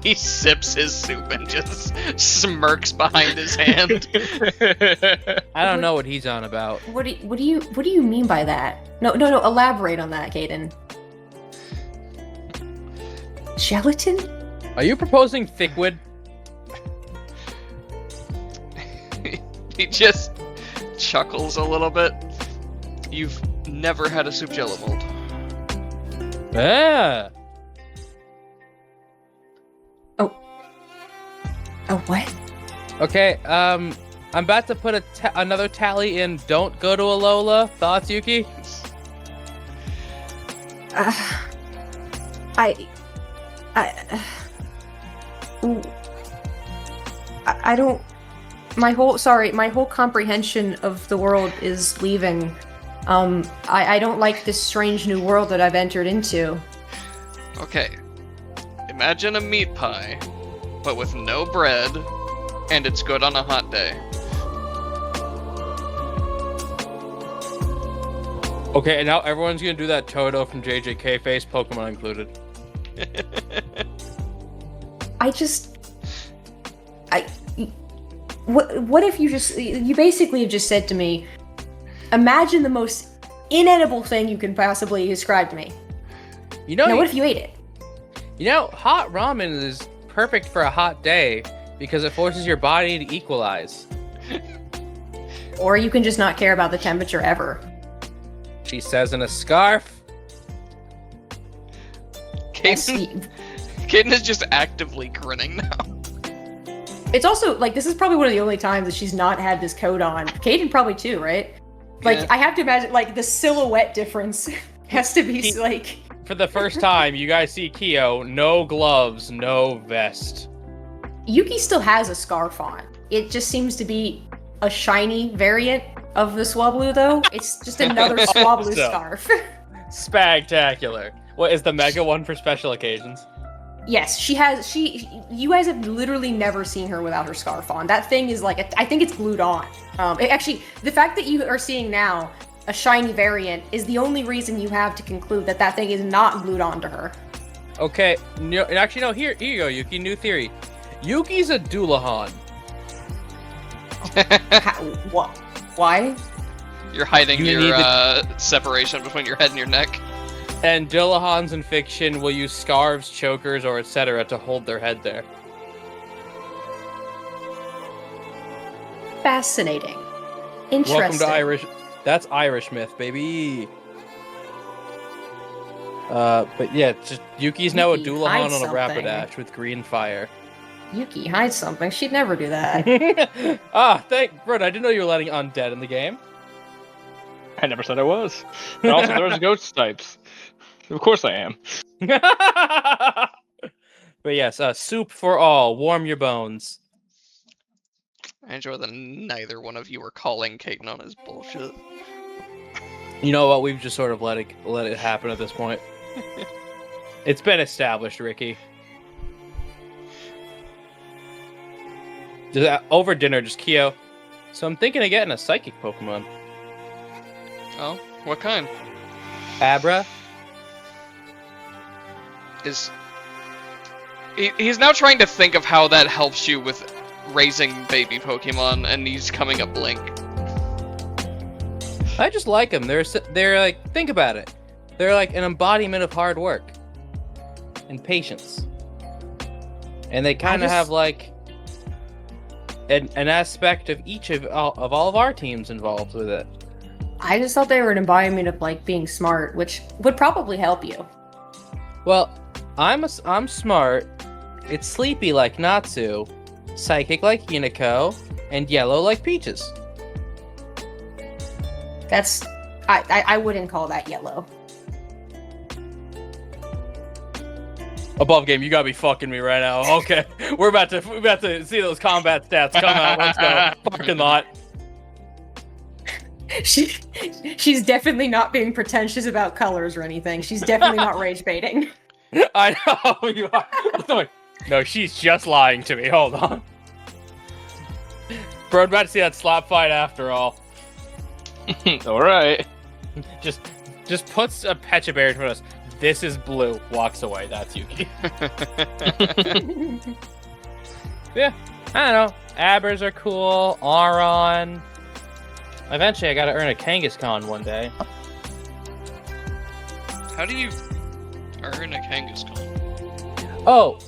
He sips his soup and just smirks behind his hand. I don't know what he's on about. What do you mean by that? No. Elaborate on that, Caden. Gelatin? Are you proposing thickwood? He just chuckles a little bit. You've never had a soup jello mold. Yeah. Oh, what? Okay, I'm about to put another tally in Don't Go to Alola. Thoughts, Yuki? I don't. My whole comprehension of the world is leaving. I don't like this strange new world that I've entered into. Okay. Imagine a meat pie, but with no bread, and it's good on a hot day. Okay, and now everyone's gonna do that Toto from JJK face, Pokemon included. What if you basically have just said to me, imagine the most inedible thing you can possibly describe to me. You know, now what if you ate it? You know, hot ramen is perfect for a hot day because it forces your body to equalize. Or you can just not care about the temperature ever. She says in a scarf. Caden is just actively grinning now. It's also, like, this is probably one of the only times that she's not had this coat on. Caden probably too, right? Like, Yeah. I have to imagine, like, the silhouette difference has to be, like... For the first time, you guys see Kyo, no gloves, no vest. Yuki still has a scarf on. It just seems to be a shiny variant of the Swablu, though. It's just another Swablu scarf. Spectacular. What, is the Mega one for special occasions? Yes, you guys have literally never seen her without her scarf on. That thing is like, I think it's glued on. Actually, the fact that you are seeing now a shiny variant is the only reason you have to conclude that that thing is not glued onto her. Okay, no, actually, no, here you go, Yuki, new theory. Yuki's a Doulahan. What? Why? You're hiding You your need separation between your head and your neck. And Doulahans in fiction will use scarves, chokers, or etc. to hold their head there. Fascinating. Interesting. Welcome to Irish. That's Irish myth, baby. But yeah, just Yuki's now a Yuki, Doulahan hide on a something. Rapidash with green fire. Yuki hides something. She'd never do that. Bro, I didn't know you were letting undead in the game. I never said I was. And also, there's ghost types. Of course I am. But yes, soup for all. Warm your bones. I enjoy that neither one of you are calling Caden on his bullshit. You know what? We've just sort of let it happen at this point. It's been established, Ricky. Over dinner, just Kyo. So I'm thinking of getting a psychic Pokemon. Oh, what kind? Abra. He's now trying to think of how that helps you with raising baby Pokemon, and he's coming up blank. I just like them. They're like, think about it. They're like an embodiment of hard work and patience. And they kind of have like an aspect of each of all of our teams involved with it. I just thought they were an embodiment of like being smart, which would probably help you. Well, I'm smart. It's sleepy like Natsu, psychic like Hinako, and yellow like Peaches. That's I wouldn't call that yellow. Above game, you gotta be fucking me right now. Okay, we're about to see those combat stats come out. Let's go. Parking lot. She's definitely not being pretentious about colors or anything. She's definitely not rage baiting. I know you are. No, she's just lying to me. Hold on. Bro, I'm about to see that slap fight after all. All right. Just puts a Pecha Berry to us. This is blue. Walks away. That's Yuki. Yeah, I don't know. Abers are cool. Aron. Eventually, I gotta earn a Kangaskhan one day. How do you earn a Kangaskhan? Oh,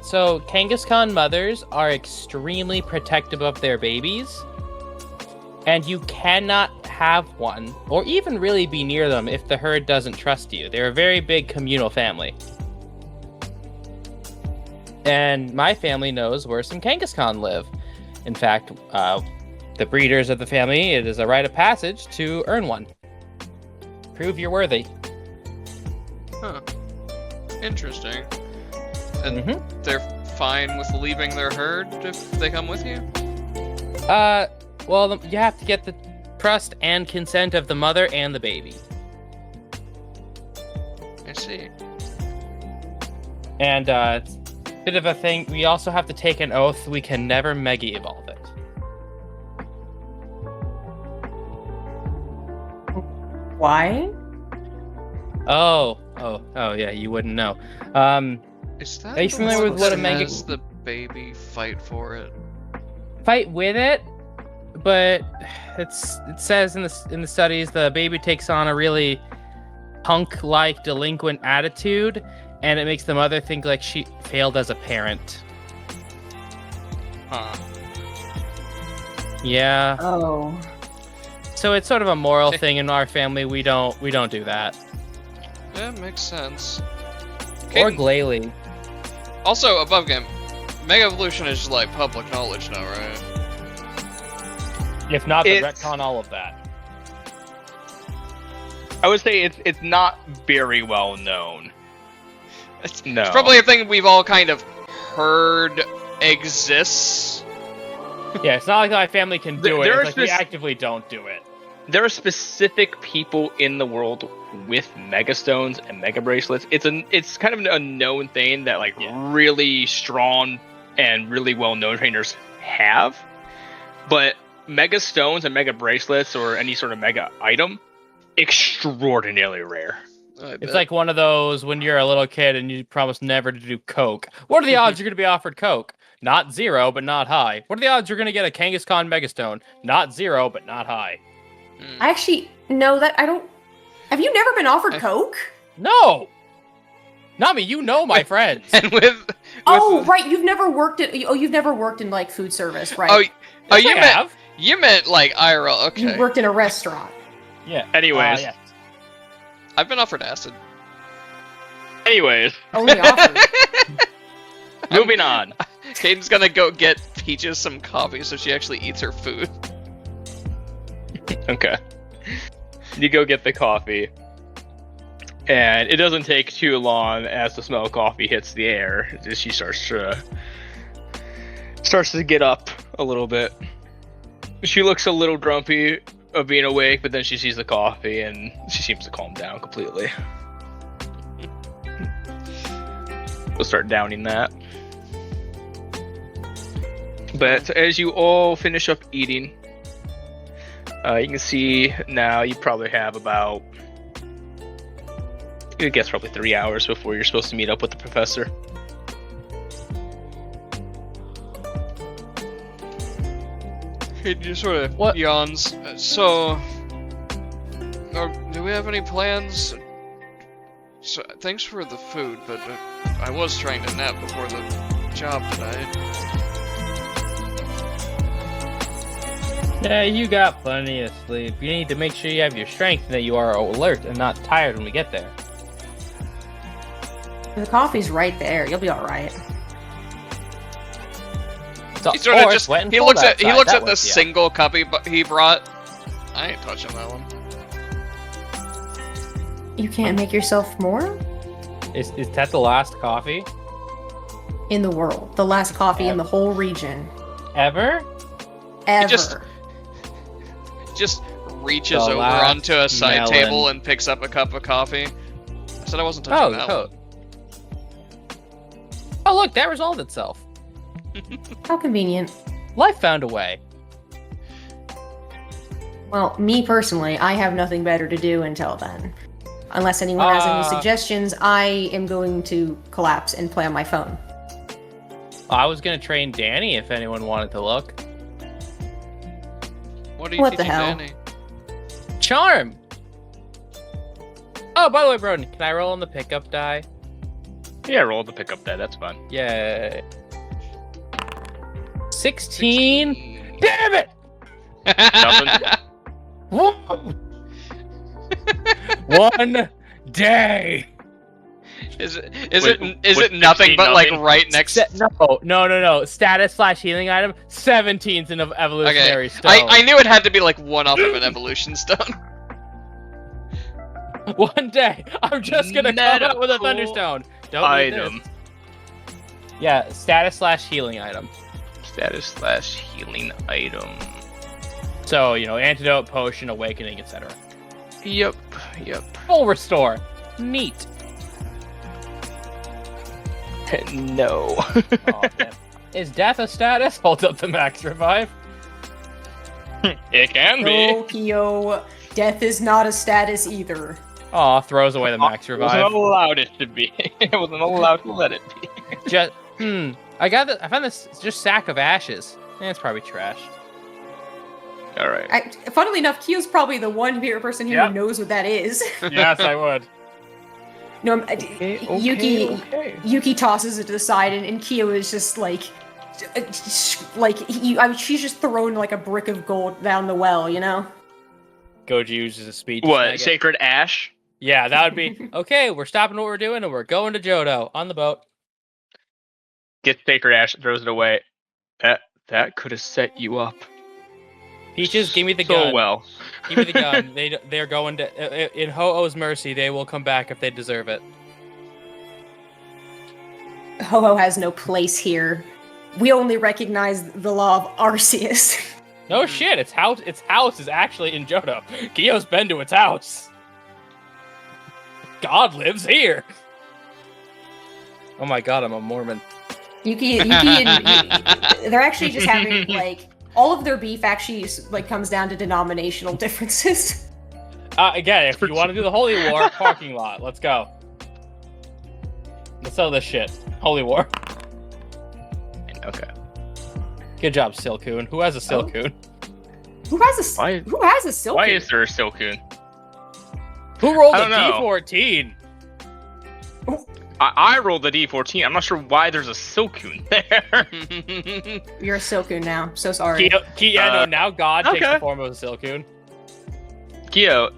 so Kangaskhan mothers are extremely protective of their babies. And you cannot have one, or even really be near them if the herd doesn't trust you. They're a very big communal family. And my family knows where some Kangaskhan live. In fact, the breeders of the family, it is a rite of passage to earn one. Prove you're worthy. Huh. Interesting. And they're fine with leaving their herd if they come with you? Well, you have to get the trust and consent of the mother and the baby. I see. And, it's a bit of a thing. We also have to take an oath we can never Mega Evolve it. Why? Oh, yeah, you wouldn't know. Is that Are you the familiar one with what a that Mega... has the baby fight for it? Fight with it, but it says in the studies the baby takes on a really punk-like delinquent attitude, and it makes the mother think like she failed as a parent. Huh. Yeah. Oh. So it's sort of a moral thing in our family. We don't do that. Yeah, makes sense. Or Caden, Glalie. also, above game, Mega Evolution is like public knowledge now, right? If not, the It's- retcon all of that. I would say it's not very well known. No. It's probably a thing we've all kind of heard exists. Yeah, it's not like my family can do it. There It's are like we actively don't do it. There are specific people in the world with Mega Stones and Mega Bracelets. It's kind of a known thing that like really strong and really well-known trainers have. But Mega Stones and Mega Bracelets or any sort of Mega item, extraordinarily rare. It's like one of those when you're a little kid and you promise never to do coke. What are the odds you're going to be offered coke? Not 0, but not high. What are the odds you're going to get a Kangaskhan Megastone? Not 0, but not high. I actually know that I don't. Have you never been offered Coke? No! Not me, you know my friends. And with Oh, right. You've never worked at. Oh, you've never worked in like food service, right? oh, Yes, you meant like IRL. Okay. You worked in a restaurant. Yeah. Anyways. Yeah. I've been offered acid. Anyways, Only offered. moving on. Caden's gonna go get Peaches some coffee so she actually eats her food. Okay. You go get the coffee. And it doesn't take too long as the smell of coffee hits the air. She starts to get up a little bit. She looks a little grumpy of being awake, but then she sees the coffee and she seems to calm down completely. We'll start downing that. But as you all finish up eating, you can see now you probably have about, I guess probably 3 hours before you're supposed to meet up with the professor. He just sort of yawns. So, do we have any plans? So, thanks for the food, but I was trying to nap before the job tonight. Yeah, you got plenty of sleep. You need to make sure you have your strength and that you are alert and not tired when we get there. The coffee's right there. You'll be all right. He sort of just he looks at the single cup he brought. I ain't touching that one. You can't make yourself more? Is that the last coffee? In the world. The last coffee in the whole region. Ever? Ever. Just reaches over onto a side table and picks up a cup of coffee. I said I wasn't touching that one. Oh look, that resolved itself. How convenient. Life found a way. Well, me personally, I have nothing better to do until then. Unless anyone has any suggestions, I am going to collapse and play on my phone. I was going to train Danny if anyone wanted to look. What are you teaching Danny? Charm! Oh, by the way, Broden, can I roll on the pickup die? Yeah, roll the pickup die, that's fun. Yeah. 16? Damn it! Nothing. One day. Is it nothing but like right next? No. Status / healing item. 17's an evolutionary stone. I knew it had to be like one up of an evolution stone. One day, I'm just gonna come up with a thunderstone. Don't item. Need this. Yeah, status / healing item. Status / healing item. So, antidote, potion, awakening, etc. Yep. Full restore. Neat. No. Oh, is death a status? Hold up the max revive. It can be. No, Kyo. Death is not a status either. Aw, throws away the max revive. It wasn't allowed it to be. It wasn't allowed to let it be. I found this just sack of ashes. It's probably trash. All right. Funnily enough, Kyo's probably the one person here who knows what that is. Yes, I would. No, Yuki tosses it to the side, and Kyo is just she's just throwing like a brick of gold down the well, Goji uses a speech. What, Sacred Ash? Yeah, that would be, okay, we're stopping what we're doing, and we're going to Johto, on the boat. Gets Sacred Ash and throws it away. That could have set you up. Peaches, give me the gun. So well. Give me the gun. They're going to... In Ho-Oh's mercy, they will come back if they deserve it. Ho-Oh has no place here. We only recognize the law of Arceus. No shit, its house is actually in Johto. Kyo's been to its house. God lives here. Oh my god, I'm a Mormon. Yuki and they're actually just having all of their beef actually comes down to denominational differences. Again, if you want to do the Holy War, parking lot, let's go. Let's sell this shit. Holy War. Okay. Good job, Silcoon. Who has a Silcoon? Who has a Silcoon? Why is there a Silcoon? Who rolled a D14? I rolled the D14. I'm not sure why there's a Silcoon there. You're a Silcoon now. So sorry. Kyo, now God takes the form of a Silcoon. Kyo,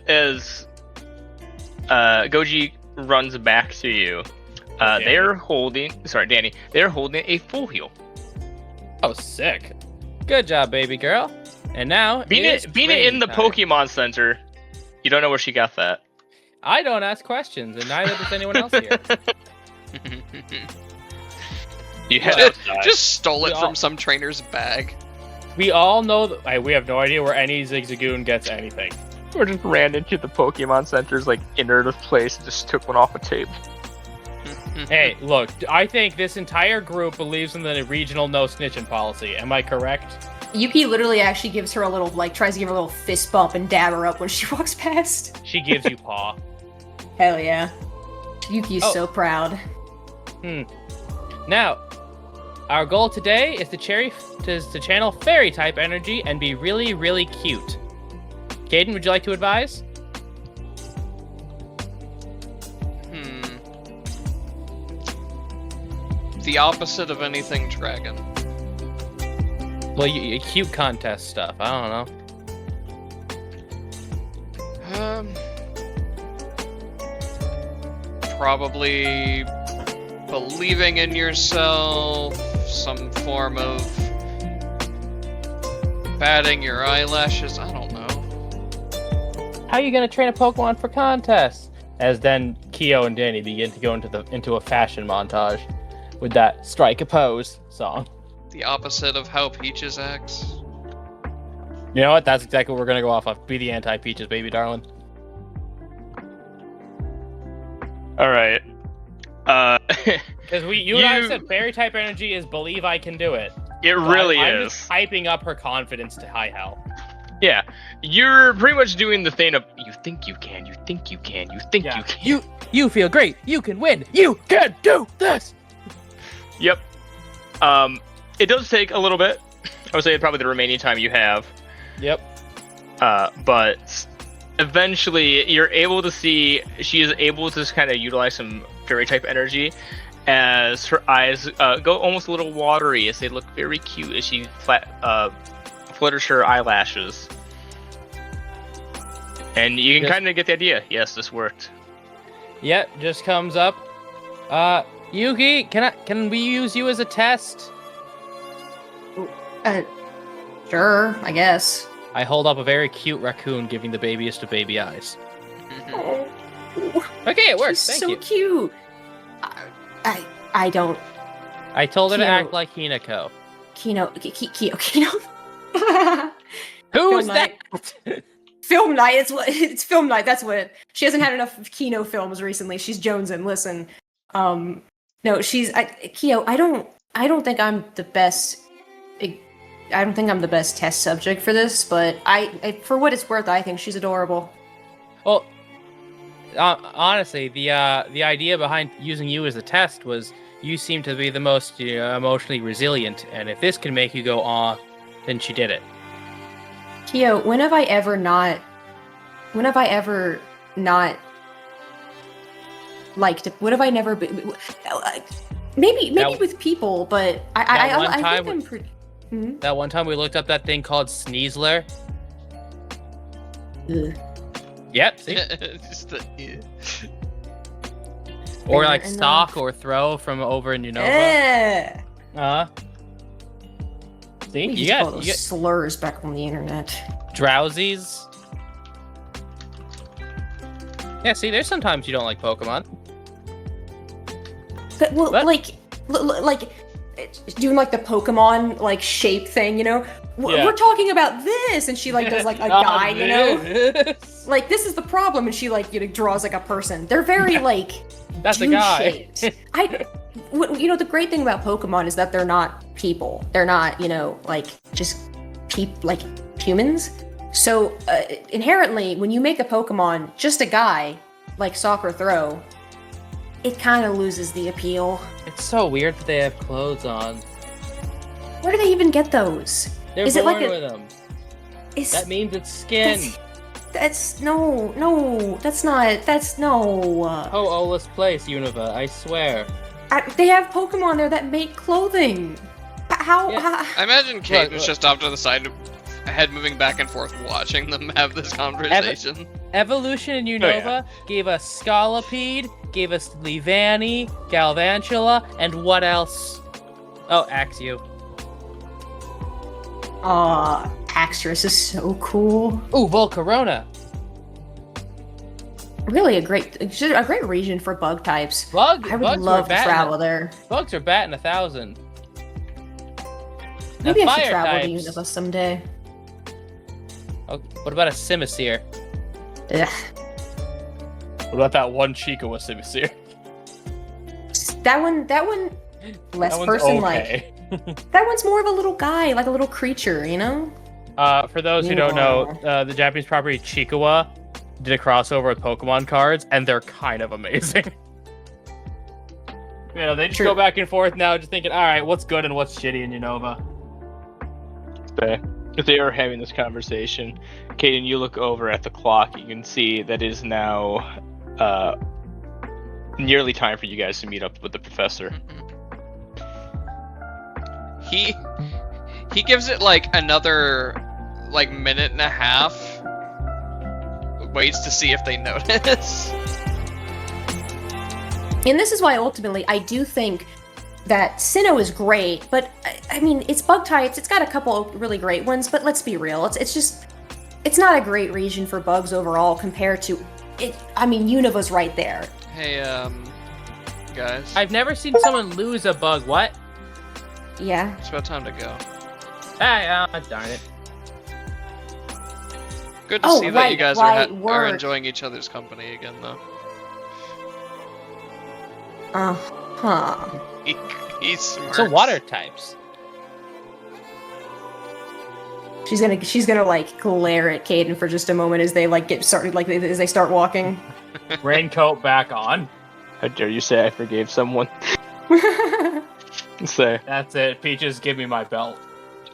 as Goji runs back to you, they're holding... Sorry, Danny. They're holding a full heal. Oh, sick. Good job, baby girl. And now... Being in the Pokemon Center, you don't know where she got that. I don't ask questions, and neither does anyone else here. You just stole it from some trainer's bag. We all know that we have no idea where any Zigzagoon gets anything. Or just ran into the Pokemon Center's innert of place and just took one off a table. Hey, look, I think this entire group believes in the regional no snitching policy. Am I correct? Yuki literally actually gives her a little, tries to give her a little fist bump and dab her up when she walks past. She gives you paw. Hell yeah. Yuki's so proud. Now, our goal today is to channel fairy type energy and be really, really cute. Caden, would you like to advise? The opposite of anything dragon. Well, cute contest stuff. I don't know. Probably believing in yourself, some form of batting your eyelashes, I don't know. How are you gonna train a Pokemon for contests? As then Kyo and Danny begin to go into a fashion montage with that Strike a Pose song. The opposite of how Peaches acts. You know what? That's exactly what we're gonna go off of. Be the anti-Peaches, baby darling. All right. Because you and I said fairy type energy is believe I can do it. It So really I'm is. just hyping up her confidence to high hell. Yeah, you're pretty much doing the thing of you think you can, you think you can, you think you can. You feel great. You can win. You can do this. Yep. It does take a little bit. I would say probably the remaining time you have. Yep. But eventually you're able to see she is able to kind of utilize some fairy type energy as her eyes go almost a little watery as they look very cute as she flutters her eyelashes. And you can kind of get the idea. Yes, this worked. Yep, just comes up. Yuki, can we use you as a test? Sure, I guess. I hold up a very cute raccoon giving the babiest of baby eyes. Oh, Okay, it works. she's Thank so you. cute. I don't. I told her to Cute. act like Hinako. Kino. Who Film is that? Film night. It's film night. That's what. She hasn't had enough Kino films recently. She's jonesing. Listen. No, Kyo. I don't think I'm the best. I don't think I'm the best test subject for this, but I for what it's worth, I think she's adorable. Well, honestly, the idea behind using you as a test was you seem to be the most emotionally resilient, and if this can make you go aw, then she did it. Kyo, when have I ever not liked? What have I never been? Maybe with people, but I think I'm pretty. Hmm? That one time we looked up that thing called Sneasler. Ugh. Yep, see? Just the, Or Fair like enough. stalk or throw from over in Unova. See, We you used to call got those slurs back on the internet. drowsies. Yeah, see, there's sometimes you don't like Pokemon. But, well, What? like doing like the Pokemon like shape thing, you know? Yeah. We're talking about this, and she like does like a guy, you know? this. Like this is the problem, and she like draws like a person. They're very like That's a guy. Jew-shaped. The great thing about Pokemon is that they're not people. They're not like just like humans. So inherently, when you make a Pokemon just a guy like Soccer Throw, it kind of loses the appeal. It's so weird that they have clothes on. Where do they even get those? They're Is it born like with them. Is That means it's skin. that's no, that's no. Ho-Ola's place, Unova, I swear. They have Pokemon there that make clothing. How? Yeah. I imagine Caden's Look. just off to the side, head moving back and forth, watching them have this conversation. Evolution in Unova gave us Scolipede, gave us Leavanny, Galvantula, and what else? Oh, Axew. Axtress is so cool. Ooh, Volcarona. Really a great region for bug types. I would Bugs love are to travel there. Bugs are batting 1,000. Maybe Now, I should fire travel to types. Unova someday. Oh, what about a Simisear? Ugh. What about that one Chica with Simisear? That one less That one's person-like. okay. That one's more of a little guy, like a little creature, you know? For those who don't know, the Japanese property Chikawa did a crossover with Pokemon cards, and they're kind of amazing. You know, they just go back and forth now, just thinking, all right, what's good and what's shitty in Unova. If they are having this conversation, Caden, you look over at the clock. You can see that it is now nearly time for you guys to meet up with the professor. He gives it like another like minute and a half. Waits to see if they notice. And this is why ultimately I do think that Sinnoh is great, but I mean, it's bug types. It's got a couple really great ones, but let's be real. It's not a great region for bugs overall compared to it. I mean, Unova's right there. Hey, guys. I've never seen someone lose a bug. What? Yeah. It's about time to go. Ah, darn it. Good to see that you guys are work. enjoying each other's company again, though. Uh-huh. He's smart. So water types. She's gonna like glare at Caden for just a moment as they like get started, like as they start walking. Raincoat back on. How dare you say I forgave someone? So That's it. Peaches, give me my belt.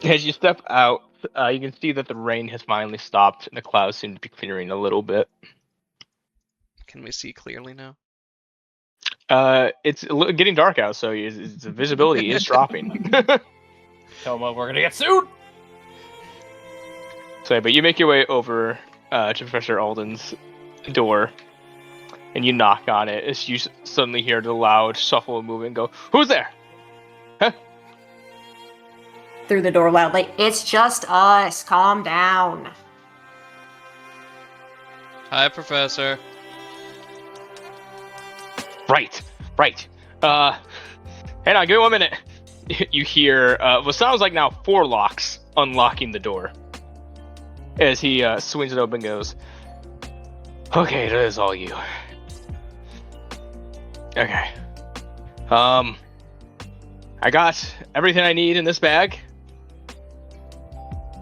as you step out, you can see that the rain has finally stopped and the clouds seem to be clearing a little bit. Can we see clearly now? It's getting dark out, so the visibility is dropping. Toma, we're gonna get sued. So, but you make your way over to Professor Alden's door, and you knock on it as you suddenly hear the loud shuffle and movement. Go, who's there? Huh? Through the door loudly. It's just us. Calm down. Hi, Professor. Right. Hang on, give me 1 minute. You hear what sounds like now 4 locks unlocking the door. As he swings it open and goes, okay, that is all you. Okay. I got everything I need in this bag.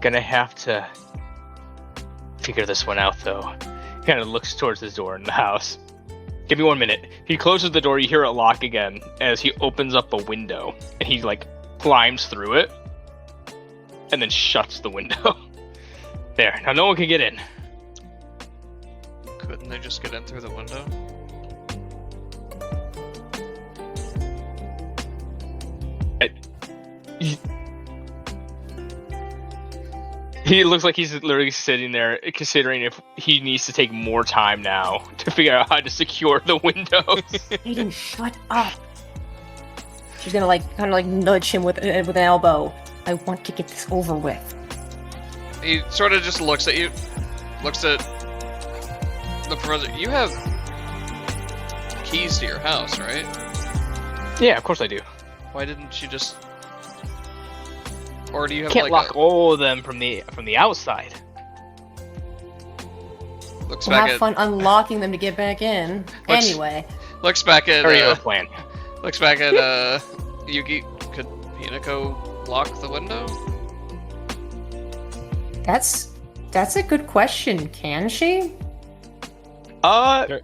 Gonna have to figure this one out, though. Kind of looks towards his door in the house. Give me 1 minute. He closes the door, you hear it lock again as he opens up a window, and he like climbs through it and then shuts the window. There, now no one can get in. Couldn't they just get in through the window? He looks like he's literally sitting there considering if he needs to take more time now to figure out how to secure the windows. Aiden, shut up. She's gonna like kind of like nudge him with an elbow. I want to get this over with. He sort of just looks at you, looks at the professor. You have keys to your house, right? Yeah, of course I do. Why didn't you just... Or do you have Can't like lock all of them from the outside. Looks We'll back have at... fun unlocking them to get back in. Anyway. Looks back at... Or you have a plan. Looks back at, Yugi. Could Hinako lock the window? That's a good question. Can she?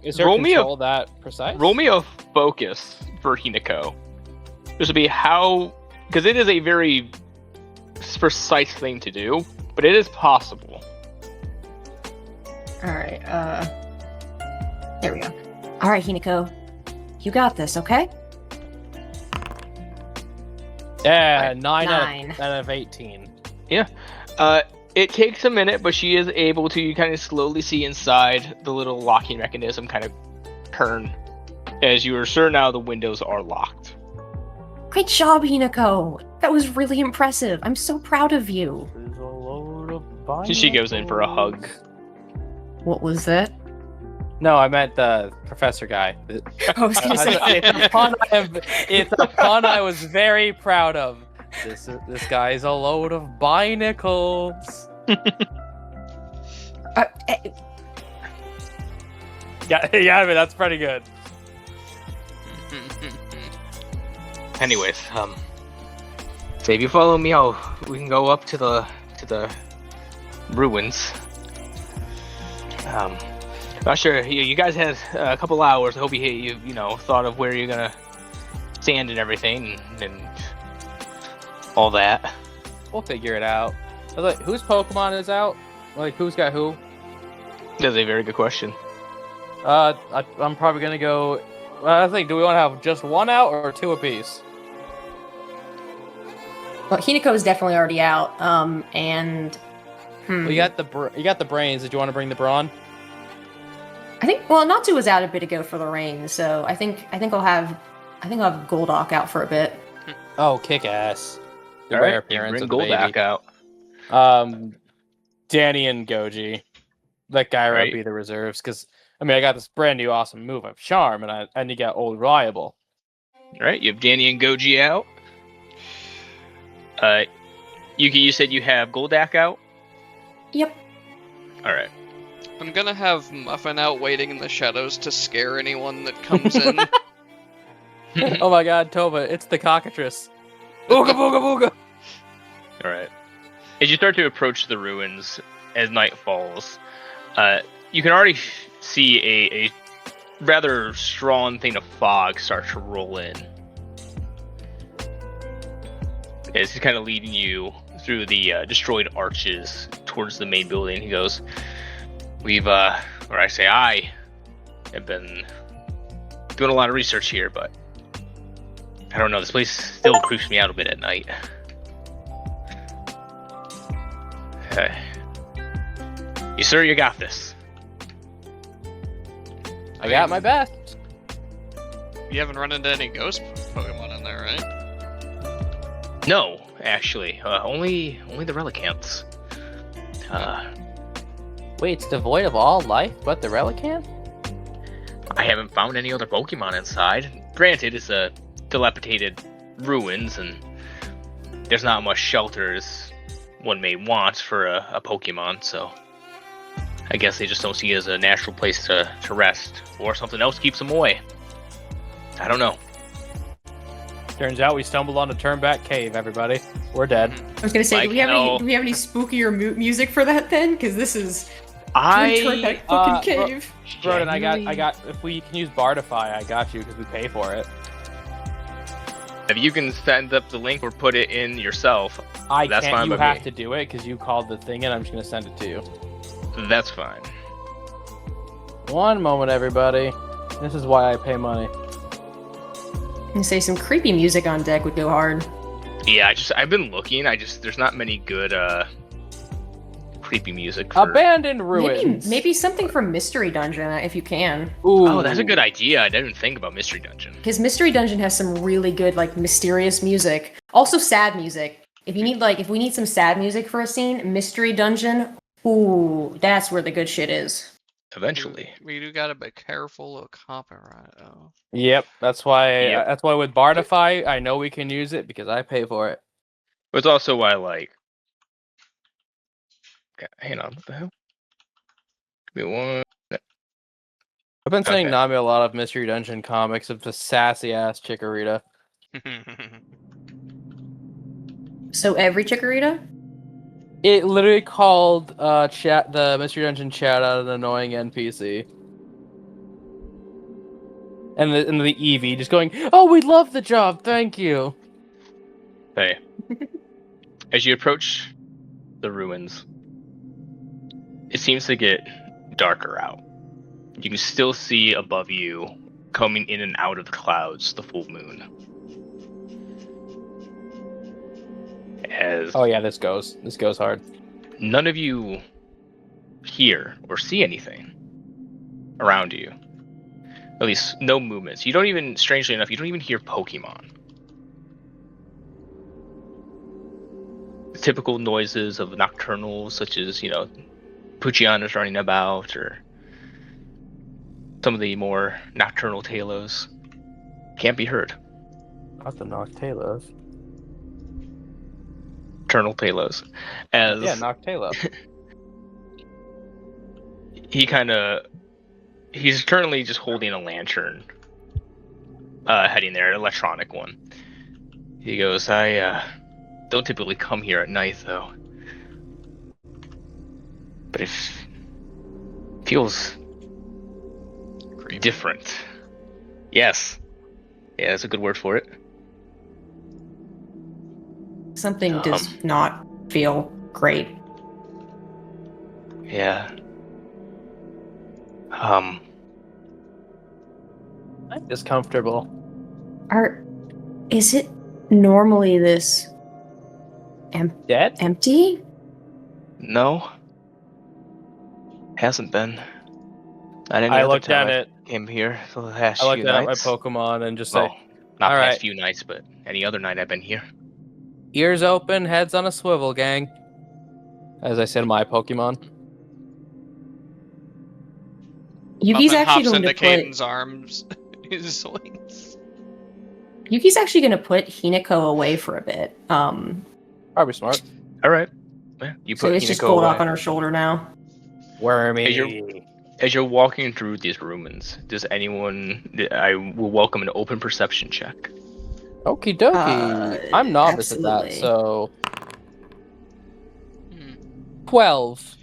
Is there roll me control that precise? Roll me a focus for Hinako. This would be how... Because it is a very precise thing to do, but it is possible. Alright, there we go. Alright, Hinako. You got this, okay? Yeah, Right, 9 out of 18. Yeah. It takes a minute, but she is able to kind of slowly see inside the little locking mechanism kind of turn. As you are sure now the windows are locked. Great job, Hinako! That was really impressive. I'm so proud of you. There's a load of She goes in for a hug. What was that? No, I meant the professor guy. I was gonna say. It's a pun I was very proud of. This guy's a load of binacles. Eh, Yeah, I mean, that's pretty good. anyways, so if you follow me, we can go up to the ruins. Not sure. You guys had a couple hours. I hope you thought of where you're gonna stand and everything and all that. We'll figure it out. I was like, whose Pokemon is out? Like, who's got who? That's a very good question. I'm probably gonna go. I think, do we want to have just one out or two apiece? Well, Hinako is definitely already out. And Well, you got the brains. Did you want to bring the brawn? I think Natsu was out a bit ago for the rain, so I think I'll have Goldock out for a bit. Oh, kick ass! The All rare right, appearance bring of the Goldak baby. out. Danny and Goji. Let Gyro Right. be the reserves, because I mean I got this brand new awesome move of Charm, and you got old Reliable. All right, you have Danny and Goji out. Yuki, you said you have Goldak out. Yep. All right. I'm gonna have Muffin out waiting in the shadows to scare anyone that comes in. Oh my God, Tova! It's the cockatrice. Booga booga booga. All right. As you start to approach the ruins, as night falls, you can already see a rather strong thing of fog start to roll in. It's kind of leading you through the destroyed arches towards the main building. He goes, I have been doing a lot of research here, but I don't know, this place still creeps me out a bit at night. You sir, you got this. I got my best. You haven't run into any ghost Pokemon in there, right? No, actually, only the Relicanths. Wait, it's devoid of all life but the Relicanth? I haven't found any other Pokemon inside. Granted, it's a dilapidated ruins, and there's not much shelter as one may want for a Pokemon, so I guess they just don't see it as a natural place to rest, or something else keeps them away. I don't know. Turns out we stumbled on a turnback cave, everybody. We're dead. I was gonna say, Like, do we have no. any spookier music for that then? Because this is turn that uh, fucking cave. Broden, I got, if we can use Bardify, I got you, because we pay for it. If you can send up the link or put it in yourself, I that's can't, fine you by have me. to do it, because you called the thing, and I'm just gonna send it to you. That's fine. One moment, everybody. This is why I pay money. And say some creepy music on deck would go hard. Yeah, I've been looking. There's not many good creepy music. For... Abandoned ruins. Maybe something from Mystery Dungeon if you can. Ooh. Oh, that's a good idea. I didn't think about Mystery Dungeon. Because Mystery Dungeon has some really good, like, mysterious music. Also sad music. If we need some sad music for a scene, Mystery Dungeon, ooh, that's where the good shit is. Eventually. We do gotta be careful of copyright. Oh. Yep, that's why. Yep. That's why with Bardify, I know we can use it because I pay for it. But it's also why, like... Okay, hang on, what the hell? Give me one... I've been saying Okay. Nami a lot of Mystery Dungeon comics of the sassy ass Chikorita. So every Chikorita? It literally called the Mystery Dungeon chat out an annoying NPC. And the Eevee just going, "Oh, we love the job, thank you." Hey. As you approach the ruins, it seems to get darker out. You can still see above you, coming in and out of the clouds, the full moon. As Oh yeah, this goes hard. none of you hear or see anything around you. At least no movements. You don't even, strangely enough, you don't even hear Pokemon. The typical noises of nocturnals, such as, Puchianas running about, or some of the more nocturnal Talos, can't be heard. Not the Noctalos. Nocturnal Talos. As Yeah, Noctalo. he's currently just holding a lantern, heading there, an electronic one. He goes, I don't typically come here at night, though. But it feels Creepy. different. Yes. Yeah, that's a good word for it. Something does not feel great. Yeah. Discomfortable. Is it normally this Dead? empty? No. Hasn't been. Not any I other looked time at I it. came here for the past I few looked at my nights. Pokemon and just Well, say, not all past right. few nights, but any other night I've been here. ears open, heads on a swivel, gang. As I said, my Pokemon. Yuki's Muffin actually hops going to into put Caden's arms. His wings. Yuki's actually going to put Hinako away for a bit. Probably smart. All right. Yeah, you So put it's just Hinako Goldock away. on her shoulder now. Wormy. As you're walking through these ruins, does anyone? I will welcome an open perception check. Okie dokie. I'm novice at that, absolutely. so 12.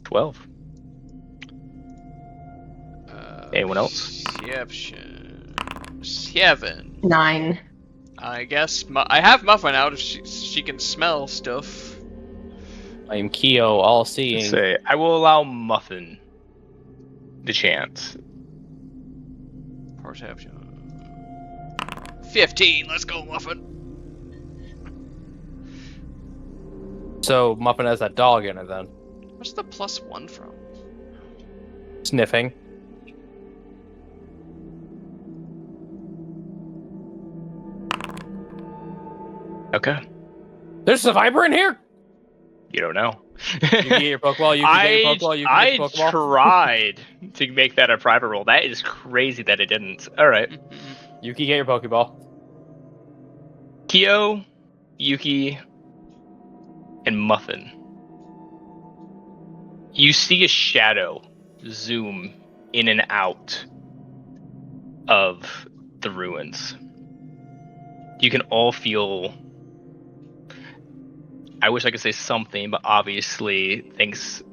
12. Anyone else? Perception. 7. 9. I guess I have Muffin out if she can smell stuff. I am Kyo, all seeing. Say, I will allow Muffin the chance. Perception. 15. Let's go, Muffin. So Muffin has that dog in it then. Where's the +1 from? Sniffing. Okay. There's a Viper in here! You don't know. You can get your Pokeball, you can get your Pokeball, you can get your I Pokeball. tried to make that a private roll. That is crazy that it didn't. All right. You can get your Pokeball. Kyo, Yuki, and Muffin. You see a shadow zoom in and out of the ruins. You can all feel... I wish I could say something, but obviously, thanks,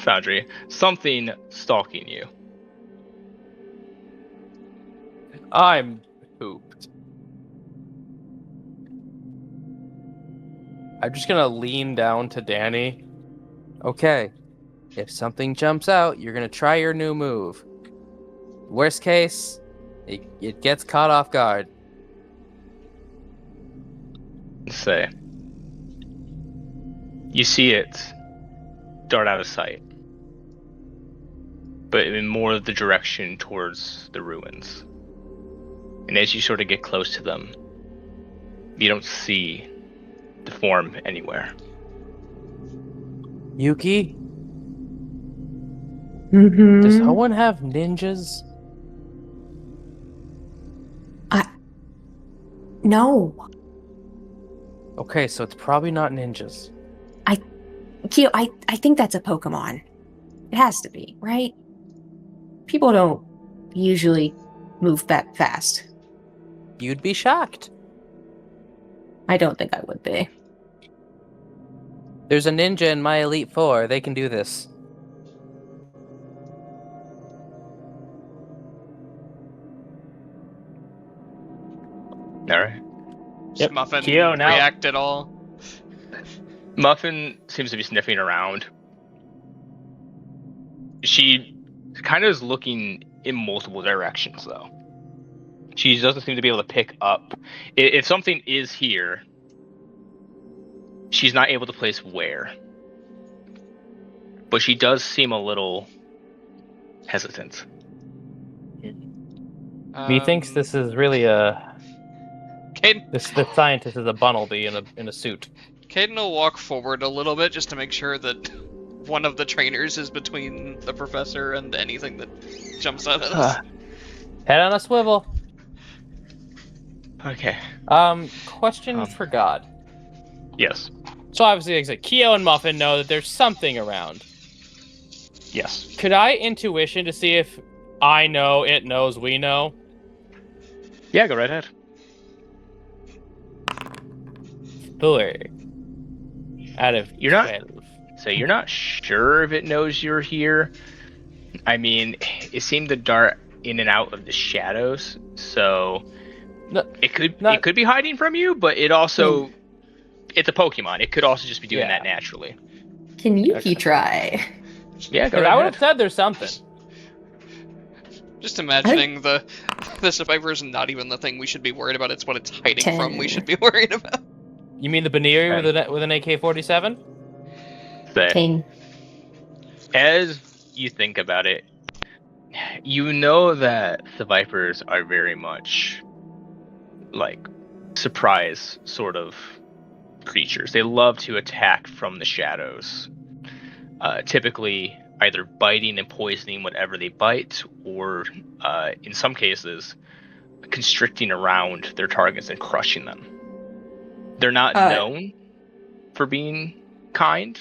Foundry, something stalking you. I'm pooped. I'm just gonna lean down to Danny. Okay, if something jumps out, you're gonna try your new move. Worst case, it gets caught off guard. Say. You see it dart out of sight, but in more of the direction towards the ruins. And as you sort of get close to them, you don't see the form anywhere. Yuki, Mm-hmm. does Hoenn have ninjas? No. Okay, so it's probably not ninjas. Kyo, I think that's a Pokemon. It has to be, right? People don't usually move that fast. You'd be shocked. I don't think I would be. There's a ninja in my Elite Four. They can do this. All right. Does Yep. Muffin Kyo, now. react at all? Muffin seems to be sniffing around. She kind of is looking in multiple directions, though. She doesn't seem to be able to pick up. If something is here, she's not able to place where. But she does seem a little hesitant. Methinks this is really a... Caden, The scientist is a Bunnelby in a suit. Caden will walk forward a little bit just to make sure that one of the trainers is between the professor and anything that jumps out of this. Head on a swivel. Okay. Question for God. Yes. So obviously, like I said, Kyo and Muffin know that there's something around. Yes. Could I intuition to see if I know, it knows, we know? Yeah, go right ahead. 4 out of You're not- 12. So you're not sure if it knows you're here. I mean, it seemed to dart in and out of the shadows, so No, it could be hiding from you, but it also it's a Pokemon. It could also just be doing Yeah. that naturally. Can Yuki try? Yeah, go I would ahead. have said there's something. Just imagining the Sapphire is not even the thing we should be worried about. It's what it's hiding from we should be worried about. You mean the Baneri with an AK-47? But King. as you think about it, you know that the Vipers are very much like surprise sort of creatures. They love to attack from the shadows. Typically either biting and poisoning whatever they bite, or in some cases constricting around their targets and crushing them. They're not known for being kind,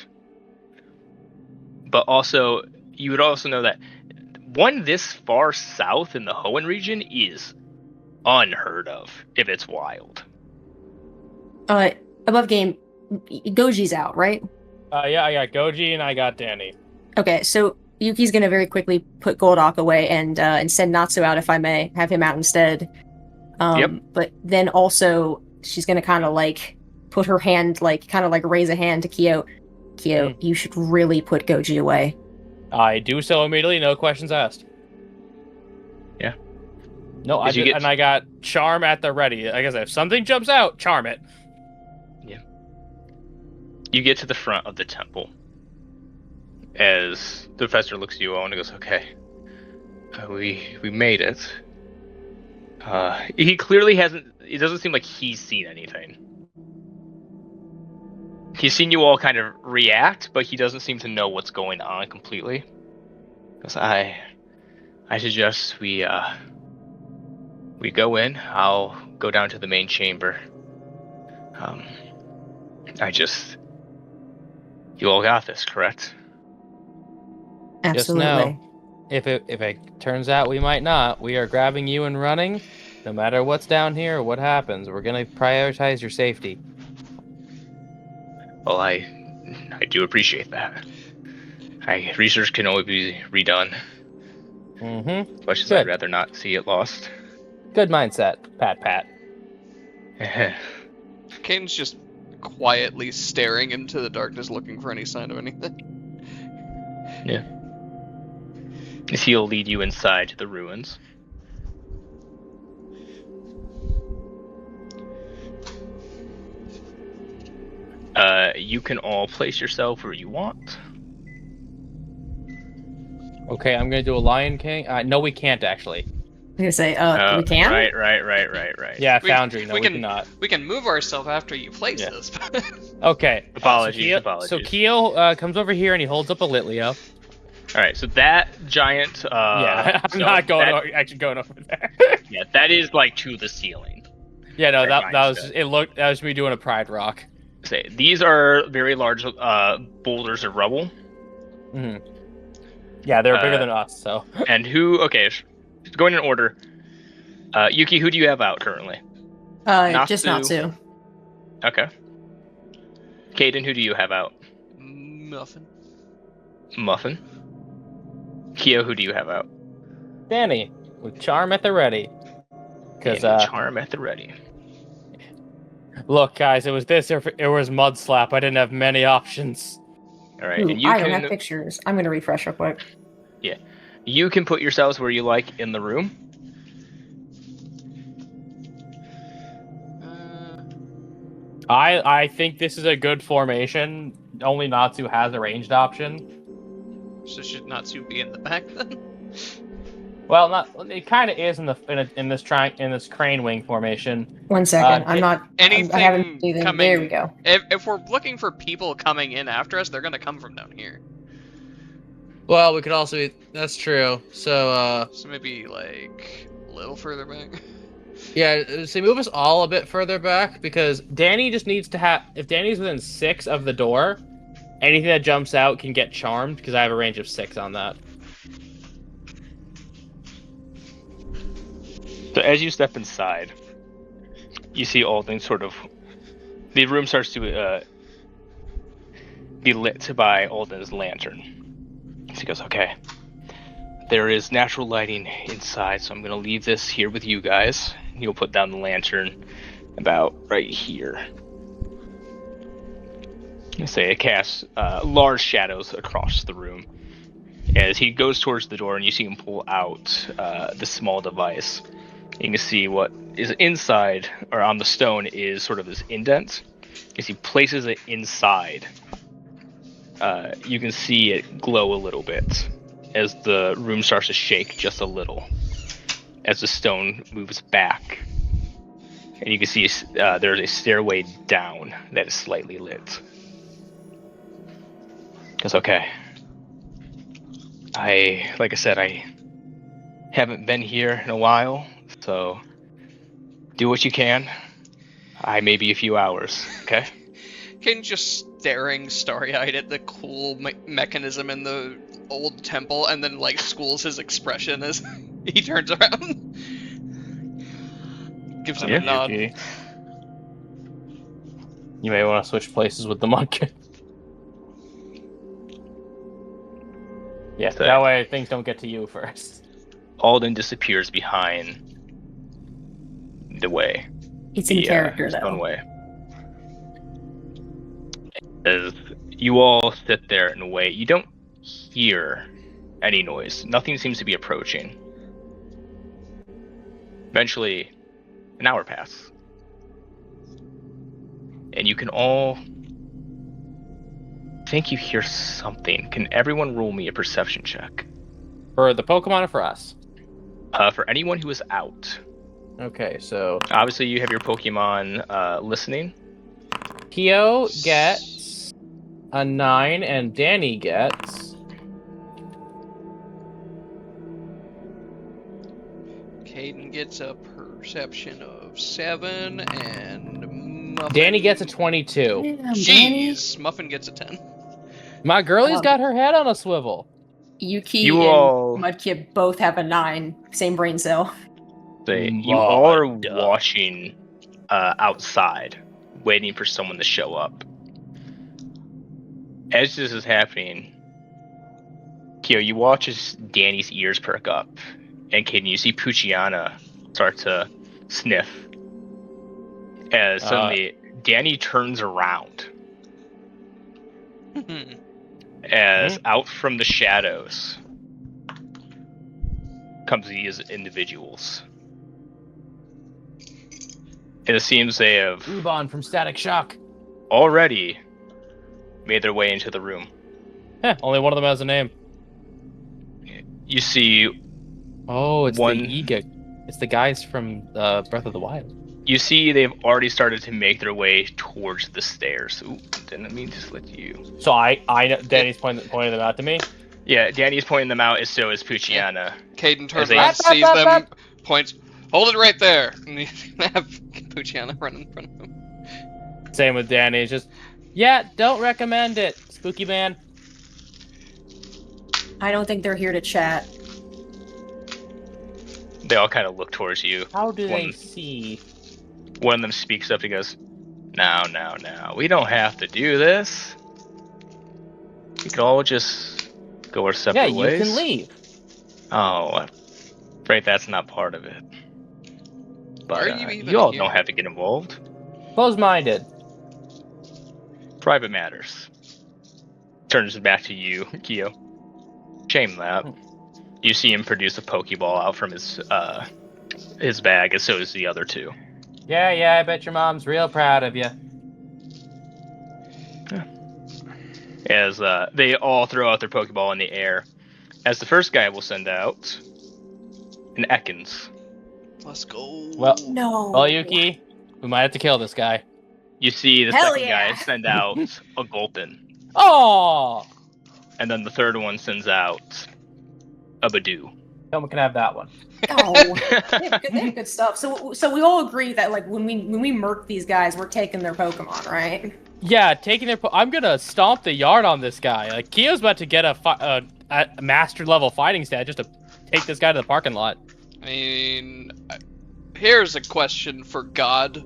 but also you would also know that one this far south in the Hoenn region is unheard of if it's wild. Above game, Goji's out, right? Yeah, I got Goji and I got Danny. Okay, so Yuki's gonna very quickly put Goldock away and send Natsu out, if I may, have him out instead. Yep. But then also she's gonna kind of like put her hand, like kind of like raise a hand to Kyo. Kyo, you should really put Goji away. I do so immediately, no questions asked. Yeah. No, and I got Charm at the ready. I guess if something jumps out, charm it. Yeah. You get to the front of the temple as the professor looks at you all and goes, "Okay, we made it." He clearly hasn't. It doesn't seem like he's seen anything. He's seen you all kind of react, but he doesn't seem to know what's going on completely. Because I suggest we go in. I'll go down to the main chamber. You all got this, correct? Absolutely. Just know, if it turns out we might not, we are grabbing you and running. No matter what's down here or what happens, we're gonna prioritize your safety. Well, I do appreciate that. Research can always be redone. Mm-hmm. As much as Good. I'd rather not see it lost. Good mindset, pat. Kane's just quietly staring into the darkness looking for any sign of anything. Yeah. He'll lead you inside to the ruins. You can all place yourself where you want. Okay, I'm gonna do a Lion King. No, we can't actually. I'm gonna say, we can? Right. Yeah, We- Foundry. No, we we can- cannot. We can move ourselves after you place Yeah. this. Okay. Apologies. So Keo comes over here and he holds up a Litleo. Alright, so that giant... Yeah, I'm so not going that- actually going over there. Yeah, that is like to the ceiling. Yeah, no, That that was mindset. that was me doing a pride rock. Say, these are very large boulders of rubble. Hmm. Yeah, they're bigger than us, so. And okay, going in order. Yuki, who do you have out currently? Just Natsu. Okay. Caden, who do you have out? Muffin. Kyo, who do you have out? Danny, with Charm at the ready. Because, Charm at the ready. look, guys, it was this or it was Mud Slap. I didn't have many options. Alright, Ooh, and you I can... don't have pictures. I'm gonna refresh real quick. You can put yourselves where you like in the room. I think this is a good formation. Only Natsu has a ranged option. So should Natsu be in the back then? Well, not it kind of is in this crane wing formation. 1 second. Uh, Anything I haven't even. coming- There we go. If we're looking for people coming in after us, they're gonna come from down here. Well, we could also be... That's true. So, So maybe like a little further back. yeah, so move us all a bit further back, because... Danny just needs to have. If Danny's within 6 of the door, anything that jumps out can get charmed because I have a range of 6 on that. So as you step inside, you see all things sort of The room starts to be lit by Alden's lantern. So he goes, okay. There is natural lighting inside, so I'm going to leave this here with you guys. He'll put down the lantern about right here. I say it casts large shadows across the room. As he goes towards the door, and you see him pull out the small device. You can see what is inside, or on the stone, is sort of this indent. As he places it inside, you can see it glow a little bit as the room starts to shake just a little as the stone moves back. And you can see there's a stairway down that is slightly lit. It's okay. Like I said, I haven't been here in a while, so do what you can. I may be a few hours, okay? Ken just staring starry-eyed at the cool mechanism in the old temple, and then like schools his expression as he turns around. Gives him a nod. You may want to switch places with the monk. Yeah, So- that way things don't get to you first. Alden disappears behind the way. It's in The character, stone though. way. As you all sit there and wait, you don't hear any noise. Nothing seems to be approaching. Eventually, an hour passes. And you can all think you hear something. Can everyone roll me a perception check? For the Pokemon or for us? For anyone who is out. Okay, so Obviously, you have your Pokemon listening. Kyo gets a 9 and Danny gets... Caden gets a perception of 7, and Muffin... Danny gets a 22. Damn, Danny. Jeez, Muffin gets a 10. My girlie's Wow. got her head on a swivel. Yuki You and all- Mudkip both have a 9, same brain cell. You all are Mud. watching outside, waiting for someone to show up. As this is happening, Kyo, you watch as Danny's ears perk up, and Caden, you see Pucciana start to sniff. As suddenly, Danny turns around, as out from the shadows comes these individuals. It seems they have Rubon from Static Shock. already made their way into the room. Heh, only one of them has a name. You see, Oh, it's One- the Ega. It's the guys from Breath of the Wild. they've already started to make their way towards the stairs. Ooh, didn't mean to let you. So I know Danny's pointing them out to me. Yeah, Danny's pointing them out, as so is Pucciana. Caden turns they- around, sees Up, up, them, up. points, hold it right there! And he's gonna have Pucciana run in front of him. Same with Danny. It's just, yeah, don't recommend it, Spooky Man. I don't think they're here to chat. They all kind of look towards you. How do they One- see? One of them speaks up. He goes, "Now, we don't have to do this. We could all just go our separate Yeah, you ways." can leave. Oh, I'm afraid that's not part of it. But Are you even you all here? don't have to get involved. Close-minded. Private matters. Turns it back to you, Kyo. Shame that. You see him produce a Pokeball out from his bag, and so is the other two. Yeah, I bet your mom's real proud of you. As they all throw out their Pokeball in the air. As the first guy will send out an Ekans. Let's go. Well, No. well, Yuki, we might have to kill this guy. You see the Hell second yeah. guy send out a Gulpin. Oh, And then the third one sends out a Badoo. someone can have that one. Oh, they have good stuff. So we all agree that like when we murk these guys, we're taking their Pokemon, right? Yeah, taking their. I'm gonna stomp the yard on this guy. Like Kyo's about to get a master level fighting stat just to take this guy to the parking lot. I mean, here's a question for God.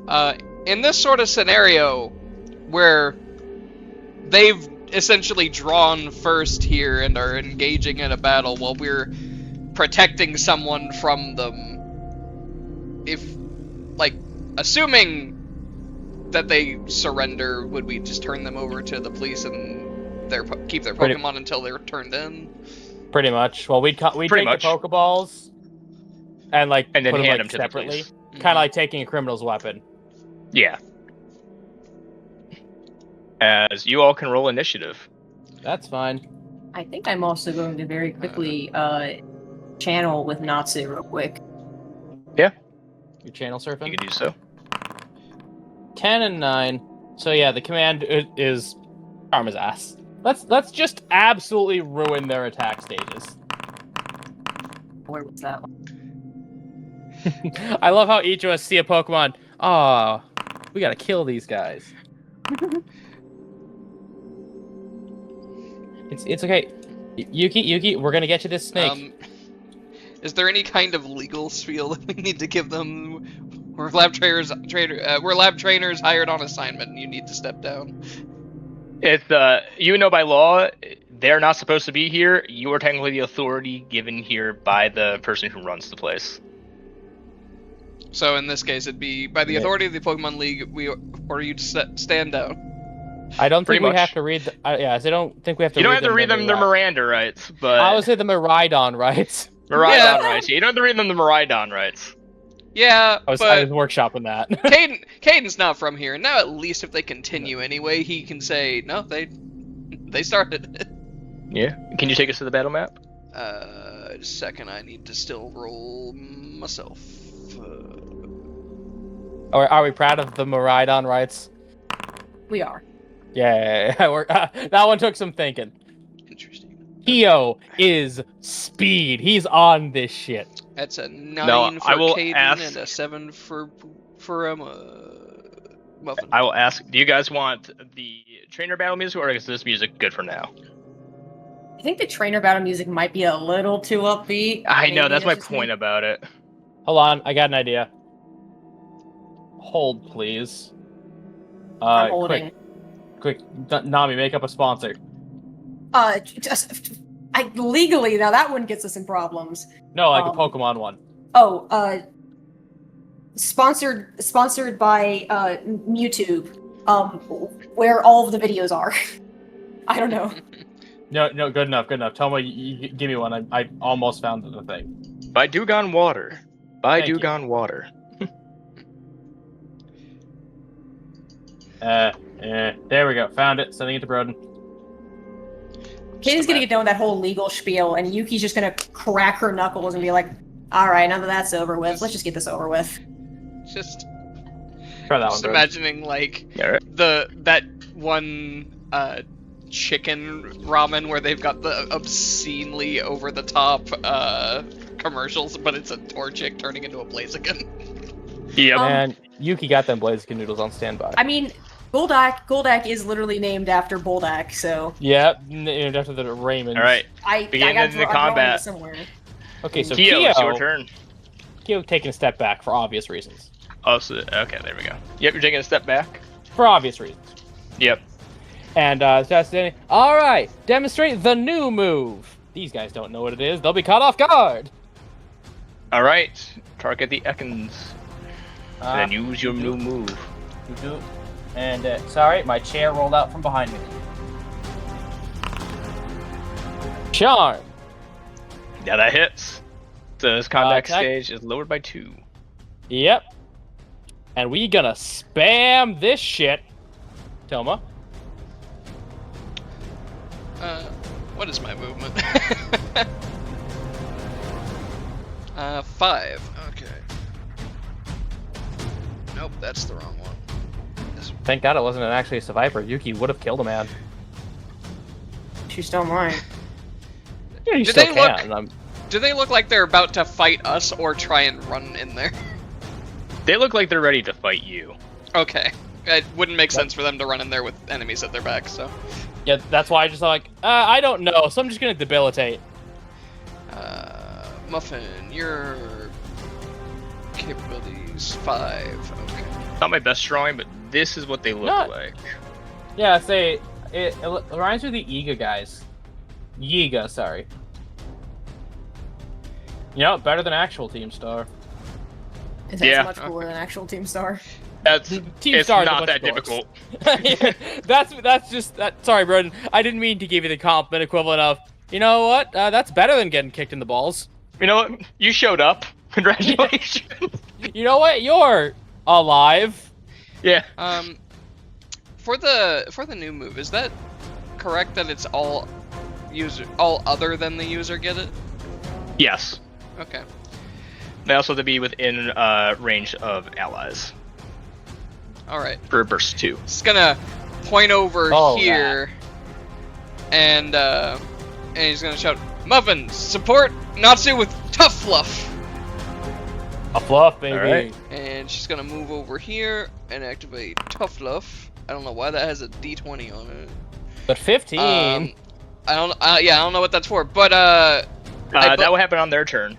In this sort of scenario, where they've essentially drawn first here and are engaging in a battle while we're protecting someone from them, if, like, assuming that they surrender, would we just turn them over to the police and keep their Pokemon until they're turned in? Pretty much. Well, we'd take the Pokeballs and then then put hand them them to the separately, police. kind of like taking a criminal's weapon. Yeah. As you all can roll initiative. That's fine. I think I'm also going to very quickly channel with Natsu real quick. Your channel You surfing. can do so. 10 and 9. So yeah, the command is Karma's ass. Let's just absolutely ruin their attack stages. Where was that one? I love how each of us see a Pokemon. Ah, we gotta kill these guys. It's okay. Yuki, we're gonna get you this snake. Is there any kind of legal spiel that we need to give them? We're lab trainers hired on assignment, and you need to step down. It's by law, they're not supposed to be here. You are technically the authority given here by the person who runs the place. So in this case, it'd be by the authority of the Pokemon League. We order you to stand down. I don't think Pretty we much. have to read. I don't think we have to. You don't have to read them their Miranda rights, but I would say the Miraidon rights. Miraidon rights. You don't have to read them the Miraidon rights. Yeah, I was but workshopping that. Caden's not from here. Now at least if they continue anyway, he can say, no, they started it. Yeah. Can you take us to the battle map? Second, I need to still roll myself. Are we proud of the Miraidon rights? We are. Yeah, that one took some thinking. Interesting. Kyo is speed. He's on this shit. That's a 9 for I will Caden ask- and a 7 for Muffin. I will ask, do you guys want the trainer battle music, or is this music good for now? I think the trainer battle music might be a little too upbeat. I know, Maybe that's my just me. point about it. Hold on, I got an idea. Hold, please. I'm holding. Quick, Nami, make up a sponsor. Legally, now that one gets us in problems. No, like a Pokemon one. Sponsored by YouTube, where all of the videos are. I don't know. No, good enough. Toma, you give me one. I almost found the thing. By Dugon Water. By Thank you. Dugon Water. There we go. Found it. Sending it to Broden. Caden's gonna get done with that whole legal spiel, and Yuki's just gonna crack her knuckles and be like, "All right, now that that's over with, let's just get this over with." Just Try that Just one, Broden. imagining like Yeah, right. that one chicken ramen where they've got the obscenely over the top commercials, but it's a Torchic turning into a Blaziken. Yep. And Yuki got them Blaziken noodles on standby. I mean, Goldak is literally named after Boldak, so Yep, named after the Raymonds. All right. I Begin got the combat. somewhere. Okay, so Kyo, it's your turn. Kyo taking a step back for obvious reasons. Oh, so, okay, there we go. Yep, you're taking a step back. For obvious reasons. Yep. And all right, demonstrate the new move. These guys don't know what it is. They'll be caught off guard. All right. Target the Ekans. And then use your do. new move. You do. And sorry, my chair rolled out from behind me. Charm. Yeah, that hits. So this combat attack. stage is lowered by 2. Yep. And we gonna spam this shit. Toma. What is my movement? 5. Okay. Nope, that's the wrong one. Thank God it wasn't actually a survivor. Yuki would have killed a man. She's still mine. Yeah, you Do still they can. Do they look like they're about to fight us or try and run in there? They look like they're ready to fight you. Okay. It wouldn't make sense for them to run in there with enemies at their back, so. Yeah, that's why I just like, I don't know, so I'm just gonna debilitate. Muffin, your capabilities 5. Okay. Not my best drawing, but this is what they look Not- like. Yeah, say it reminds me of the Yiga guys. Yiga, sorry. You know, better than actual Team Star. That's Yeah. much cooler than actual Team Star. That's Team it's Star is a not bunch that of dorks. difficult. that's just that. Sorry, Broden. I didn't mean to give you the compliment equivalent of. You know what? That's better than getting kicked in the balls. You know what? You showed up. Congratulations. You know what? You're alive. Yeah. For the new move, is that correct that it's all other than the user get it? Yes. Okay. They also have to be within range of allies All right. for burst 2. Just gonna point over Oh, here, and he's gonna shout, "Muffin, support Natsu with Tough Fluff!" A fluff, baby. Alright. And she's gonna move over here and activate Tough Fluff. I don't know why that has a D20 on it. But 15. I don't know what that's for, but That will happen on their turn.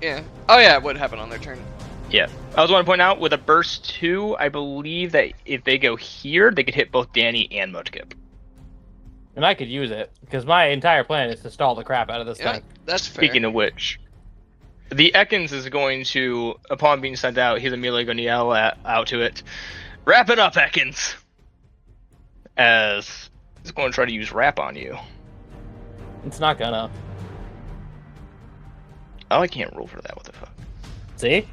yeah. Oh yeah, it would happen on their turn. Yeah. I also want to point out, with a burst 2, I believe that if they go here, they could hit both Danny and Mudkip. And I could use it because my entire plan is to stall the crap out of this Yeah, thing. that's fair. Speaking of which, the Ekans is going to, upon being sent out, he's immediately going to yell out to it, "Wrap it up, Ekans!" As he's going to try to use Wrap on you. It's not gonna. Oh, I can't roll for that. What the fuck? See?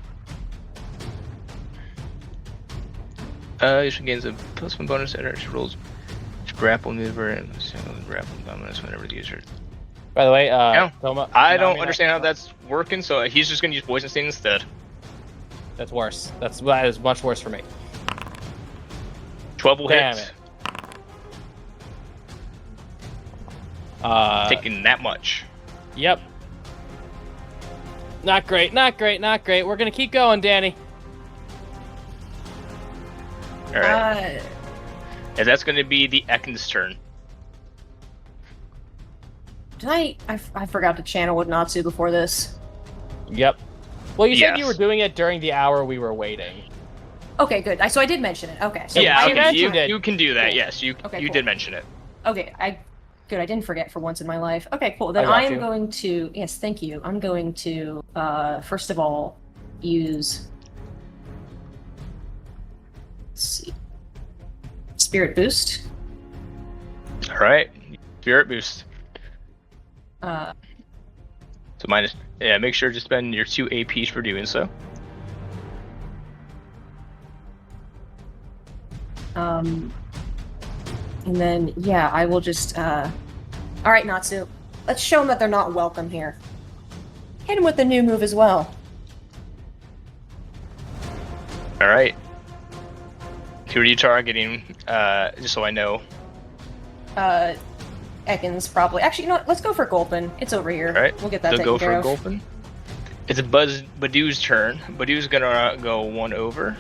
This gains a +1 bonus and it rolls grapple maneuver and grapple bonus whenever the user. By the way, Yeah. Toma, I don't Nami- understand how that's working, so he's just going to use Poison Sting instead. That's worse. That is much worse for me. 12 will Damn hit. it. Taking that much. Yep. Not great. Not great. Not great. We're gonna keep going, Danny. Alright. And that's going to be the Ekans' turn. Did I forgot to channel with Natsu before this. Yep. Well, you said you Yes. were doing it during the hour we were waiting. Okay, good. So I did mention it. Okay. So Yeah, I okay, okay, mentioned it. you can do that, Cool. yes. You Okay, you cool. did mention it. Okay, good. I didn't forget for once in my life. Okay, cool. Then I got I am you. going to. Yes, thank you. I'm going to first of all use. Let's see. Spirit boost. Alright. Spirit boost. Uh, So minus, yeah, make sure to spend your 2 AP for doing so. and then yeah, I will just. All right, Natsu. Let's show them that they're not welcome here. Hit him with the new move as well. Alright. Who are you targeting? Just so I know. Ekans probably. Actually, you know what? Let's go for Gulpin. It's over here. Alright. We'll get that They'll taken go care for of. Gulpin. It's Badoo's turn. Badoo's gonna go 1 over.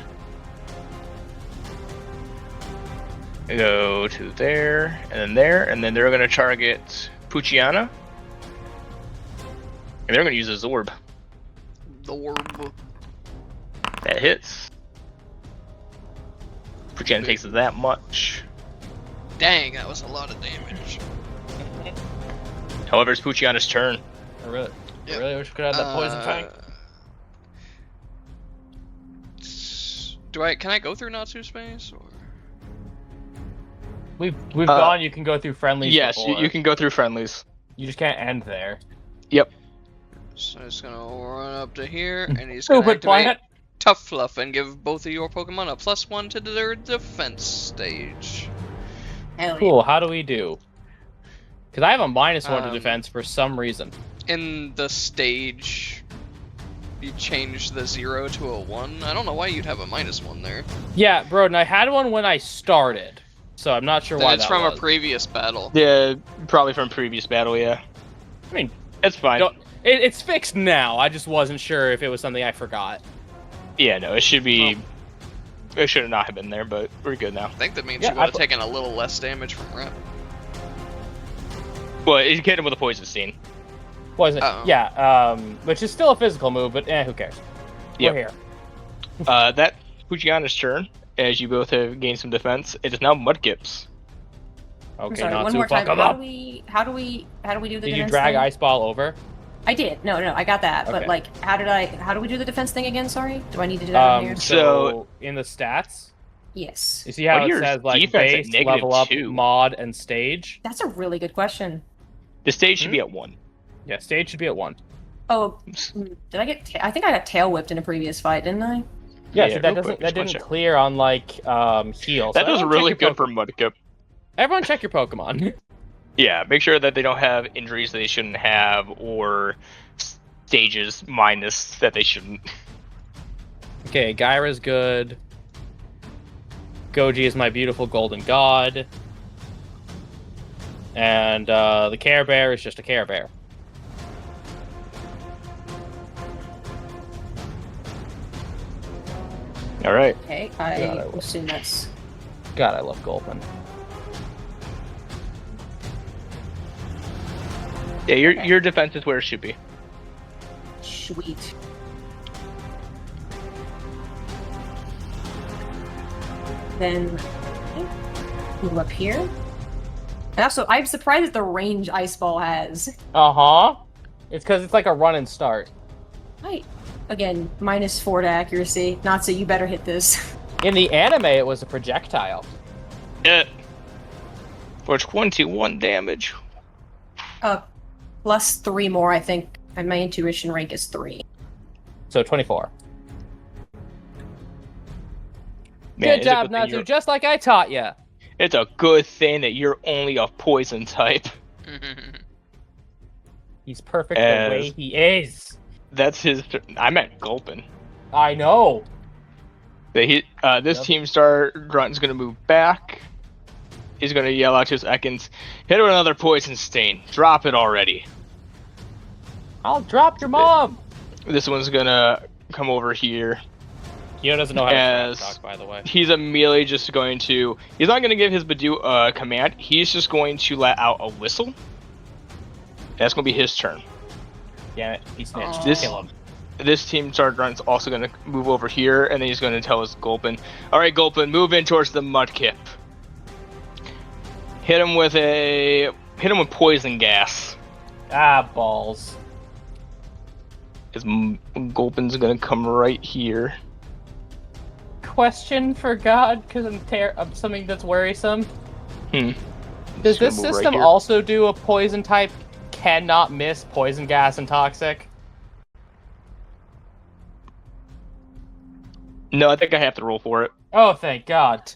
Go to there, and then they're gonna target Puchiana. And they're gonna use a Zorb. The orb. That hits. Puchiana takes that much. Dang, that was a lot of damage. However, it's Puchiana's turn. I really Yep. wish we could have that poison tank. Can I go through Natsu space or? We've gone. You can go through friendlies. Yes, before. you can go through friendlies. You just can't end there. Yep. So he's gonna run up to here and he's gonna Stupid activate planet. Tough Fluff and give both of your Pokemon a +1 to their defense stage. Hell yeah. Cool. How do we do? Because I have a -1 to Um, defense for some reason. In the stage, you change the 0 to a 1. I don't know why you'd have a -1 there. Yeah, bro. And I had one when I started, so I'm not sure Then why it's that from was. a previous battle. Yeah, probably from previous battle, yeah. I mean, It's fine. no, it's fixed now. I just wasn't sure if it was something I forgot. Yeah, no, it should be... It should not have been there, but we're good now. I think that means Yeah, you would have I- taken a little less damage from Rep. Well, it hit him with a poison sting. Wasn't it? Uh-oh. Yeah, which is still a physical move, but who cares? Yep. We're here. That Fujiana's turn, as you both have gained some defense. It is now Mudkip's. I'm Okay, sorry, not one to more fuck time. him up. How do we do the Did you defense drag thing? Ice Ball over? I did. No, I got that. But Okay. like, how do we do the defense thing again? Sorry, do I need to do that on here? So in the stats, Yes. you see how What it your says like defense at base, -2? level up, mod, and stage? That's a really good question. The stage should be at 1. Yeah, stage should be at 1. Oh, did I get? I think I got tail whipped in a previous fight, didn't I? Yeah, Yeah, so that real doesn't quick, that just wanna didn't check. clear on like heal. That So was everyone check really your good for Pokemon. Mudkip. Everyone check your Pokemon. Yeah, make sure that they don't have injuries they shouldn't have, or stages minus that they shouldn't. Okay, Gyra's good. Goji is my beautiful golden god. And the Care Bear is just a Care Bear. All right. Okay, I I will. assume that's. God, I love Gulpin. Yeah, your defense is where it should be. Sweet. Then move up here. And also, I'm surprised at the range Ice Ball has. Uh-huh. It's because it's like a run and start. Right. Again, -4 to accuracy. Natsu, you better hit this. In the anime, it was a projectile. Yeah. For 21 damage. Plus 3 more, I think. And my intuition rank is 3. So 24. Man, Good it's a job, thing Natsu, you're- just like I taught you. It's a good thing that you're only a poison type. He's perfect the As- way he is. That's his. I meant Gulpin. I know. This Yep. Team Star Grunt's gonna move back. He's gonna yell out to his Ekans, hit it with another poison stain. Drop it already. I'll drop your mom. This one's gonna come over here. Kyo doesn't know how to As- talk, by the way. He's immediately just going to. He's not gonna give his Badoo a command. He's just going to let out a whistle. That's gonna be his turn. Damn it, he snitched. This- Kill him. This Team Star Grunt's also gonna move over here, and then he's gonna tell his Gulpin, all right, Gulpin, move in towards the Mudkip. Hit him with poison gas. Ah, balls. His Gulpin's gonna come right here. Question for God, because I'm something that's worrisome. Does Does this system also do a poison type cannot miss poison gas and toxic? No, I think I have to roll for it. Oh, thank God.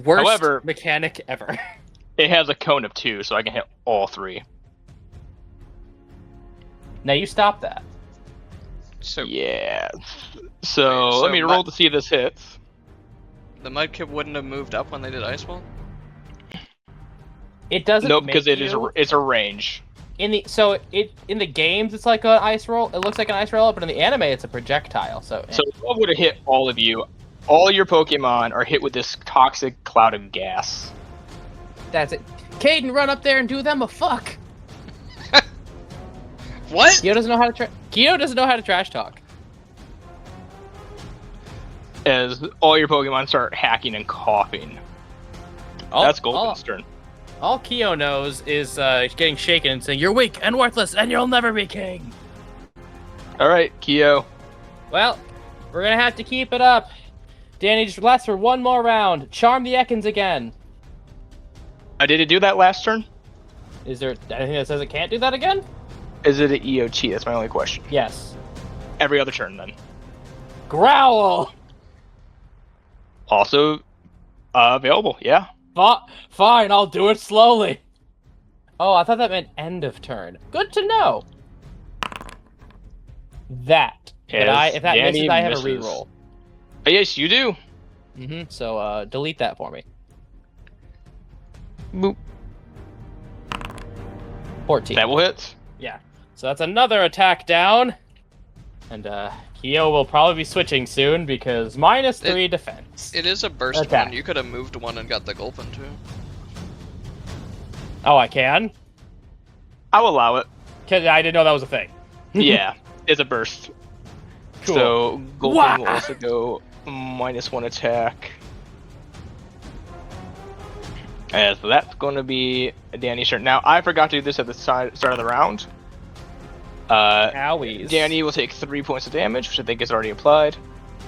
Worst However- mechanic ever. It has a cone of 2, so I can hit all 3. Now you stop that. So Yeah. Wait, So so let me roll to see if this hits. the Mudkip wouldn't have moved up when they did Ice Ball? It doesn't. Nope, make because it you, is it's a range. in the in the games it's like an ice roll. It looks like an ice roll, but in the anime it's a projectile. So So if I would have hit all of you. All your Pokemon are hit with this toxic cloud of gas. that's it. Caden, run up there and do them a fuck. What? Kyo doesn't know how to Kyo doesn't know how to trash talk. As all your Pokemon start hacking and coughing. That's Gulpin's turn. All Kyo knows is getting shaken and saying, "You're weak and worthless, and you'll never be king." Alright, Kyo. Well, we're gonna have to keep it up. Danny, just last for one more round. Charm the Ekans again. Did it do that last turn? Is there anything that says it can't do that again? Is it an EOT? That's my only question. Yes. Every other turn, then. Growl! Also available, yeah. Fine, I'll do it slowly. Oh, I thought that meant end of turn. Good to know. That. Yes, If that Danny misses, I have misses. a reroll. Yes, you do. So, delete that for me. Boop. 14. That will hit. Yeah. So that's another attack down. And, Kyo will probably be switching soon because -3 defense. It is a burst Attack. one. You could have moved one and got the Gulpin too. Oh, I can? I'll allow it. 'Cause I didn't know that was a thing. Yeah, it's a burst. Cool. So Gulpin Wah! will also go -1 attack. So that's going to be Danny's turn. Now, I forgot to do this at the start of the round. Owies. Danny will take 3 points of damage, which I think is already applied.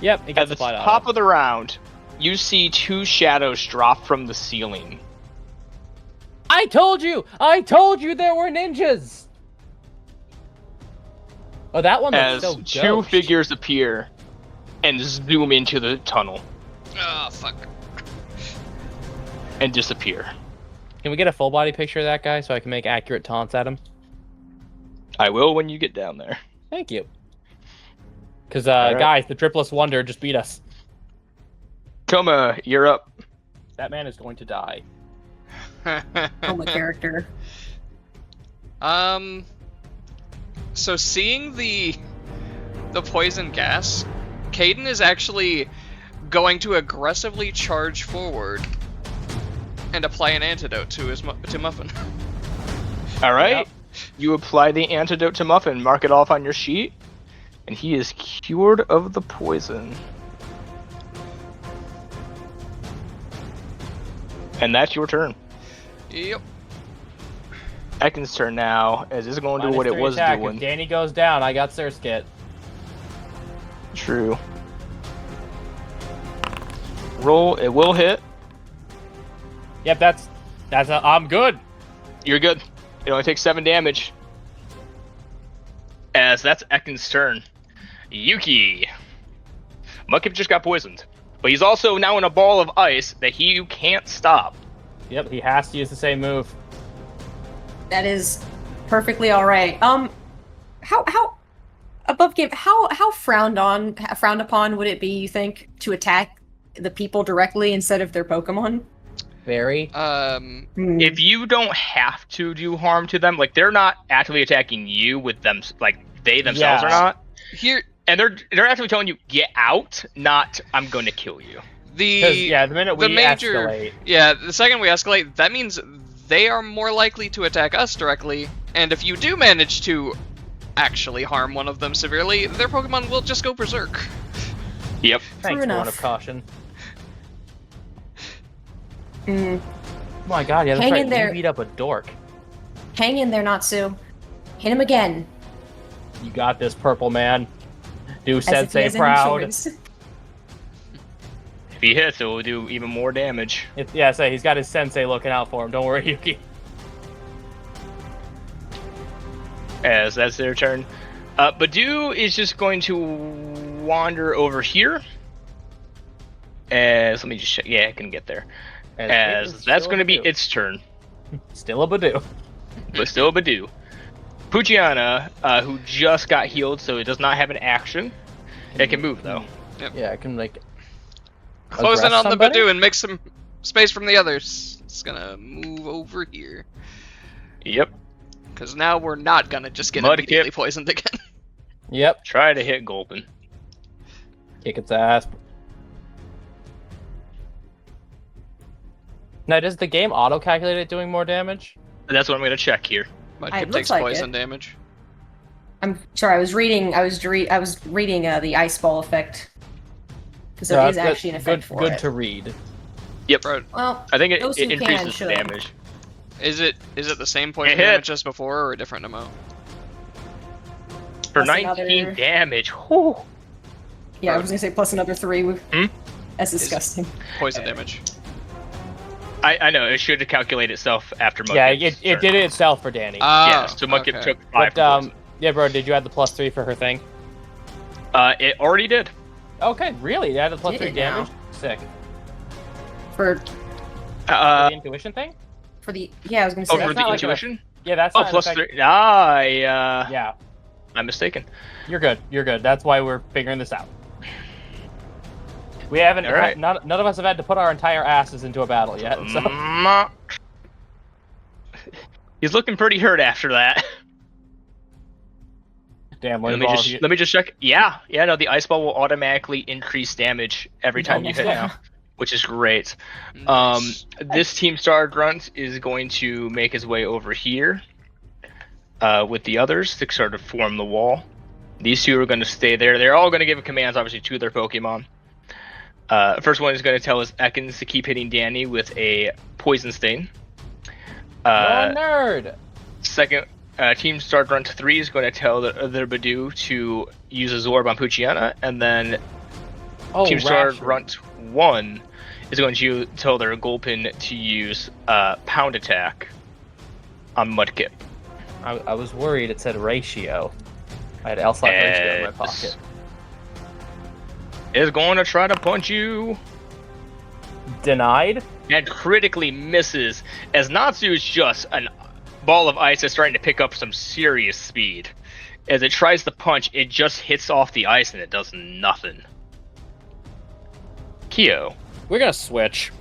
Yep, it At gets the applied top auto. of the round, you see 2 shadows drop from the ceiling. I told you! I told you there were ninjas! Oh, that one looks As so 2 ghost. figures appear and zoom into the tunnel Oh, fuck. and disappear. Can we get a full body picture of that guy so I can make accurate taunts at him? I will when you get down there. Thank you. Because, Alright. guys, the Tripless Wonder just beat us. Toma, you're up. That man is going to die. Coma character. So seeing the poison gas, Caden is actually going to aggressively charge forward and apply an antidote to Muffin. All right. Yep. You apply the antidote to Muffin, mark it off on your sheet, and he is cured of the poison. And that's your turn. Yep. Ekken's turn now, as it's going to do Minus what it 3 was attack. doing. If Danny goes down, I got Surskit. True. Roll, it will hit. Yep, I'm good. You're good. It only takes 7 damage. As that's Ekken's turn. Yuki. Mudkip just got poisoned. But he's also now in a ball of ice that you can't stop. Yep, he has to use the same move. That is perfectly all right. How above game? How frowned upon would it be, you think, to attack the people directly instead of their Pokemon? Very. If you don't have to do harm to them, like they're not actively attacking you with them, like they themselves Yeah. are not. Here, And they're actually telling you, get out, not I'm going to kill you. Because, yeah, the minute we the major, escalate. yeah, the second we escalate, that means they are more likely to attack us directly. And if you do manage to actually harm one of them severely, their Pokemon will just go berserk. Yep. Thanks, enough. Warren of Caution. Mm. Oh my god, yeah, that's Hang right. in there. You beat up a dork. Hang in there, Natsu. Hit him again. You got this, purple man. Do As if he Sensei has any proud. choice. If he hits, it will do even more damage. Yeah, say he's got his sensei looking out for him. Don't worry, Yuki. As that's their turn. Badu is just going to wander over here. As let me just check. Yeah, I can get there. As that's going to be its turn, Still a Badoo. but still Badu. Puchiana, who just got healed, so it does not have an action. It can move though. Yeah, I can like Close in aggress on somebody? the Badoo and make some space from the others. It's gonna move over here. Yep. Because now we're not gonna just get Mudkip. immediately poisoned again. Yep, Try to hit Gulpin. kick its ass. Now, does the game auto-calculate it doing more damage? That's what I'm going to check here. Mudkip looks takes like poison it. damage. I'm sorry. I was reading the ice ball effect because there is that's actually an effect for good it. to read. Yep. Bro, Well, I think Those it who can increases the should. damage. is it the same poison It hit. damage as before or a different amount? For Plus 19 another- damage. Whew. yeah, I was gonna say plus another 3. Hmm? That's disgusting. Poison damage. I know, it should calculate itself after Mudkip's Yeah, it turn. did it itself for Danny. Yeah, so Mudkip okay. took 5 but, poison. yeah, bro, did you add the +3 for her thing? It already did. Okay, really? They added +3 Did it now. damage? Sick. For The intuition thing? yeah, I was gonna say Over that's the not like a- intuition? Yeah, that's Oh, not an plus effect- 3. Yeah, I'm mistaken. you're good. You're good. That's why we're figuring this out. We haven't. All right. None of us have had to put our entire asses into a battle yet. So. He's looking pretty hurt after that. Damn, Let me just check. Yeah, no, the ice ball will automatically increase damage every time you hit Yeah. now, which is great. Nice. This Team Star Grunt is going to make his way over here with the others to sort of form the wall. These two are going to stay there. They're all going to give commands, obviously, to their Pokemon. First one is going to tell us Ekans to keep hitting Danny with a poison stain. You're a nerd. Second, Team Star Grunt 3 is going to tell their Badoo to use a Zorb on Poochyena, and then Team Star Grunt 1 is going to tell their Gulpin to use Pound Attack on Mudkip. I was worried it said ratio. I had L/ratio in my pocket. Is going to try to punch you. Denied? And critically misses, as Natsu is just a ball of ice that's starting to pick up some serious speed. As it tries to punch, it just hits off the ice and it does nothing. Kyo. We're gonna switch.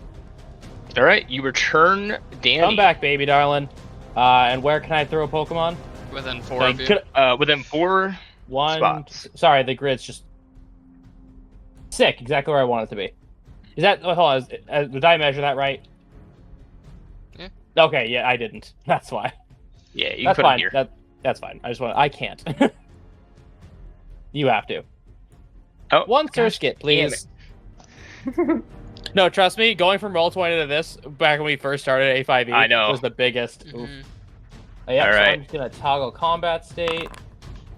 Alright, you return Danny. Come back, baby darling. And where can I throw a Pokemon? Within 4 of you. Within 4 spots. Sorry, the grid's just sick. Exactly where I want it to be. Is that? Oh, hold on. Did I measure that right? Yeah. Okay. Yeah, I didn't. That's why. Yeah, you That's can put fine. it here. That's fine. I can't. You have to. Oh, One Surskit, please. No, trust me. Going from Roll20 to this back when we first started A5E I know. was the biggest. Oof. Mhm. Yeah, All so right. I'm just gonna toggle combat state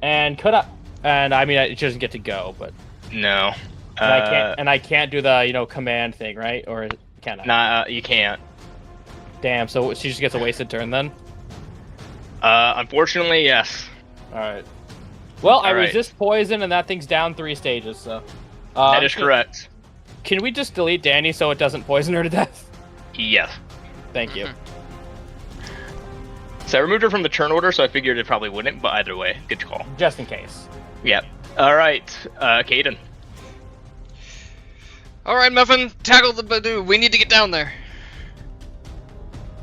and cut up. And I mean, it doesn't get to go, but No. and I can't do the command thing, right? Or can I? Nah, you can't. Damn. So she just gets a wasted turn then. Unfortunately, yes. All right. Well, I All right. resist poison, and that thing's down 3 stages. So That is correct. Can we just delete Danny so it doesn't poison her to death? Yes. Thank you. So I removed her from the turn order, so I figured it probably wouldn't, but either way, good call. Just in case. Yep. Alright, Caden. Alright, Muffin, tackle the Badoo. We need to get down there.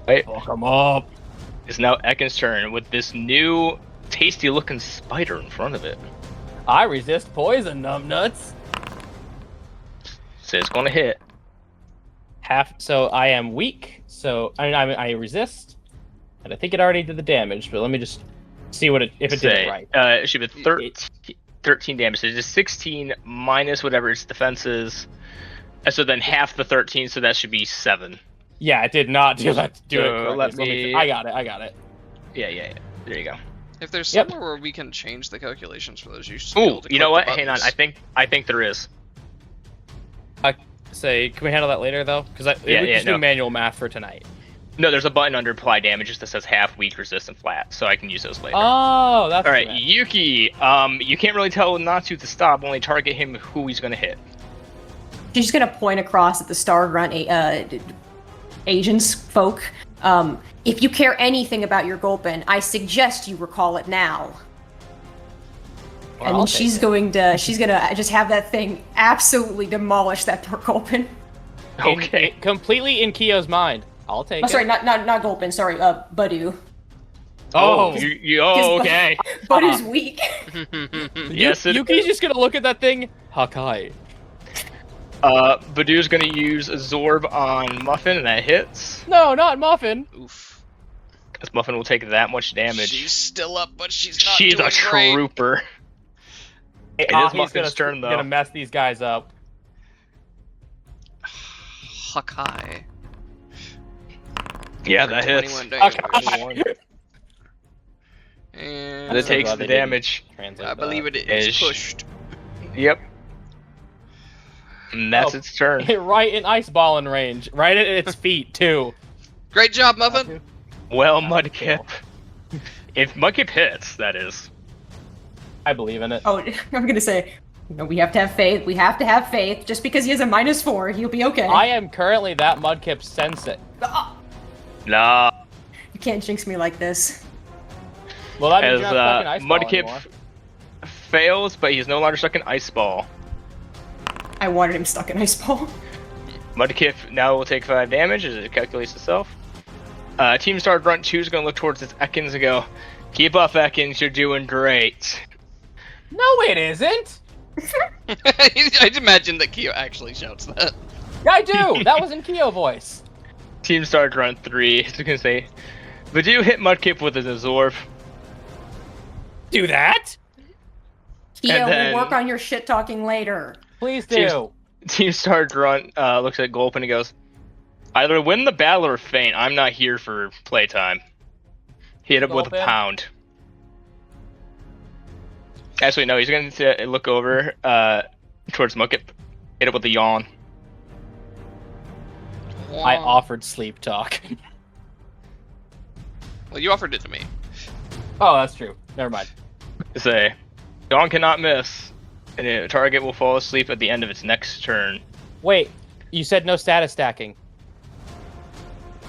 Right. Fuck him up. It's now Ekans' turn with this new tasty looking spider in front of it. I resist poison, numbnuts. So it's gonna hit. So I am weak. So I resist, and I think it already did the damage. But let me just see if it did it right. It should be 13 damage. So it's 16 minus whatever its defense is. And so then half the 13, so that should be 7. Yeah, it did not do that. So it let correctly. me- I got it. Yeah. There you go. If there's Yep. somewhere where we can change the calculations for those, you should Ooh, you know what? Hang on. I think there is. Say, can we handle that later though? Because we just do manual math for tonight. No, there's a button under apply damages that says half, weak, resist, and flat, so I can use those later. Oh, that's All right, what it Yuki. You can't really tell Natsu to stop. Only target him who he's gonna hit. She's gonna point across at the Star Grunt agents folk. If you care anything about your Gulpin, I suggest you recall it now. Well, And I'll then take she's it. gonna just have that thing absolutely demolish that poor Gulpin. Okay. Completely in Kyo's mind. I'll take Oh, it. sorry, not Gulpin. Sorry, Badoo. Oh, Okay. Badoo's weak. Yes, it Yuki's just gonna look at that thing. Hakai. Badoo's gonna use a Zorb on Muffin, and that hits. No, not Muffin. Oof. As Muffin will take that much damage. She's still up, but she's not She's doing a great. trooper. It is He's Muffin's turn, though. gonna mess these guys up. Hakai. Yeah, that hits. 21 damage. 21. And That so takes glad the they didn't damage. Translate I believe that. it is Ish. pushed. Yep. And that's Oh. its turn. Right in ice balling range. Right at its feet too. Great job, Muffin. Well, Mudkip. If Mudkip hits, that is. I believe in it. Oh, I'm gonna say, we have to have faith. We have to have faith. Just because he has a -4, he'll be okay. I am currently that Mudkip sensei. Nah. You can't jinx me like this. Well, that means As you're not stuck in ice ball Mudkip anymore. fails, but he's no longer stuck in Ice Ball. I wanted him stuck in ice ball. Mudkip now will take 5 damage as it calculates itself. Team Star Grunt 2 is going to look towards its Ekans and go, "Keep up, Ekans, you're doing great." No, it isn't. I'd imagine that Kyo actually shouts that. I do. That was in Kyo voice. Team Star Grunt 3 is going to say, "But you hit Mudkip with an Absorb." Do that. Keo, And then- we'll work on your shit talking later. Please do. Team Star Grunt looks at Gulp and he goes, "Either win the battle or faint. I'm not here for playtime." He hit up with a Gulpin? pound. Actually, no, he's going to look over towards Mukip. Hit it with a yawn. I offered sleep talk. Well, you offered it to me. Oh, that's true. Never mind. Say, yawn cannot miss, and a target will fall asleep at the end of its next turn. Wait, you said no status stacking.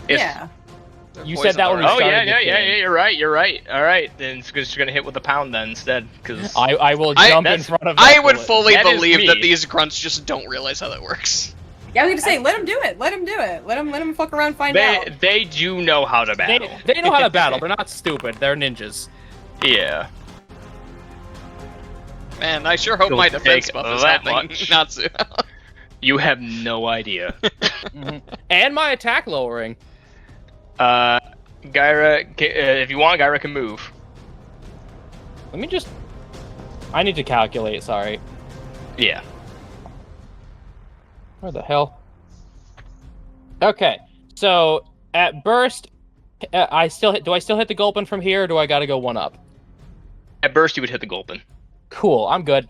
If- Yeah. They're You said that poisoned when we Oh already. started yeah, the game. you're right. All right, then it's just gonna hit with a pound then instead, because I will I- jump in that's- front of I that would bullet. fully That is believe me. that these grunts just don't realize how that works. Yeah, I was gonna say, let him do it. Let him do it. Let him fuck around, and find out. they do know how to battle. They know how to battle. They're not stupid. They're ninjas. Yeah. Man, I sure hope It'll my defense take buff is that helping much. Natsu. You have no idea. And my attack lowering. Gyra, if you want, Gyra can move. Let me just... I need to calculate, sorry. Yeah. Where the hell? Okay, so at burst, do I still hit the Gulpin from here, or do I gotta go one up? At burst, you would hit the Gulpin. Cool, I'm good.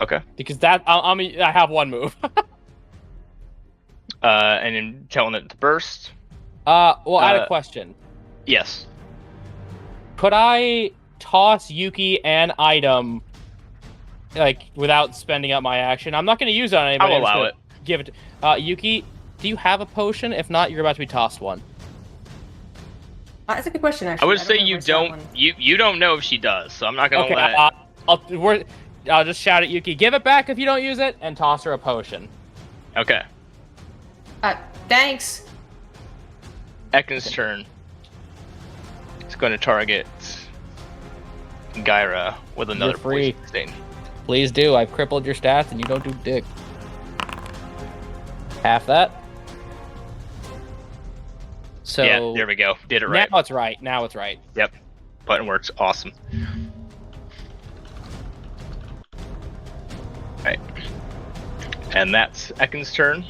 Okay. Because I have one move. And then telling it to burst. Well, I had a question. Yes. Could I toss Yuki an item, like, without spending up my action? I'm not going to use it on anybody. I'll I'm just allow gonna give it to... Yuki, do you have a potion? If not, you're about to be tossed one. That's a good question, actually. I would don't say know if you I saw don't. one. You don't know if she does, so I'm not gonna Okay, let. I'll just shout at Yuki, give it back if you don't use it, and toss her a potion. Okay. Thanks. Ekken's turn. It's going to target Gyra with another free. poison stain. Please do. I've crippled your stats, and you don't do dick. Half that. So Yeah, there we go. Did it right. Now it's right. Now it's right. Yep. Button works. Awesome. Right. And that's Ekken's turn.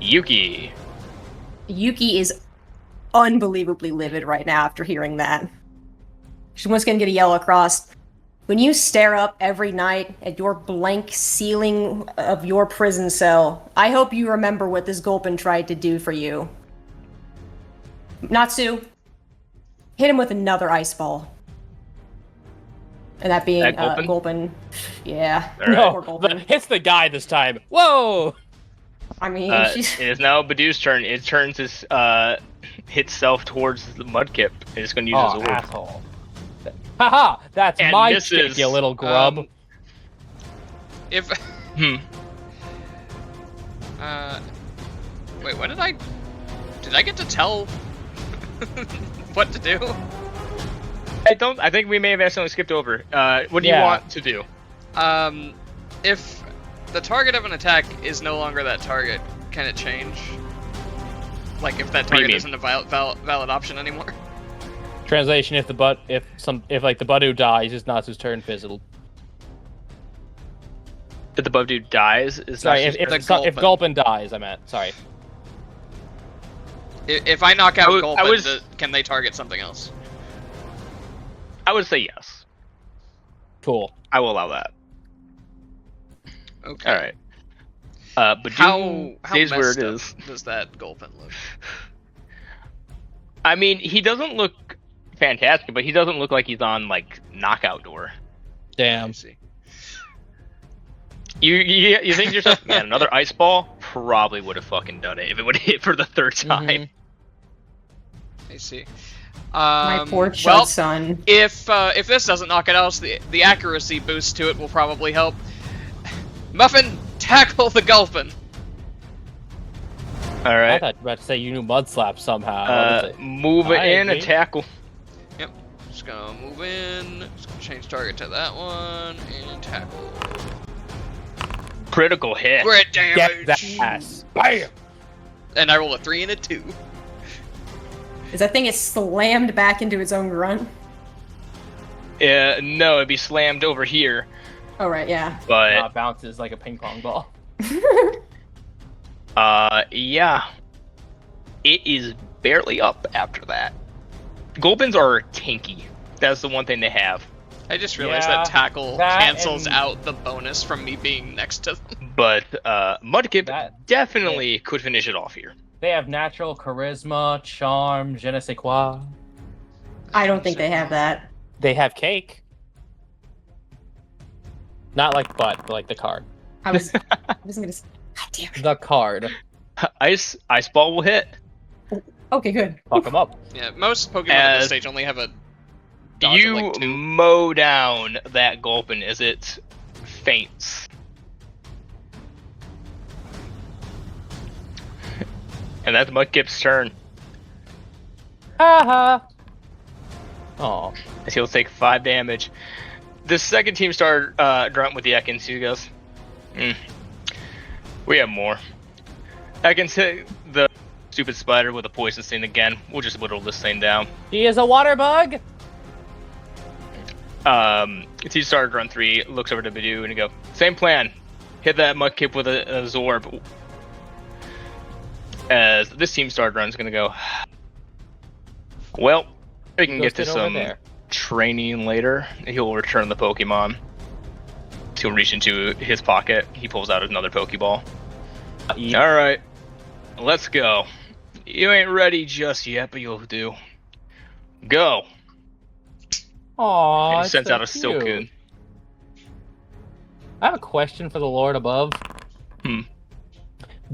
Yuki. Yuki is unbelievably livid right now after hearing that. She's once gonna get a yellow across. When you stare up every night at your blank ceiling of your prison cell, I hope you remember what this Gulpin tried to do for you. Natsu, hit him with another ice ball. And that being That Gulpin? Gulpin. Yeah. All right. Poor No, Gulpin. hits the guy this time. Whoa! I mean, she's... It is now Badoo's turn. It turns its itself towards the Mudkip. And it's going to use Oh, its orb. asshole. Haha! That's And my misses. chick, you little grub. If Hmm. wait, what did I get to tell what to do? I think we may have accidentally skipped over. What do you Yeah. want to do? If the target of an attack is no longer that target, can it change? Like if that What do you target mean? isn't a valid option anymore? Translation: If the Badu dies, it's Natsu's turn fizzled. If the Badoo dies, is Sorry, not if Gulpin dies, I meant. Sorry. If I knock out I Gulpin, was- can they target something else? I would say yes. Cool. I will allow that. Okay. All right. Badoo How stays where messed it up is. does that Gulpin look? I mean, he doesn't look fantastic, but he doesn't look like he's on like knockout door. Let Damn. me see. You think to yourself, man, another ice ball probably would have fucking done it if it would hit for the third time. Mhm. I see. My poor well, chud son. if this doesn't knock it out, the accuracy boost to it will probably help. Muffin, tackle the Gulpin. All I right. thought you were about to say you knew Mud Slap somehow. What is it? Move it I in, agree. a tackle. Yep. Just gonna move in. Just gonna change target to that one and tackle. Critical hit. Crit Get damage. that ass. Bam! And I roll a 3 and a 2. Is that thing is slammed back into its own grunt? No, it'd be slammed over here. Oh right, yeah. But Bounces like a ping pong ball. yeah, it is barely up after that. Gulpins are tanky. That's the one thing they have. I just realized Yeah, that tackle that cancels and- out the bonus from me being next to them. But Mudkip That- definitely could finish it off here. They have natural charisma, charm, je ne sais quoi. I don't think they have that. They have cake. Not like butt, but like the card. I was gonna. God damn it. The card. Ice Ball will hit. Okay, good. Fuck them up. Yeah, most Pokemon at this As stage only have a dodge of You like 2. mow down that Gulpin as it faints. And that's Mudkip's turn. Ha ha. Oh. As he'll take 5 damage. The second team started grunt with the Ekans. He goes, we have more. Ekans hit the stupid spider with a poison sting again. We'll just whittle this thing down. He is a water bug. Team started run 3, looks over to Bidoo and he go, same plan. Hit that Mudkip with an absorb. As this team started run is gonna go, well, we can get to Ghosted over some there. training later. He'll return the Pokemon. He'll reach into his pocket. He pulls out another Pokeball. Alright, let's go. You ain't ready just yet, but you'll do. Go. Aww. And he it's sends so out a cute. Silcoon. I have a question for the Lord above. Hmm.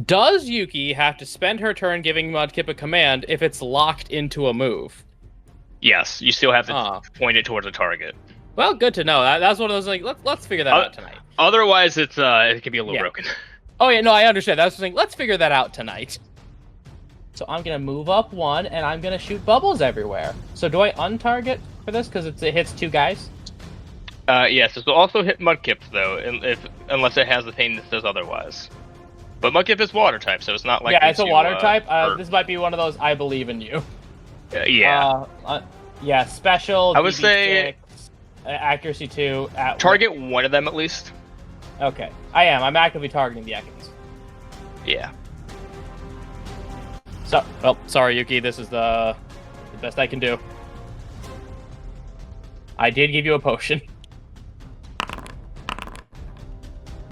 Does Yuki have to spend her turn giving Mudkip a command if it's locked into a move? Yes, you still have to Ah. point it towards a target. Well, good to know. That's one of those like let's figure that out tonight. Otherwise, it can be a little Yeah. broken. Oh yeah, no, I understand. That's the thing. Let's figure that out tonight. So I'm gonna move up 1, and I'm gonna shoot bubbles everywhere. So do I untarget for this because it hits 2 guys? Yes, this will also hit Mudkip though, unless it has the thing that says otherwise. But Mudkip is water type, so it's not like yeah, it's a water type. hurt. This might be one of those I believe in you. Yeah. Yeah, special. I would DB6, say- accuracy 2. Target one of them at least. Okay, I am. I'm actively targeting the Ekans. Yeah. So, well, sorry, Yuki. This is the best I can do. I did give you a potion.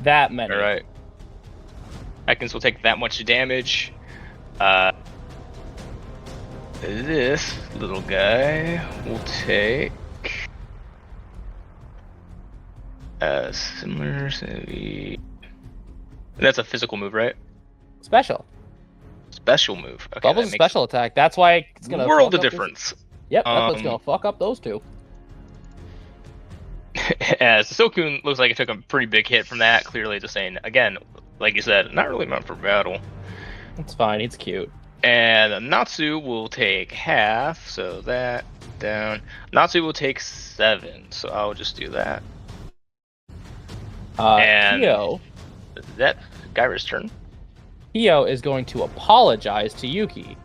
That many. All right. Ekans will take that much damage. This little guy will take similar. That's a physical move, right? Special. Special move. Okay, Bubbles that makes special attack. That's why it's gonna. world fuck of up difference. Yep, that's what's Um, gonna fuck up those 2. As the Silcoon looks like it took a pretty big hit from that, clearly just saying, again, like you said, not really meant for battle. It's fine. It's cute. And Natsu will take half, so that down. Natsu will take 7, so I'll just do that. And- Kyo. That's Gyra's turn. Kyo is going to apologize to Yuki.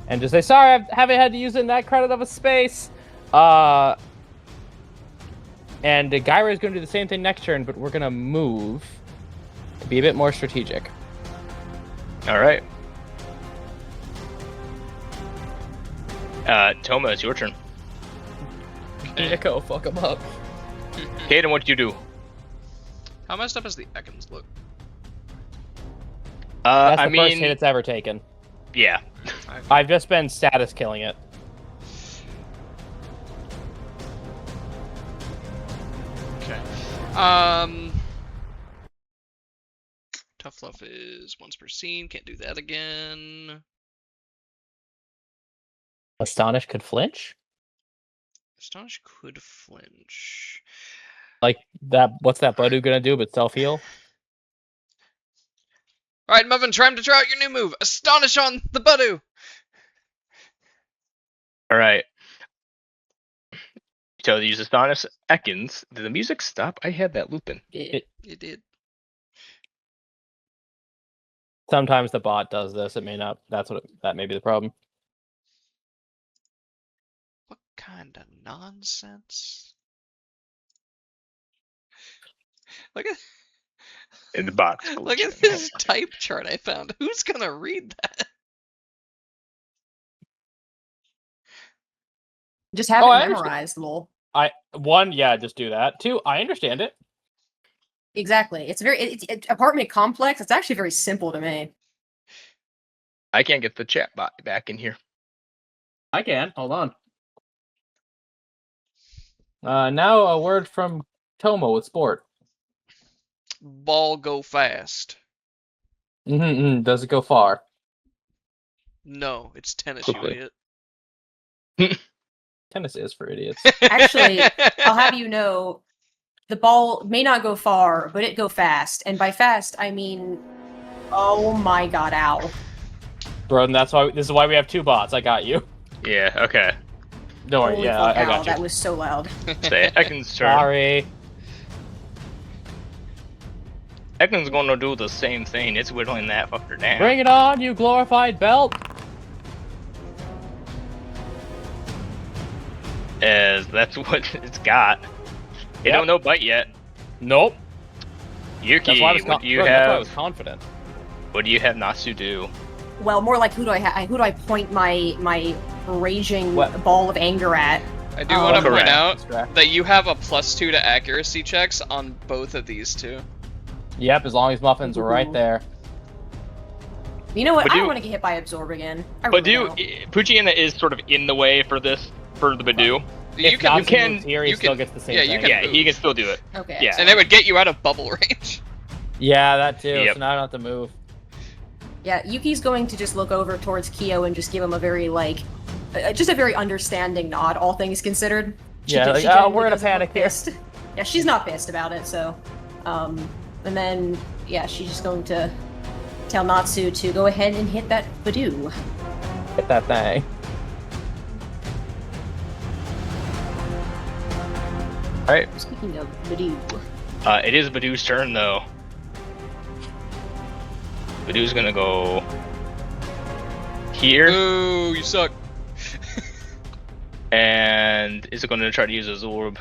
And just say, sorry, I haven't had to use it in that credit of a space. And Gyra is going to do the same thing next turn, but we're going to move to be a bit more strategic. Alright. Toma, it's your turn. Nico, fuck him up. Kaden, what do you do? How messed up does the Ekans look? That's I the first hit mean, it's ever taken. yeah. I've just been status killing it. Okay. Tough Love is once per scene. Can't do that again. Astonish could flinch? Astonish could flinch. Like, that. What's that Budu gonna do but self-heal? Alright, Muffin, try to try out your new move. Astonish on the Budu! Alright. So use Astonish Ekans. Did the music stop? I had that looping. It did. Sometimes the bot does this. It may not. That may be the problem. What kind of nonsense? Look at in the box. look at this type chart I found. Who's gonna read that? Just have Oh, it I understand. memorized, lol. One, yeah, just do that. Two, I understand it. Exactly. It's apartment complex. It's actually very simple to me. I can't get the chat bot back in here. I can. Hold on. Now a word from Tomo with sport. Ball go fast. Does it go far? No, it's tennis, you Quickly. idiot. Tennis is for idiots. Actually, I'll have you know, the ball may not go far, but it go fast. And by fast, I mean, oh my god, ow. Bro, and this is why we have two bots. I got you. Yeah, okay. Don't worry, Holy yeah, fuck, I ow, got you. that was so loud. Say Ekans' turn. Sorry. Ekans gonna do the same thing. It's whittling that fucker down. Bring it on, you glorified belt. As that's what it's got. It Yep. don't know bite yet. Nope. Yuki, That's why I was, what do you that's why I have? was confident. What do you have Natsu do? Well, more like who do I point my raging What? ball of anger at? I do Oh, want to point correct. out Distract. that you have a +2 to accuracy checks on both of these two. Yep, as long as muffins were right Ooh. there. You know what? But I don't do- want to get hit by Absorb again. I But really do don't. Puchiana is sort of in the way for the Badoo. If can, Natsu can- moves here, he you still can- gets the same yeah, thing. you can Yeah, move. he can still do it. Okay. yeah. and it would get you out of bubble range. Yeah, that too. Yep. So now I don't have to move. Yeah, Yuki's going to just look over towards Kyo and just give him a very, like, just a very understanding nod, all things considered. Yeah, like, genuinely we're in a doesn't look panic here. pissed. Yeah, she's not pissed about it, so. And then, yeah, she's just going to tell Natsu to go ahead and hit that Badoo. Hit that thing. Alright. Speaking of Badoo. It is Badoo's turn though. Badoo's gonna go here Ooh, you suck. and is gonna try to use his orb.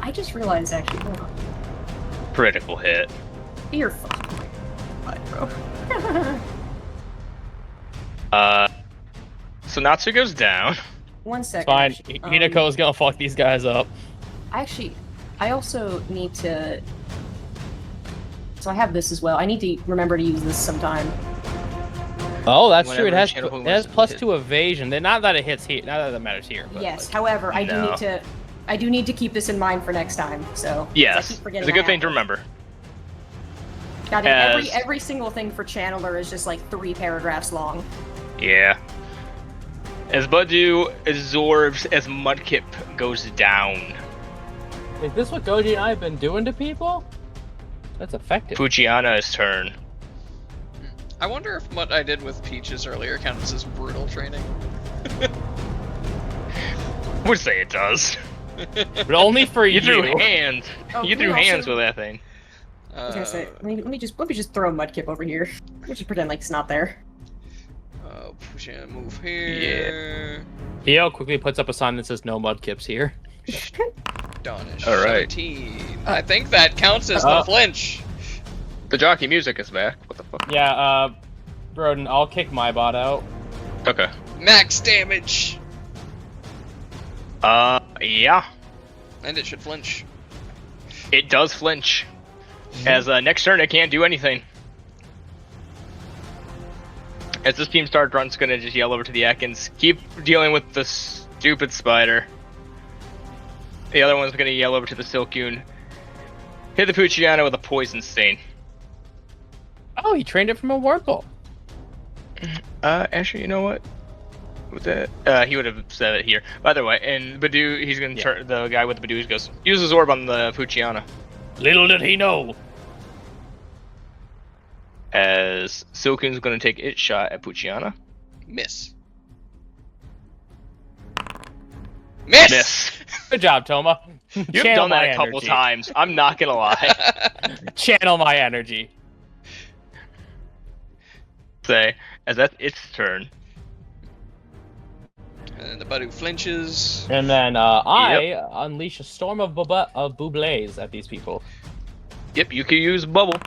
I just realized actually, hold on. Critical hit. You're fucking bro. So Natsu goes down. One second. Fine. actually. Hinako's gonna fuck these guys up. Actually, I also need to. So I have this as well. I need to remember to use this sometime. Oh, that's true. It Whenever has channel it Pokemon has is hit. +2 evasion. Then not that it hits here. Not that it matters here. But Yes. like- However, I No. do need to keep this in mind for next time. So Yes, I keep it's forgetting a good that. thing to remember. God, every As- every single thing for Channeler is just like 3 paragraphs long. Yeah. As Badoo absorbs as Mudkip goes down, Is this what Goji and I have been doing to people? That's effective. Puchiana's turn. I wonder if what I did with Peaches earlier counts as brutal training. I would say it does. But only for You you. threw hands. Oh, You we threw hands also- with that thing. I was gonna say, let me just throw Mudkip over here. Let me just pretend like it's not there. Push and move here. Theo quickly puts up a sign that says no mudkips here. Donish. All right. 17. I think that counts as the flinch. The jockey music is back. What the fuck? Yeah, Broden, I'll kick my bot out. Okay. Max damage. Yeah. And it should flinch. It does flinch. As next turn, it can't do anything. As this team start run's gonna just yell over to the Ekans. Keep dealing with the stupid spider. The other one's gonna yell over to the Silcoon. Hit the Puchiana with a poison stain. Oh, he trained it from a Wurmple. Actually, you know what? With that, he would have said it here. By the way, and Badoo, he's gonna turn the guy with the Badoo goes, use his orb on the Puchiana. Little did he know. As Silcoon's gonna take its shot at Puchiana. Miss. Miss! Miss. Good job, Toma. You've Channel done that my a couple energy. times. I'm not gonna lie. Channel my energy. Say, as that's its turn. And then the Budu flinches. And then I unleash a storm of bubbles at these people. Yep, you can use bubble.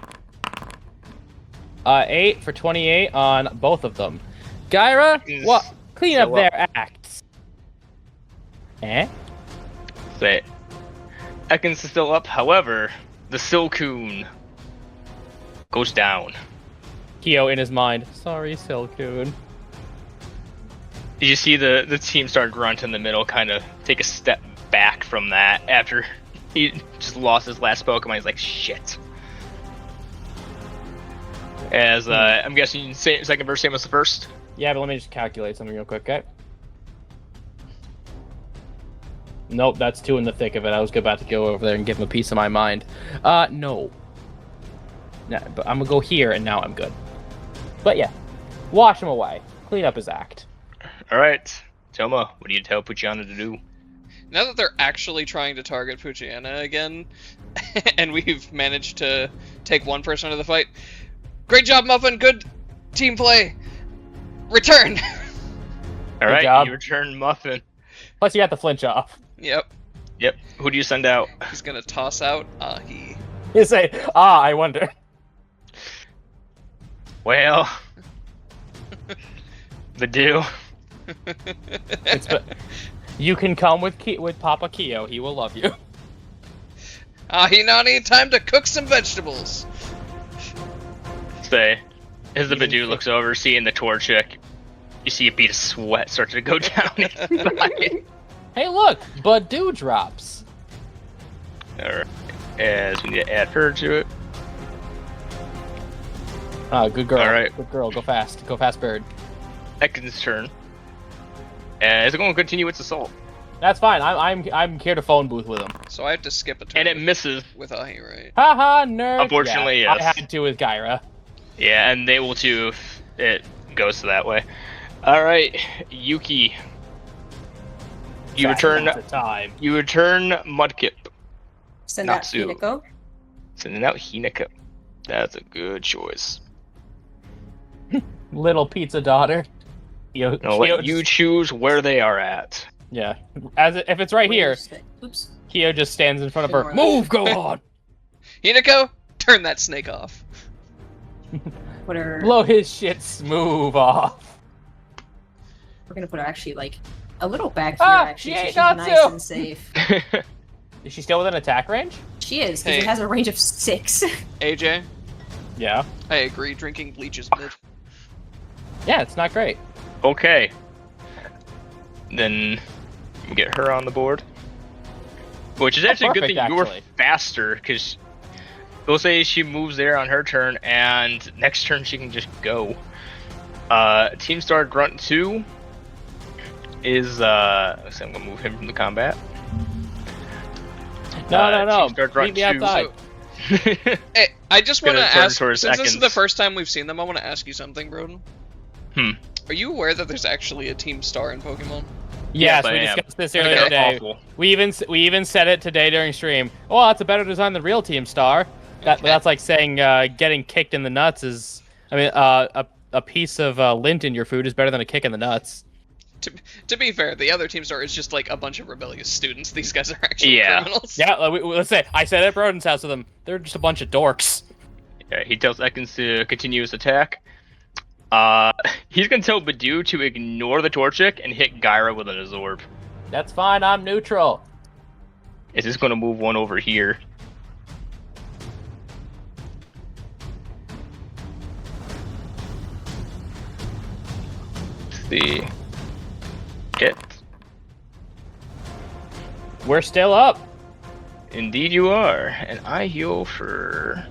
8 for 28 on both of them. Gyra, what? Clean up their acts. Eh? Say, Ekans is still up. However, the Silcoon goes down. Kyo in his mind. Sorry, Silcoon. You see the team start grunt in the middle, kind of take a step back from that after he just lost his last Pokemon. He's like, shit. As I'm guessing, second verse, same as the first. Yeah, but let me just calculate something real quick, okay? Nope, that's 2 in the thick of it. I was about to go over there and give him a piece of my mind. No. Nah, but I'm gonna go here, and now I'm good. But yeah, wash him away. Clean up his act. Alright, Toma, what do you tell Puchiana to do? Now that they're actually trying to target Puchiana again, and we've managed to take one person out of the fight, great job, Muffin. Good team play. Return. Alright, job. you return Muffin. Plus, you got the flinch off. Yep. Yep, who do you send out? He's gonna toss out Ahi. You say, I wonder. Well, Badoo. You can come with Papa Kyo. He will love you. Ahi Nani, time to cook some vegetables. Say, as the Badoo looks over, seeing the Torchic, you see a bead of sweat start to go down his side. Hey, look, Badoo drops. Alright, as we need to add her to it. Oh, good girl. All right. Good girl. Go fast. Go fast, bird. Ekans' turn. And it's going to continue its assault. That's fine. I'm here to phone booth with him. So I have to skip a turn. And it misses. with Ahi, right? Haha, nerd. Unfortunately, yeah, yes. I had to with Gyra. Yeah, and they will too if it goes that way. Alright, Yuki. You return time. Mudkip. Send out Natsu. Hinako. Sending out Hinako. That's a good choice. Little pizza daughter. I'll let you choose where they are at. Yeah. If it's right here, Oops. Kyo just stands in front of her. Ignore that. Move, go on. Hinako, turn that snake off. Put her. Blow his shit smooth off. We're gonna put her actually like a little back here. Actually, she so ain't she's not nice to. and safe. Is she still within attack range? She is, because Hey. it has a range of 6. AJ, Yeah. I agree. Drinking bleach is mid. Yeah, it's not great. Okay. Then get her on the board. Which is actually a good perfect, thing you're actually. faster, because we'll say she moves there on her turn, and next turn she can just go. Team Star Grunt 2 is, let's see, I'm going to move him from the combat. No. Team Star Grunt Meet me 2. outside. Hey, I just want to Gonna turn ask, towards since this is Ekans. the first time we've seen them, I want to ask you something, Broden. Hmm. Are you aware that there's actually a Team Star in Pokemon? Yes, I we am. discussed this They're earlier today. awful. We even said it today during stream. Oh, that's a better design than real Team Star. That's like saying getting kicked in the nuts is. I mean, a piece of lint in your food is better than a kick in the nuts. To be fair, the other Team Star is just like a bunch of rebellious students. These guys are actually Yeah. criminals. Yeah, let's say I said it at Broden's house with them. They're just a bunch of dorks. Yeah, he tells Ekans to continue his attack. He's gonna tell Badoo to ignore the Torchic and hit Gyra with an Azorb. That's fine. I'm neutral. Is just gonna move one over here. Let's see. Get. We're still up. Indeed you are. And I heal for...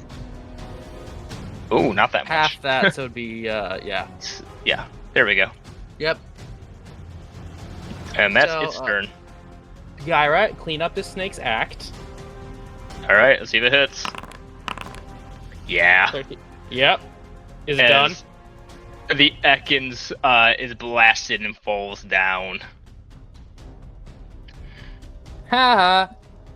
Oh, not that much. Half that, so it'd be, yeah. Yeah, there we go. Yep. And that's So, its turn. Gyra, clean up this snake's act. Alright, let's see if it hits. Yeah. 13. Yep. Is it done? As the Ekans is blasted and falls down. Haha.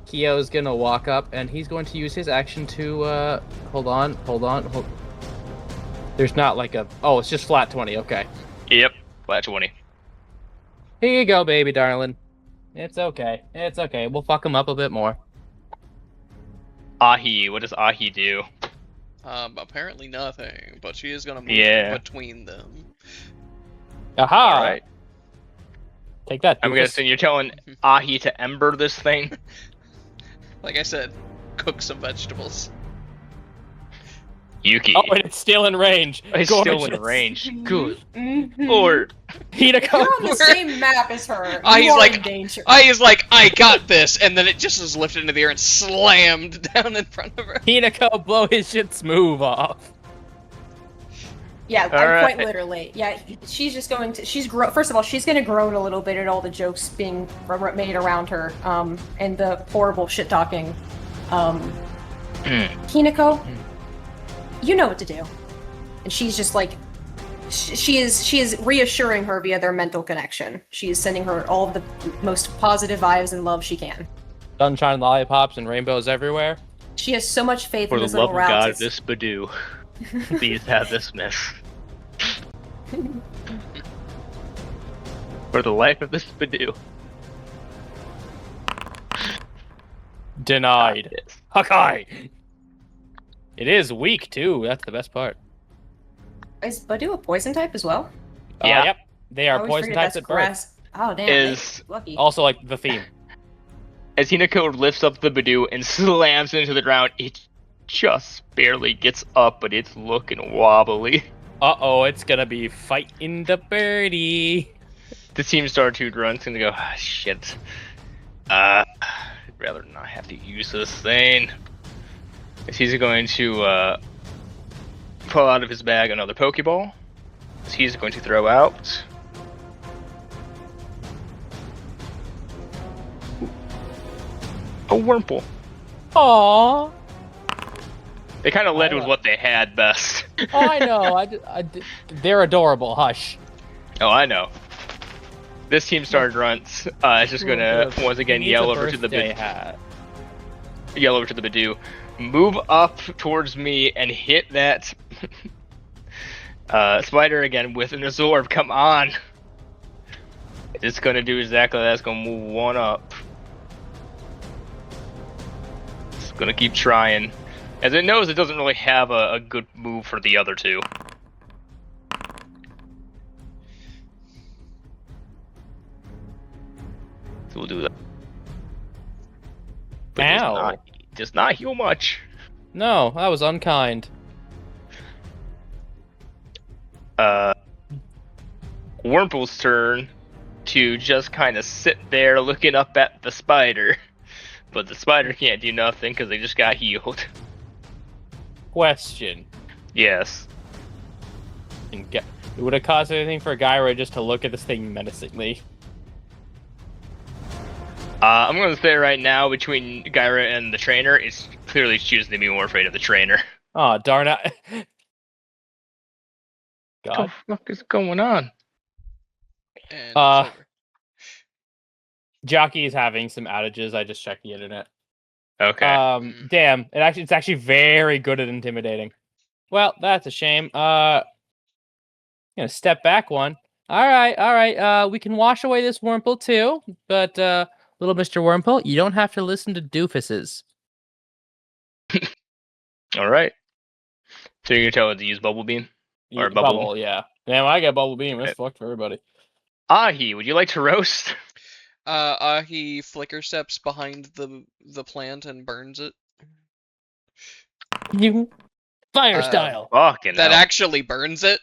Kyo's gonna walk up and he's going to use his action to hold on. There's not like a it's just flat 20, okay. Yep, flat 20. Here you go, baby darling. It's okay. It's okay. We'll fuck him up a bit more. Ahi, what does Ahi do? Apparently nothing, but she is gonna move between them. Aha! Alright. Take that. I'm doofus. guessing you're telling Ahi to ember this thing? Like I said, cook some vegetables. Yuki. Oh, and it's still in range. It's still in range. Good lord. Hinako. You're on the same map as her. He's You are like- in danger. He's like, I got this, and then it just was lifted into the air and slammed down in front of her. Hinako, blow his shit smooth off. Yeah, Alright. quite literally. Yeah, she's just going to. First of all, she's going to groan a little bit at all the jokes being made around her, and the horrible shit talking. Hinako, you know what to do. And she's just like, she is reassuring her via their mental connection. She is sending her all of the most positive vibes and love she can. Sunshine lollipops and rainbows everywhere. She has so much faith For in the this love little of God, route. this Badoo. Please have this miss. For the life of this Badoo. Denied. Yes. Hakai. It is weak too. That's the best part. Is Badoo a poison type as well? Yeah. Yep. They I are always poison forget types that's at birth. grass. Oh damn! Is- lucky. Also, like the theme. As Hinako lifts up the Badoo and slams into the ground, it just barely gets up, but it's looking wobbly. Uh-oh, it's gonna be fighting the birdie. The Team Star 2 grunts gonna go, ah, shit. I'd rather not have to use this thing. As he's going to pull out of his bag another Pokeball. As he's going to throw out. A Wurmple. Aww. They kind of led with what they had best. Oh, I know. They're adorable. Hush. Oh, I know. This Team Star Grunts is just gonna once again He yell needs a over to the birthday hat. Badoo, move up towards me and hit that spider again with an Azorb. Come on! It's gonna do exactly that. It's gonna move one up. It's gonna keep trying, as it knows it doesn't really have a good move for the other two. So we'll do that. But it Ow. does not heal much. No, that was unkind. Wurmple's turn to just kind of sit there looking up at the spider. But the spider can't do nothing because they just got healed. Question. Yes. It would have cost anything for Gyra just to look at this thing menacingly. I'm going to say right now, between Gyra and the trainer, it's clearly choosing to be more afraid of the trainer. Oh, darn it. What God. the fuck is going on? And it's Uh, over. Jockey is having some outages. I just checked the internet. Okay. Damn. It's actually very good at intimidating. Well, that's a shame. Gonna step back one. All right. We can wash away this Wurmple too, but little Mr. Wurmple, you don't have to listen to doofuses. Alright. So you're going to tell it to use Bubble Beam? Or bubble. Yeah. Damn, I got bubble beam. It's Okay. fucked for everybody. Ahi, would you like to roast? He flicker steps behind the plant and burns it. You fire Uh, style. Fucking That hell. actually burns it.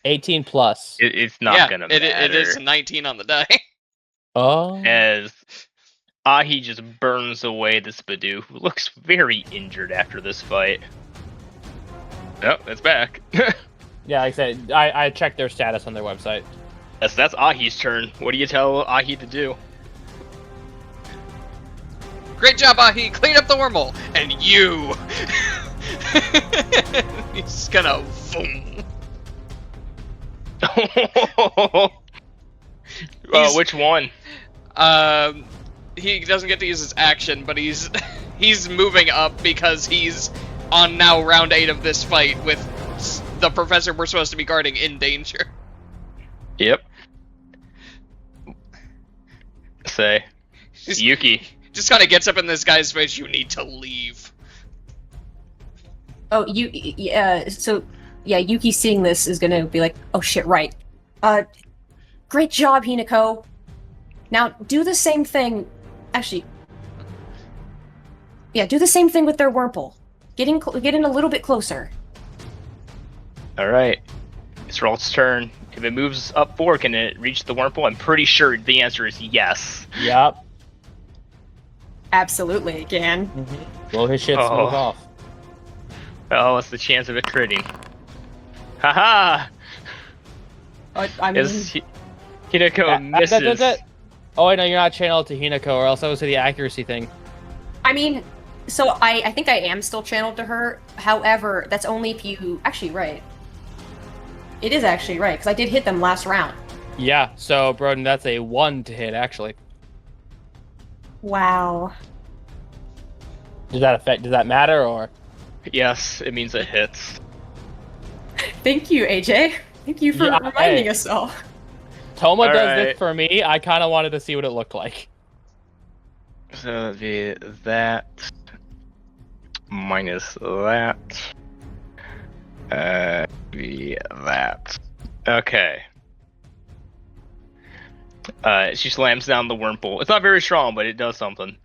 18 plus. It's not yeah, gonna it matter. is 19 on the die. Oh. As Ahi just burns away this Badoo, who looks very injured after this fight. Oh, it's back. Yeah, like I said, I checked their status on their website. That's Ahi's turn. What do you tell Ahi to do? Great job, Ahi! Clean up the wormhole! And you! He's gonna boom. He's- Which one? He doesn't get to use his action, but he's he's moving up because he's on now round 8 of this fight with the professor we're supposed to be guarding in danger. Yep. Say, Yuki. Just kind of gets up in this guy's face. You need to leave. Oh, so yeah, Yuki seeing this is gonna be like, oh shit, right. Great job, Hinako. Now do the same thing. Actually, yeah, do the same thing with their Wurmple. Get in a little bit closer. All right, it's Rolt's turn. If it moves up 4, can it reach the Wurmple? I'm pretty sure the answer is yes. Yep. Absolutely, it can. Blow his shit smoke off. Oh, what's the chance of it critting? Haha! I mean, Hinako misses. Oh, wait, no, you're not channeled to Hinako, or else I would say the accuracy thing. I mean, so I think I am still channeled to her. However, that's only if you actually right. It is actually right because I did hit them last round. Yeah, so Broden, that's a 1 to hit actually. Wow. Does that matter or? Yes, it means it hits. Thank you, AJ. Thank you for reminding us all. Toma does Alright. this for me. I kind of wanted to see what it looked like. So it'd be that minus that. Be that. Okay. She slams down the Wurmple. It's not very strong, but it does something.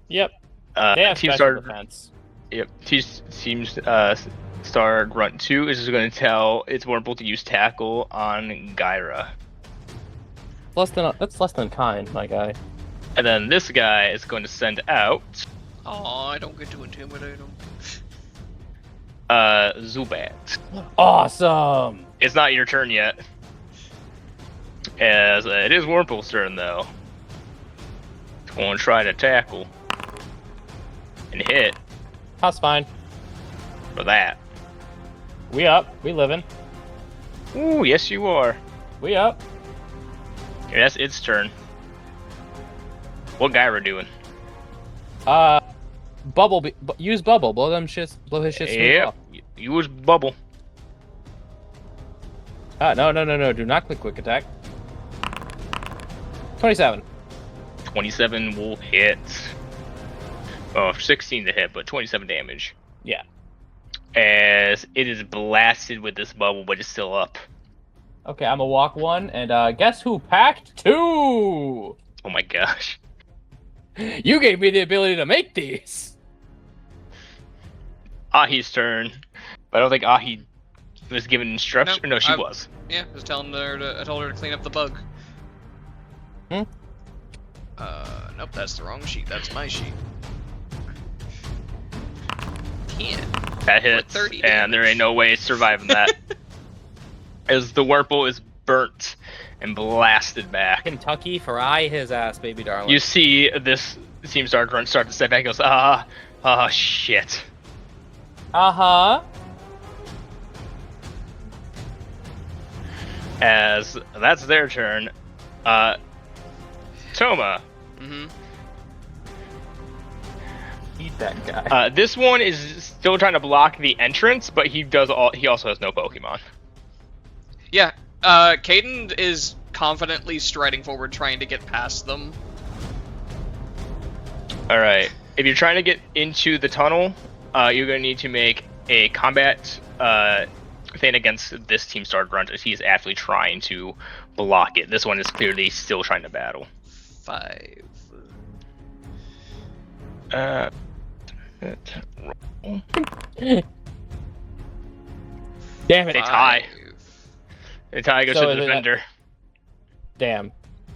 Yep. They have Team special Star. defense. Yep. Team Star Grunt 2 is just going to tell its Wurmple to use Tackle on Gyra. That's less than kind, my guy. And then this guy is going to send out Oh, I don't get to intimidate him. Zubat. Awesome. It's not your turn yet. As it is Wurmple's turn though. It's going to try to tackle and hit That's fine. for that. We up. We living. Ooh, yes you are. We up. Okay, that's its turn. What Gyra doing? Bubble. Use bubble. Blow his shit smooth Yep. off. Use bubble. No. Do not click quick attack. 27. 27 will hit. Oh, 16 to hit, but 27 damage. Yeah. As it is blasted with this bubble, but it's still up. Okay, I'm gonna walk 1, and guess who packed 2? Oh my gosh. You gave me the ability to make these. Ahi's turn. But I don't think Ahi was given instructions. Nope, No, she was. Yeah, I was telling her I told her to clean up the bug. Hmm? Nope, that's the wrong sheet. That's my sheet. 10. That hits, 30 and there ain't no way surviving that. As the Wurmple is burnt and blasted back. Kentucky fry his ass, baby darling. You see this Team Star Grunt start to step back and goes, shit. Uh-huh. As that's their turn, Toma. Mm-hmm. Eat that guy. This one is still trying to block the entrance, but he also has no Pokemon. Yeah, Caden is confidently striding forward trying to get past them. Alright, if you're trying to get into the tunnel, you're going to need to make a combat thing against this Team Star Grunt as he's actually trying to block it. This one is clearly still trying to battle. 5. Roll. Damn it. They tie. The tie goes So to is the it- defender. Damn.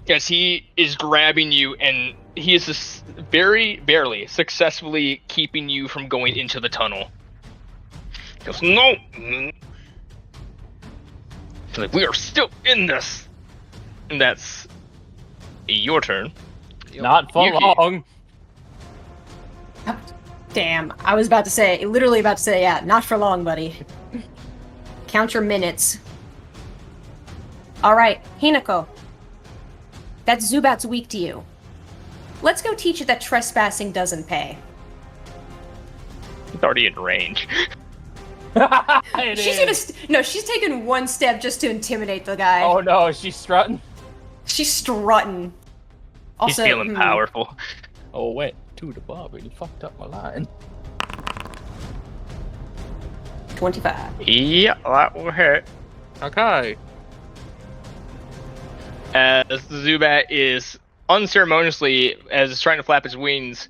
Yes, he is grabbing you, and he is just very barely successfully keeping you from going into the tunnel. He goes, no! He's like, we are still in this! And that's your turn. Yep. Not for Yuki. long. Damn, I was literally about to say, yeah, not for long, buddy. Count your minutes. Alright, Hinako. That Zubat's weak to you. Let's go teach it that trespassing doesn't pay. He's already in range. It She's is. no, she's taking one step just to intimidate the guy. Oh no, she's strutting. She's strutting. He's Also, feeling powerful. Oh wait, to the bar really fucked up my line. 25. Yeah, that will hit. Okay. As the Zubat is unceremoniously, as it's trying to flap its wings,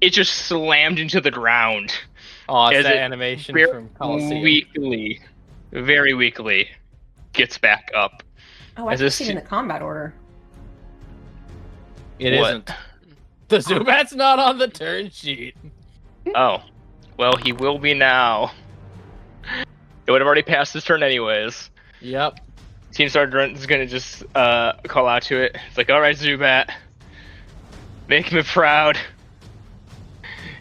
it just slammed into the ground. Oh, it's As that it animation very from Coliseum. very weakly, gets back up. Oh, I As can this- see it in the combat order. It What? isn't. The Zubat's not on the turn sheet. Oh, well, he will be now. It would have already passed his turn anyways. Yep. Team Sergeant is gonna just call out to it. It's like, all right, Zubat, make me proud.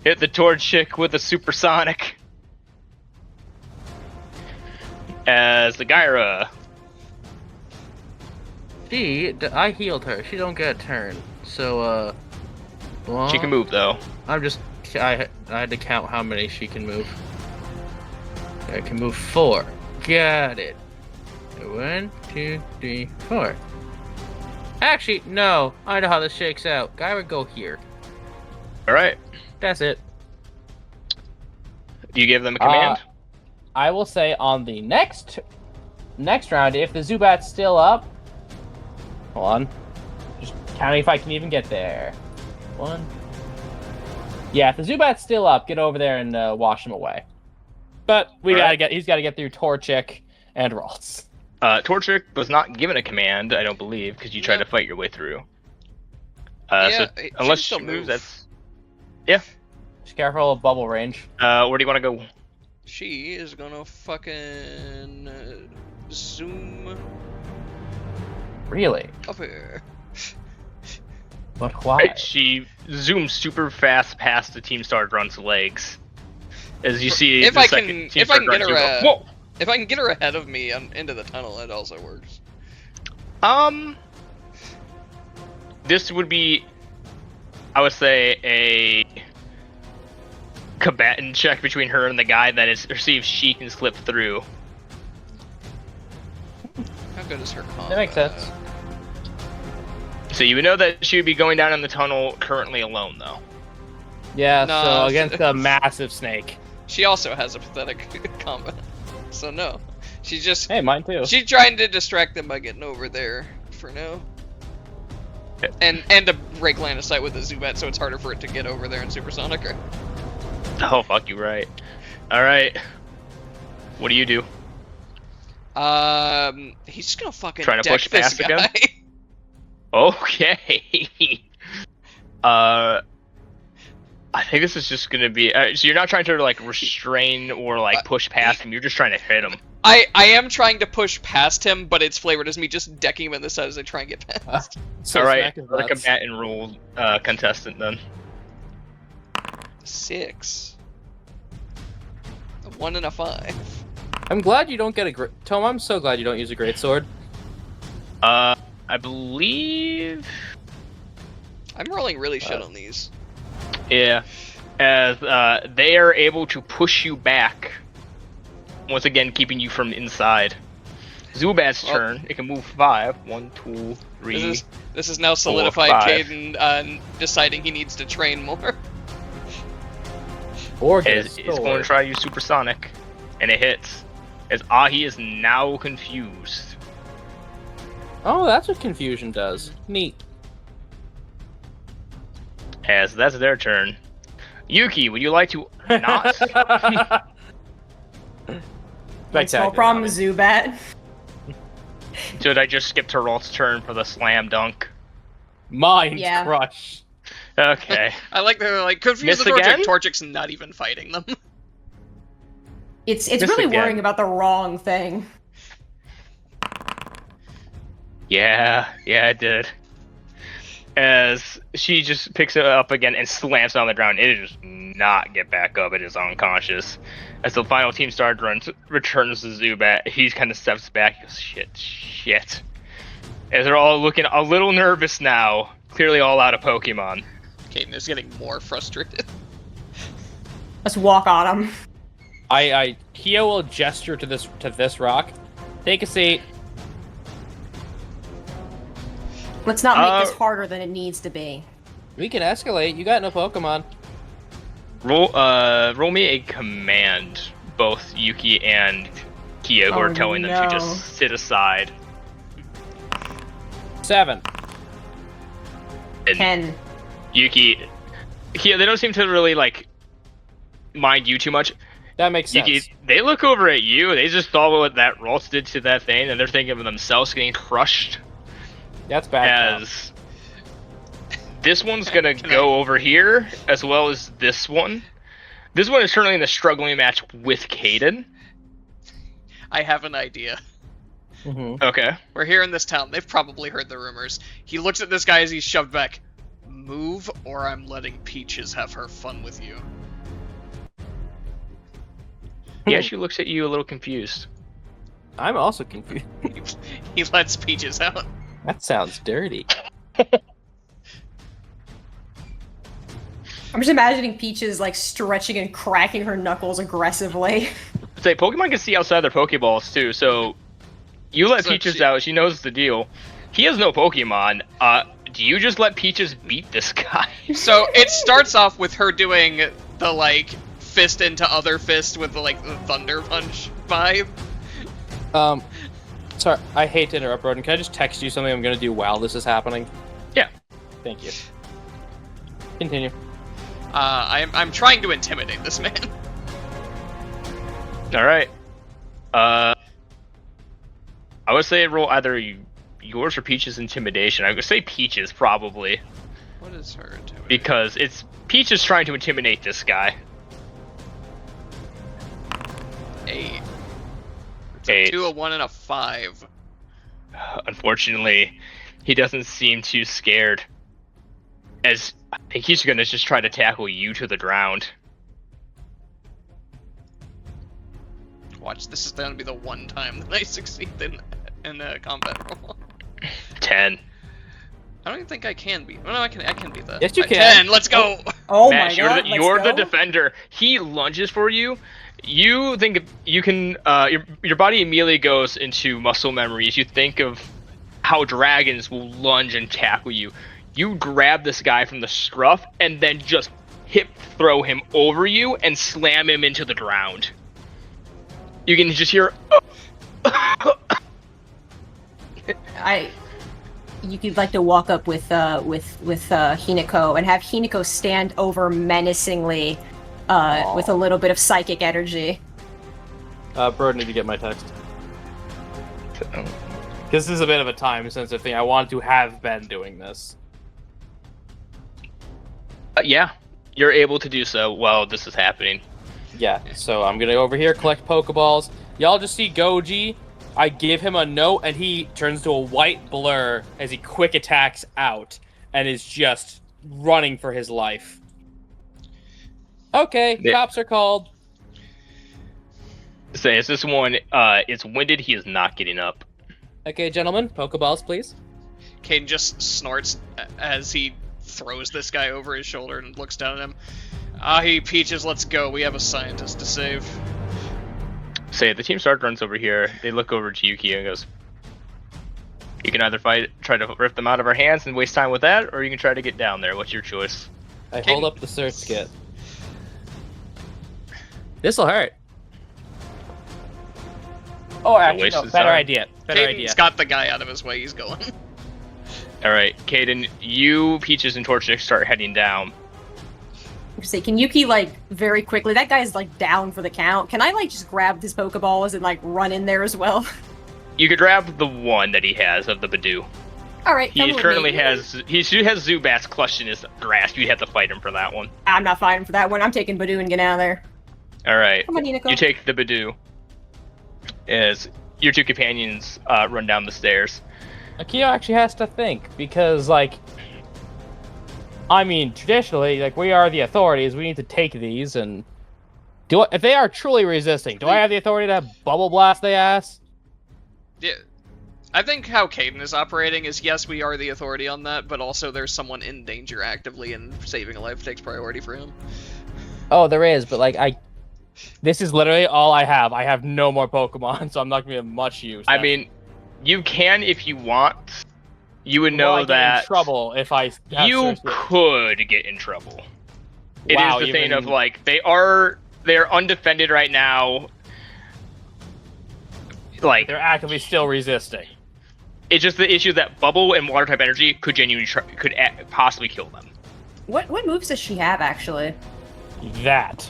Hit the Torchic with a supersonic. As the Gyra, I healed her. She don't get a turn. So, well, she can move though. I had to count how many she can move. I can move 4. Got it. 1, 2, 3, 4. Actually, no. I know how this shakes out. Guy would go here. All right, That's it. do you give them a command? I will say on the next round, if the Zubat's still up, hold on, just counting if I can even get there. 1. Yeah, if the Zubat's still up, get over there and wash him away. But he's got to get through Torchic and Ralts. Torchic was not given a command, I don't believe, because you tried to fight your way through. Yeah, So she unless can she still moves, move. that's yeah. Just careful of bubble range. Where do you want to go? She is gonna fucking zoom Really? up here. But why? Right, she zooms super fast past the Team Sergeant's legs. As you see, If the I second can- Team if I can Sergeant get her zoom a- up. Whoa! If I can get her ahead of me into the tunnel, it also works. This would be, I would say, a combatant check between her and the guy that is, or see if she can slip through. How good is her combat? That makes sense. So you would know that she would be going down in the tunnel currently alone, though. Yeah, No, so against a massive snake. She also has a pathetic combat. So no. She's just Hey, mine too. she's trying to distract them by getting over there for now. And to break line of sight with the Zubat so it's harder for it to get over there in Supersonic her. Oh, fuck you, right. Alright. What do you do? He's just gonna fucking Trying to deck push this past guy. again? Okay. I think this is just gonna be. So you're not trying to like restrain or like push past him. You're just trying to hit him. I am trying to push past him, but it's flavored as me just decking him in the side as I try and get past. So All right, smack his the nuts. combatant rule contestant then. 6. A 1 and a 5. I'm glad you don't get a great. Tom, I'm so glad you don't use a great sword. I believe. I'm rolling really shit on these. Yeah, as they are able to push you back. Once again, keeping you from inside. Zubat's Well- turn. It can move 5. 1, 2, 3. This is now solidified 5. Caden deciding he needs to train more. Or get a It's going to sword. try to use supersonic, and it hits. As Ahi is now confused. Oh, that's what confusion does. Neat. As that's their turn. Yuki, would you like to not? One small problem, Zubat. Should I just skip to Ralt's turn for the slam dunk? Mind Yeah. crush. Okay. I like they're like confuse Miss the Torchic. again? Torchic's not even fighting them. It's Just really again. worrying about the wrong thing. Yeah, I did. As she just picks it up again and slams it on the ground, it does not get back up. It is unconscious. As the final team sergeant returns to Zubat, he kind of steps back. He goes, shit. As they're all looking a little nervous now, clearly all out of Pokemon. Caden is getting more frustrated. Let's walk on him. Kyo will gesture to this rock. Take a seat. Let's not make this harder than it needs to be. We can escalate. You got no Pokemon. Roll me a command, both Yuki and Kyo, who are telling them to just sit aside. 7. And 10. Yuki, Kyo, they don't seem to really like mind you too much. That makes sense. Yuki, they look over at you. They just saw what that Ralts did to that thing, and they're thinking of themselves getting crushed. That's bad. As this one's gonna go over here, as well as this one. This one is currently in the struggling match with Caden. I have an idea. Mm-hmm. Okay. We're here in this town. They've probably heard the rumors. He looks at this guy as he's shoved back. Move, or I'm letting Peaches have her fun with you. He actually looks at you a little confused. I'm also confused. He lets Peaches out. That sounds dirty. I'm just imagining Peaches like stretching and cracking her knuckles aggressively. Say, Pokemon can see outside their Pokeballs too, so you let So Peaches she- out. She knows the deal. He has no Pokemon. Do you just let Peaches beat this guy? So it starts off with her doing the like fist into other fist with the like the thunder punch vibe. Sorry, I hate to interrupt, Roden. Can I just text you something I'm gonna do while this is happening? Yeah. Thank you. Continue. I'm trying to intimidate this man. All right. I would say roll either yours or Peaches' intimidation. I would say Peaches probably, What is her intimidation? because it's Peaches trying to intimidate this guy. 8. It's Eight. a 2, a 1, and a 5. Unfortunately, he doesn't seem too scared, as I think he's gonna just try to tackle you to the ground. Watch, this is gonna be the one time that I succeed in a combat roll. 10. I don't even think I can beat. Oh, no, I can beat that. Yes, you can. 10. Let's go. Oh Mash, my god, you're the let's go. defender. He lunges for you. You think you can. Your body immediately goes into muscle memories. You think of how dragons will lunge and tackle you. You grab this guy from the scruff and then just hip throw him over you and slam him into the ground. You can just hear. You could like to walk up with Hinako and have Hinako stand over menacingly, with a little bit of psychic energy. Broden, did you get my text? This is a bit of a time-sensitive thing. I want to have been doing this. Yeah, you're able to do so while this is happening. Yeah, so I'm gonna go over here, collect Pokeballs. Y'all just see Goji. I give him a note, and he turns to a white blur as he quick attacks out and is just running for his life. Okay, Yeah. cops are called. Say, is this one? It's winded. He is not getting up. Okay, gentlemen, Pokeballs, please. Caden just snorts as he throws this guy over his shoulder and looks down at him. Ahi, Peaches, let's go. We have a scientist to save. Say, the team sergeant runs over here. They look over to Yuki and goes, "You can either try to rip them out of our hands and waste time with that, or you can try to get down there. What's your choice?" I hold up the search kit. This'll hurt. Oh, actually, waste no, of better time. idea. Better Caden's idea. got the guy out of his way. He's going. All right, Caden, you, Peaches, and Torchic start heading down. Say, can Yuki like very quickly? That guy's like down for the count. Can I like just grab his Pokeballs and like run in there as well? You could grab the one that he has of the Badoo. All right. He come with currently me. has Zubats clutched in his grasp. You'd have to fight him for that one. I'm not fighting for that one. I'm taking Badoo and get out of there. All right, Come on, Hinako. you take the Badoo. As your two companions run down the stairs. Akio actually has to think, because, like, I mean, traditionally, like, we are the authorities, we need to take these, and if they are truly resisting, do I have the authority to bubble blast their ass? Yeah. I think how Caden is operating is, yes, we are the authority on that, but also there's someone in danger actively, and saving a life takes priority for him. Oh, there is, but, like, This is literally all I have. I have no more Pokemon, so I'm not gonna be of much use. I mean, you can if you want. You would Will know I get that in trouble if I have you Surf Spirit? could get in trouble. It Wow, is the thing even- of like they're undefended right now. Like They're actively still resisting. it's just the issue that bubble and water type energy could genuinely possibly kill them. What moves does she have actually? That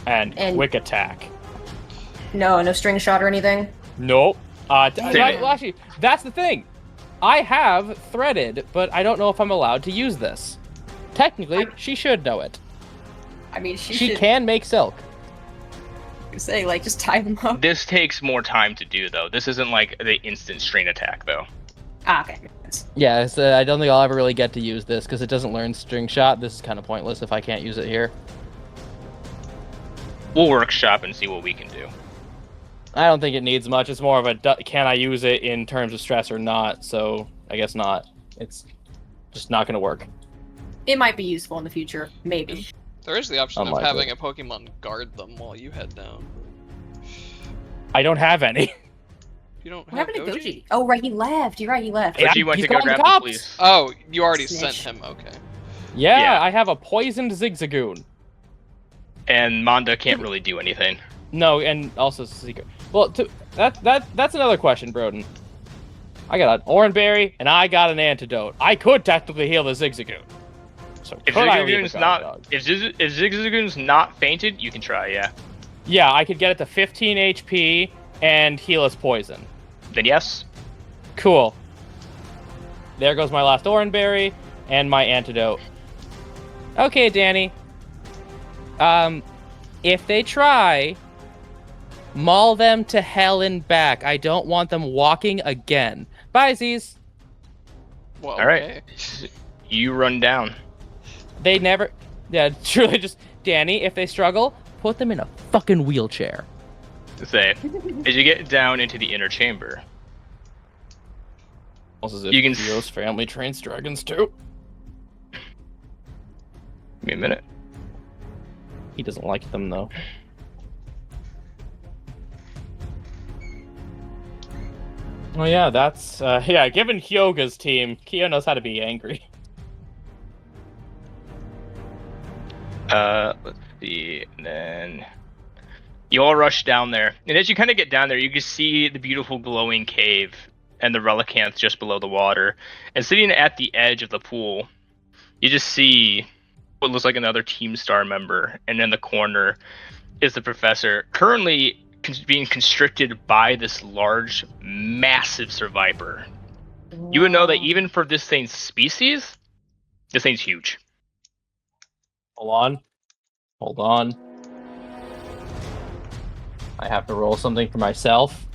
and And- Quick Attack. No string shot or anything. Nope. Damn it. Well, actually, that's the thing. I have Threaded, but I don't know if I'm allowed to use this. Technically, she should know it. I mean, She can make Silk. say like just tie them up. This takes more time to do though. This isn't like the instant strain attack though. Okay. Yeah, so I don't think I'll ever really get to use this because it doesn't learn String Shot. This is kind of pointless if I can't use it here. We'll workshop and see what we can do. I don't think it needs much. It's more of a can I use it in terms of stress or not, so I guess not. It's just not going to work. It might be useful in the future, maybe. There is the option Unlikely. of having a Pokemon guard them while you head down. I don't have any. You don't What have happened to Goji? Goji? Oh, right, he left. You're right, he left. Yeah, She went he's to go calling the grab the cops. police. Oh, you already Snitch. sent him. Okay. Yeah, Yeah. I have a poisoned Zigzagoon. And Manda can't really do anything. No, and also Secret. Well, that's another question, Broden. I got an Oranberry and I got an Antidote. I could technically heal the Zigzagoon. So If could I leave a Zigzagoon's guard not dog? if Zigzagoon's not fainted, you can try, yeah. Yeah, I could get it to 15 HP and heal its poison. Then yes. Cool. There goes my last Oranberry and my Antidote. Okay, Danny. If they try, maul them to hell and back. I don't want them walking again. Bye, Z's. Well, All right. okay. You run down. They never... Yeah, truly just... Danny, if they struggle, put them in a fucking wheelchair. Say, as you get down into the inner chamber, Also, as if You can- Theo's family trains dragons too. give me a minute. He doesn't like them, though. Oh yeah, that's... yeah, given Hyoga's team, Kyo knows how to be angry. Let's see, and then you all rush down there. And as you kind of get down there, you can see the beautiful glowing cave and the relicanth just below the water. And sitting at the edge of the pool, you just see what looks like another Team Star member. And in the corner is the professor, currently being constricted by this large, massive survivor. You would know that even for this thing's species, this thing's huge. Hold on. I have to roll something for myself.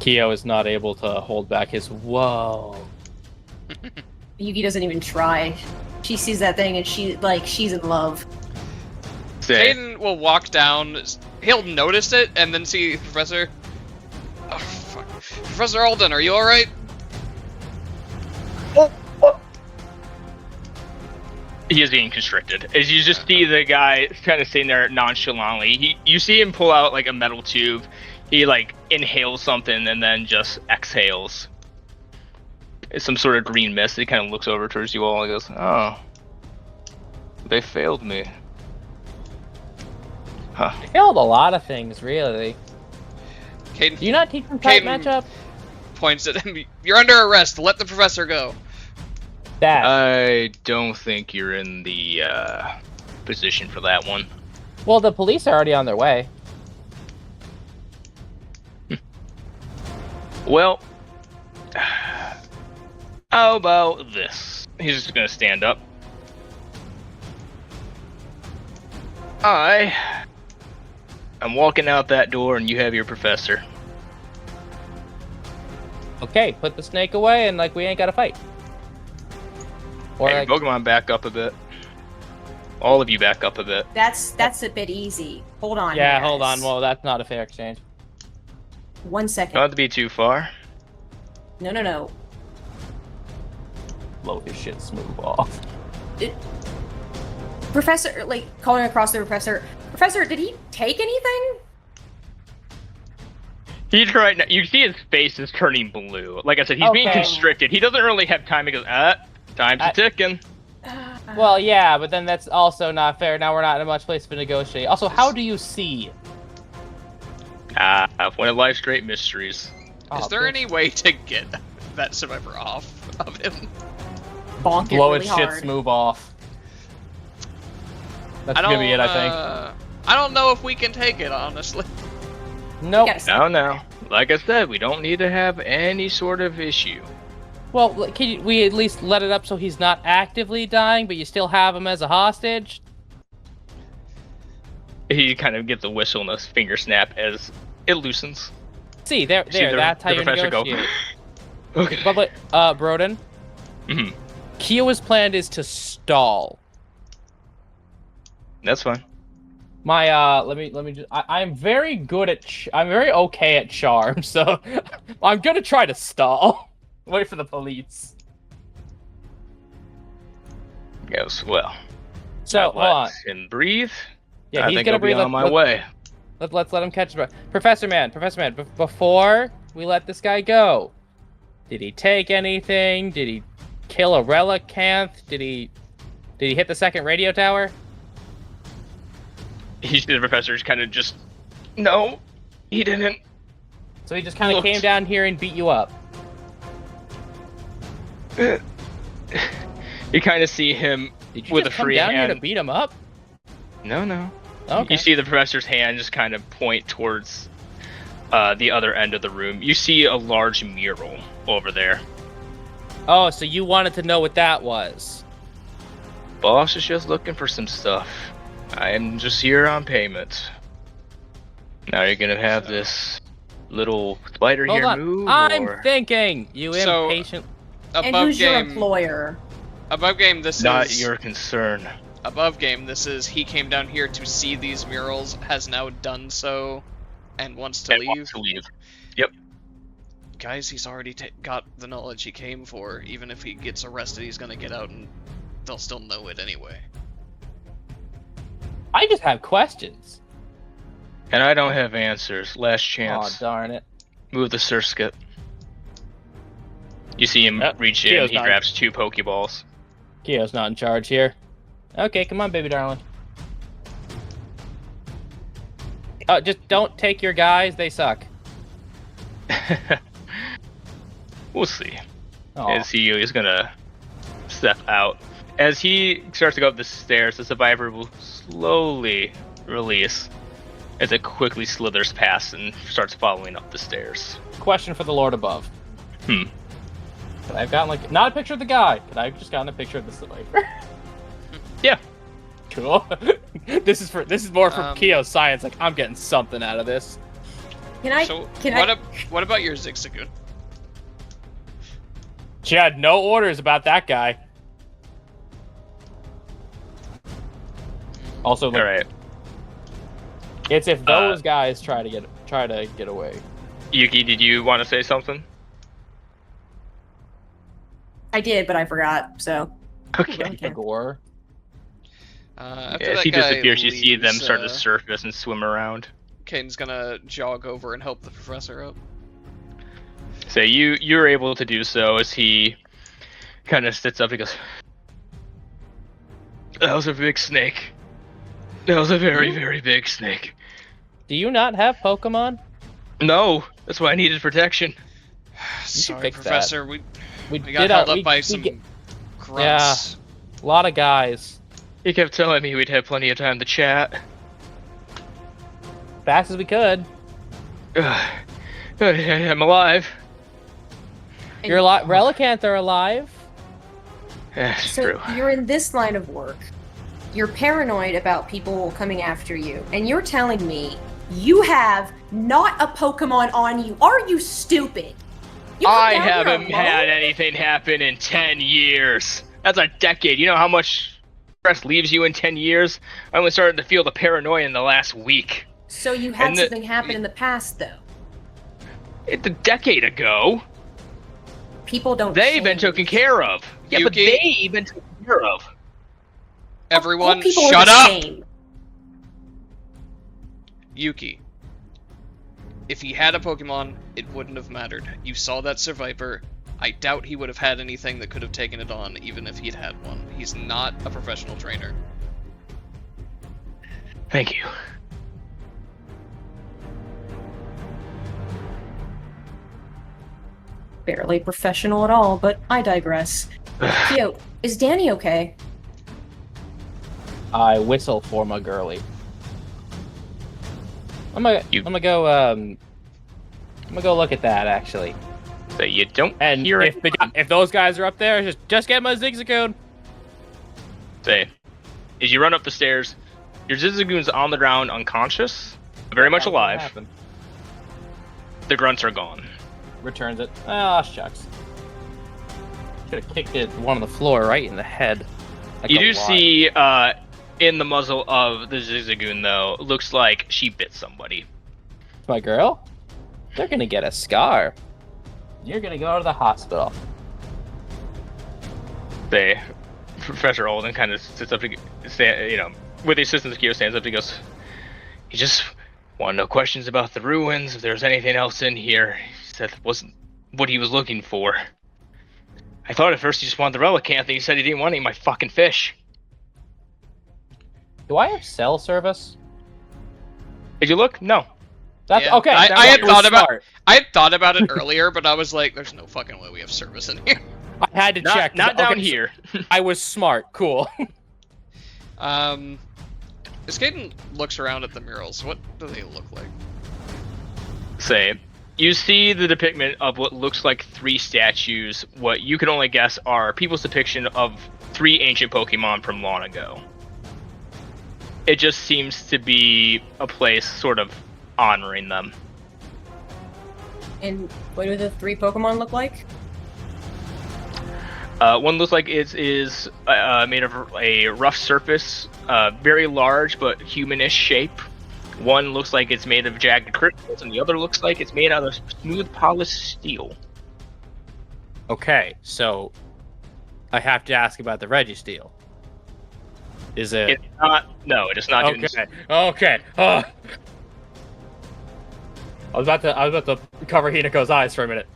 Kyo is not able to hold back his whoa. Yuki doesn't even try. She sees that thing and she's in love. Say, Caden will walk down. He'll notice it and then see the professor. Oh, fuck. Professor Alden, are you alright? he is being constricted. As you just see the guy kind of sitting there nonchalantly. You see him pull out like a metal tube. He like inhales something and then just exhales. It's some sort of green mist. He kind of looks over towards you all and goes, "Oh, they failed me." Huh. I failed a lot of things, really. Caden Do you not teach them type Caden- matchup? points at him. You're under arrest. Let the professor go. That. I don't think you're in the position for that one. Well, the police are already on their way. Well, how about this? He's just gonna stand up. I'm walking out that door and you have your professor. Okay, put the snake away and like we ain't gotta fight. Or Hey, like, your Pokemon back up a bit. All of you back up a bit. That's a bit easy. Hold on. yeah, guys. hold on. Well, that's not a fair exchange. 1 second. Don't have to be too far. No. Blow his shit smooth off. Professor, like, calling across the professor. Professor, did he take anything? He's right now. You see his face is turning blue. Like I said, he's being Okay. constricted. He doesn't really have time. He goes, time's ticking. Well, yeah, but then that's also not fair. Now we're not in a much place to negotiate. Also, how do you see? One of life's great mysteries. Is there any way to get that survivor off of him? Bonk it blow really its shit hard. smooth off? That's gonna be it, I think. I don't know if we can take it, honestly. Nope. Gotta No. Like I said, we don't need to have any sort of issue. Well, can we at least let it up so he's not actively dying, but you still have him as a hostage? He kind of gets a whistle and a finger snap as it loosens. See, there, that's how you professor negotiate. Okay. But, Broden, Mhm. Kiowa's plan is to stall. That's fine. My, let me just, I'm very good at, I'm very okay at charm, so I'm gonna try to stall. Wait for the police. Goes well. So, hold on. Let him breathe. Yeah, I he's think gonna I'll be breathe. on my way. Let's let him catch his breath. Professor Man, before we let this guy go, did he take anything? Did he kill a relicanth? Did he hit the second radio tower? The professor's kind of just, no, he didn't. So he just kind of came down here and beat you up. You kind of see him Did you with just a come free down hand. here to beat him up? No. Okay. You see the professor's hand just kind of point towards the other end of the room. You see a large mural over there. Oh, so you wanted to know what that was? Boss is just looking for some stuff. I am just here on payment. Now you're gonna have this little spider Hold here on. move, I'm or thinking, you So- impatient. And Above who's your game, employer? above game. This not is your concern. above game. This is he came down here to see these murals, has now done so, and wants to And leave. wants to leave. Yep. Guys, he's already got the knowledge he came for. Even if he gets arrested, he's gonna get out, and they'll still know it anyway. I just have questions. And I don't have answers. Last Oh, chance. darn it. Move the surskit. You see him Yep, reach Kio's in, he not- grabs 2 Pokeballs. Kio's not in charge here. Okay, come on, baby darling. Just don't take your guys, they suck. We'll see. Aw. As he is gonna step out. As he starts to go up the stairs, the survivor will slowly release as it quickly slithers past and starts following up the stairs. Question for the Lord above. Could I have gotten, like, not a picture of the guy, could I have just gotten a picture of the survivor? Yeah. Cool. This is more for Kio's science, like, I'm getting something out of this. What about your Zigzagoon? She had no orders about that guy. Also, like, Alright. it's if those guys try to get away. Yuki, did you want to say something? I did, but I forgot, so. Okay. Gore. After As that he guy disappears, you see them leaves, start to surface and swim around. Kane's gonna jog over and help the professor up. So you're able to do so as he kind of sits up and goes, "That was a big snake. That was a very, very big snake." Do you not have Pokemon? No, that's why I needed protection. Sorry, fix that. Professor. We We got held up by some grunts. A lot of guys. He kept telling me we'd have plenty of time to chat. Fast as we could. I'm alive. You're alive. Relicanth are alive. That's So true. you're in this line of work. You're paranoid about people coming after you, and you're telling me you have not a Pokemon on you. Are you stupid? You come I down here haven't alone? had anything happen in 10 years. That's a decade. You know how much stress leaves you in 10 years? I only started to feel the paranoia in the last week. So you had And something happen in the past, though. It's a decade ago. People don't. They've been change. taken care of. Yeah, but Yuki? they've been taken care of. Everyone, All people shut are the up! same. Yuki. If he had a Pokemon, it wouldn't have mattered. You saw that Survivor. I doubt he would have had anything that could have taken it on, even if he'd had one. He's not a professional trainer. Thank you. Barely professional at all, but I digress. Kyo, is Danny okay? I whistle for my girly. I'm gonna go look at that actually. So you don't And hear it. if those guys are up there, just get my Zigzagoon. Say, as you run up the stairs, your Zigzagoon's on the ground, unconscious, very much alive. Happened. The grunts are gone. Returns it. Ah, shucks. Should have kicked it one on the floor right in the head. Like You a do lot. see in the muzzle of the Zigzagoon, though, looks like she bit somebody. My girl? They're gonna get a scar. You're gonna go to the hospital. Say, Professor Olden kind of sits up to stand, with the assistance of Kyo, stands up and goes, "He just wanted no questions about the ruins, if there's anything else in here. He said it wasn't what he was looking for. I thought at first he just wanted the Relicanth, and he said he didn't want any of my fucking fish." Do I have cell service? Did you look? No. That's Yeah. okay. I that had was thought about- smart. I had thought about it earlier, but I was like, there's no fucking way we have service in here. I had to check. Not down here. I was smart. Cool. As Caden looks around at the murals, what do they look like? Say, you see the depiction of what looks like 3 statues, what you can only guess are people's depiction of 3 ancient Pokemon from long ago. It just seems to be a place sort of honoring them. And what do the 3 Pokemon look like? One looks like it is made of a rough surface, very large but humanish shape. One looks like it's made of jagged crystals, and the other looks like it's made out of smooth polished steel. Okay, so I have to ask about the Registeel. Is it? It's not. No, it is not. doing Okay. Okay. I was about to cover Hinako's eyes for a minute.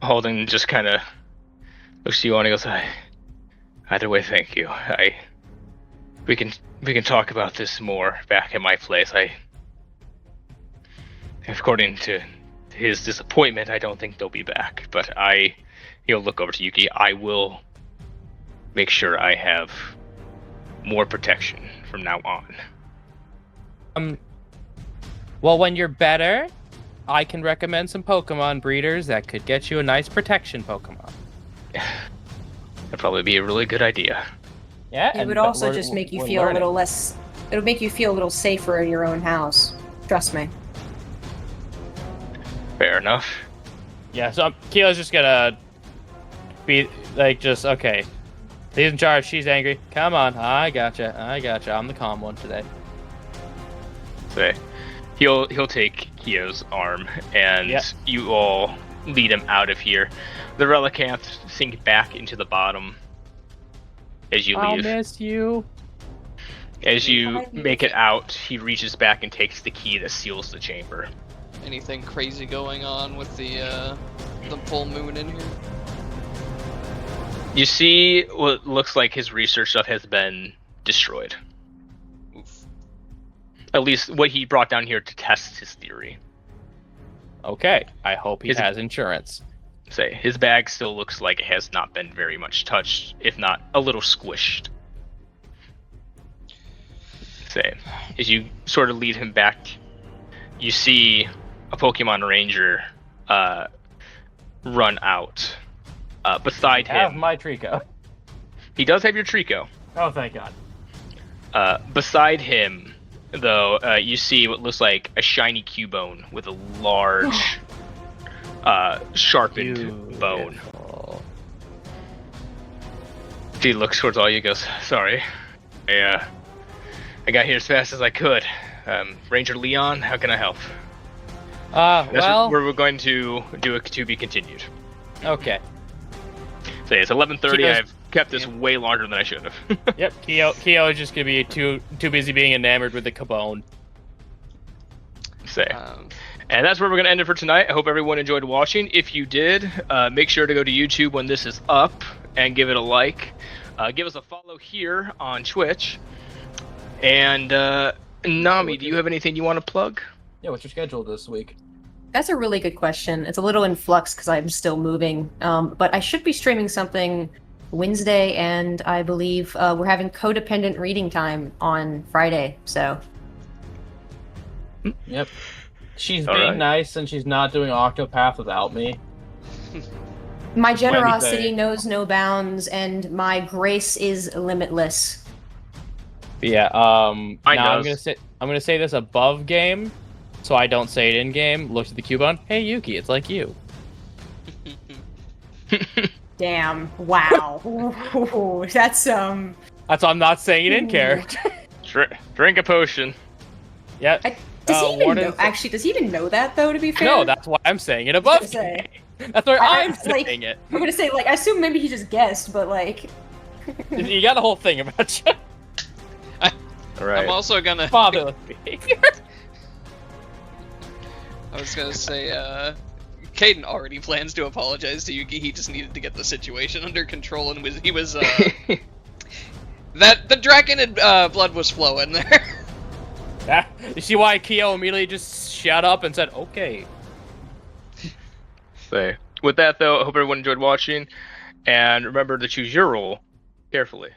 Holden just kind of looks to you and he goes, "Either way, thank you. We can talk about this more back at my place. According to his disappointment, I don't think they'll be back. But he'll look over to Yuki. I will make sure I have more protection from now on." Well, when you're better, I can recommend some Pokemon breeders that could get you a nice protection Pokemon. That'd probably be a really good idea. Yeah, It would also just make you feel a little less. It'll make you feel a little safer in your own house. Trust me. Fair enough. Yeah, so Keela's just gonna be like, just okay. He's in charge. She's angry. Come on, I gotcha. I'm the calm one today. Say, he'll take Kyo's arm, and Yep. you all lead him out of here. The Relicanth sink back into the bottom as you I'll leave. miss you. As you make it out, he reaches back and takes the key that seals the chamber. Anything crazy going on with the full moon in here? You see what looks like his research stuff has been destroyed. Oof. At least what he brought down here to test his theory. Okay, I hope he Is it- has insurance. Say, his bag still looks like it has not been very much touched, if not a little squished. Say, as you sort of lead him back, you see a Pokemon Ranger run out. Beside Have him, my Trico. he does have your Trico. Oh, thank God. Beside him, though, you see what looks like a shiny Cubone with a large, sharpened bone. Beautiful. He looks towards all you and goes, "Sorry, I got here as fast as I could. Ranger Leon, how can I help?" That's Well, where we're going to do a to be continued. okay. So it's 11:30. Cheers. I've kept this way longer than I should have. Yep, Keo is just gonna be too busy being enamored with the Cabone. Say. And that's where we're going to end it for tonight. I hope everyone enjoyed watching. If you did, make sure to go to YouTube when this is up and give it a like. Give us a follow here on Twitch. And Nami, do you have anything you want to plug? Yeah, what's your schedule this week? That's a really good question. It's a little in flux because I'm still moving. But I should be streaming something Wednesday, and I believe we're having codependent reading time on Friday. So. Yep. She's All being right. nice, and she's not doing Octopath without me. My generosity Wednesday. knows no bounds, and my grace is limitless. But yeah. Mine Now does. I'm gonna say this above game, so I don't say it in game. Look at the Cubone. Hey Yuki, it's like you. Damn! Wow! Ooh, that's That's why I'm not saying it in Ooh. character. Drink a potion. Yeah. Does he even Warden know? said- Actually, does he even know that though? To be fair, No, that's why I'm saying it above I was gonna say. game. That's why I'm like- saying it. I'm gonna say like I assume maybe he just guessed, but like You got the whole thing about you. All right. I'm also gonna. Fatherly behavior. I was gonna say, Caden already plans to apologize to Yuki. He just needed to get the situation under control, and he was that the Draconid blood was flowing there. Yeah. You see why Keo immediately just shut up and said, "Okay." Say. With that, though, I hope everyone enjoyed watching. And remember to choose your role carefully.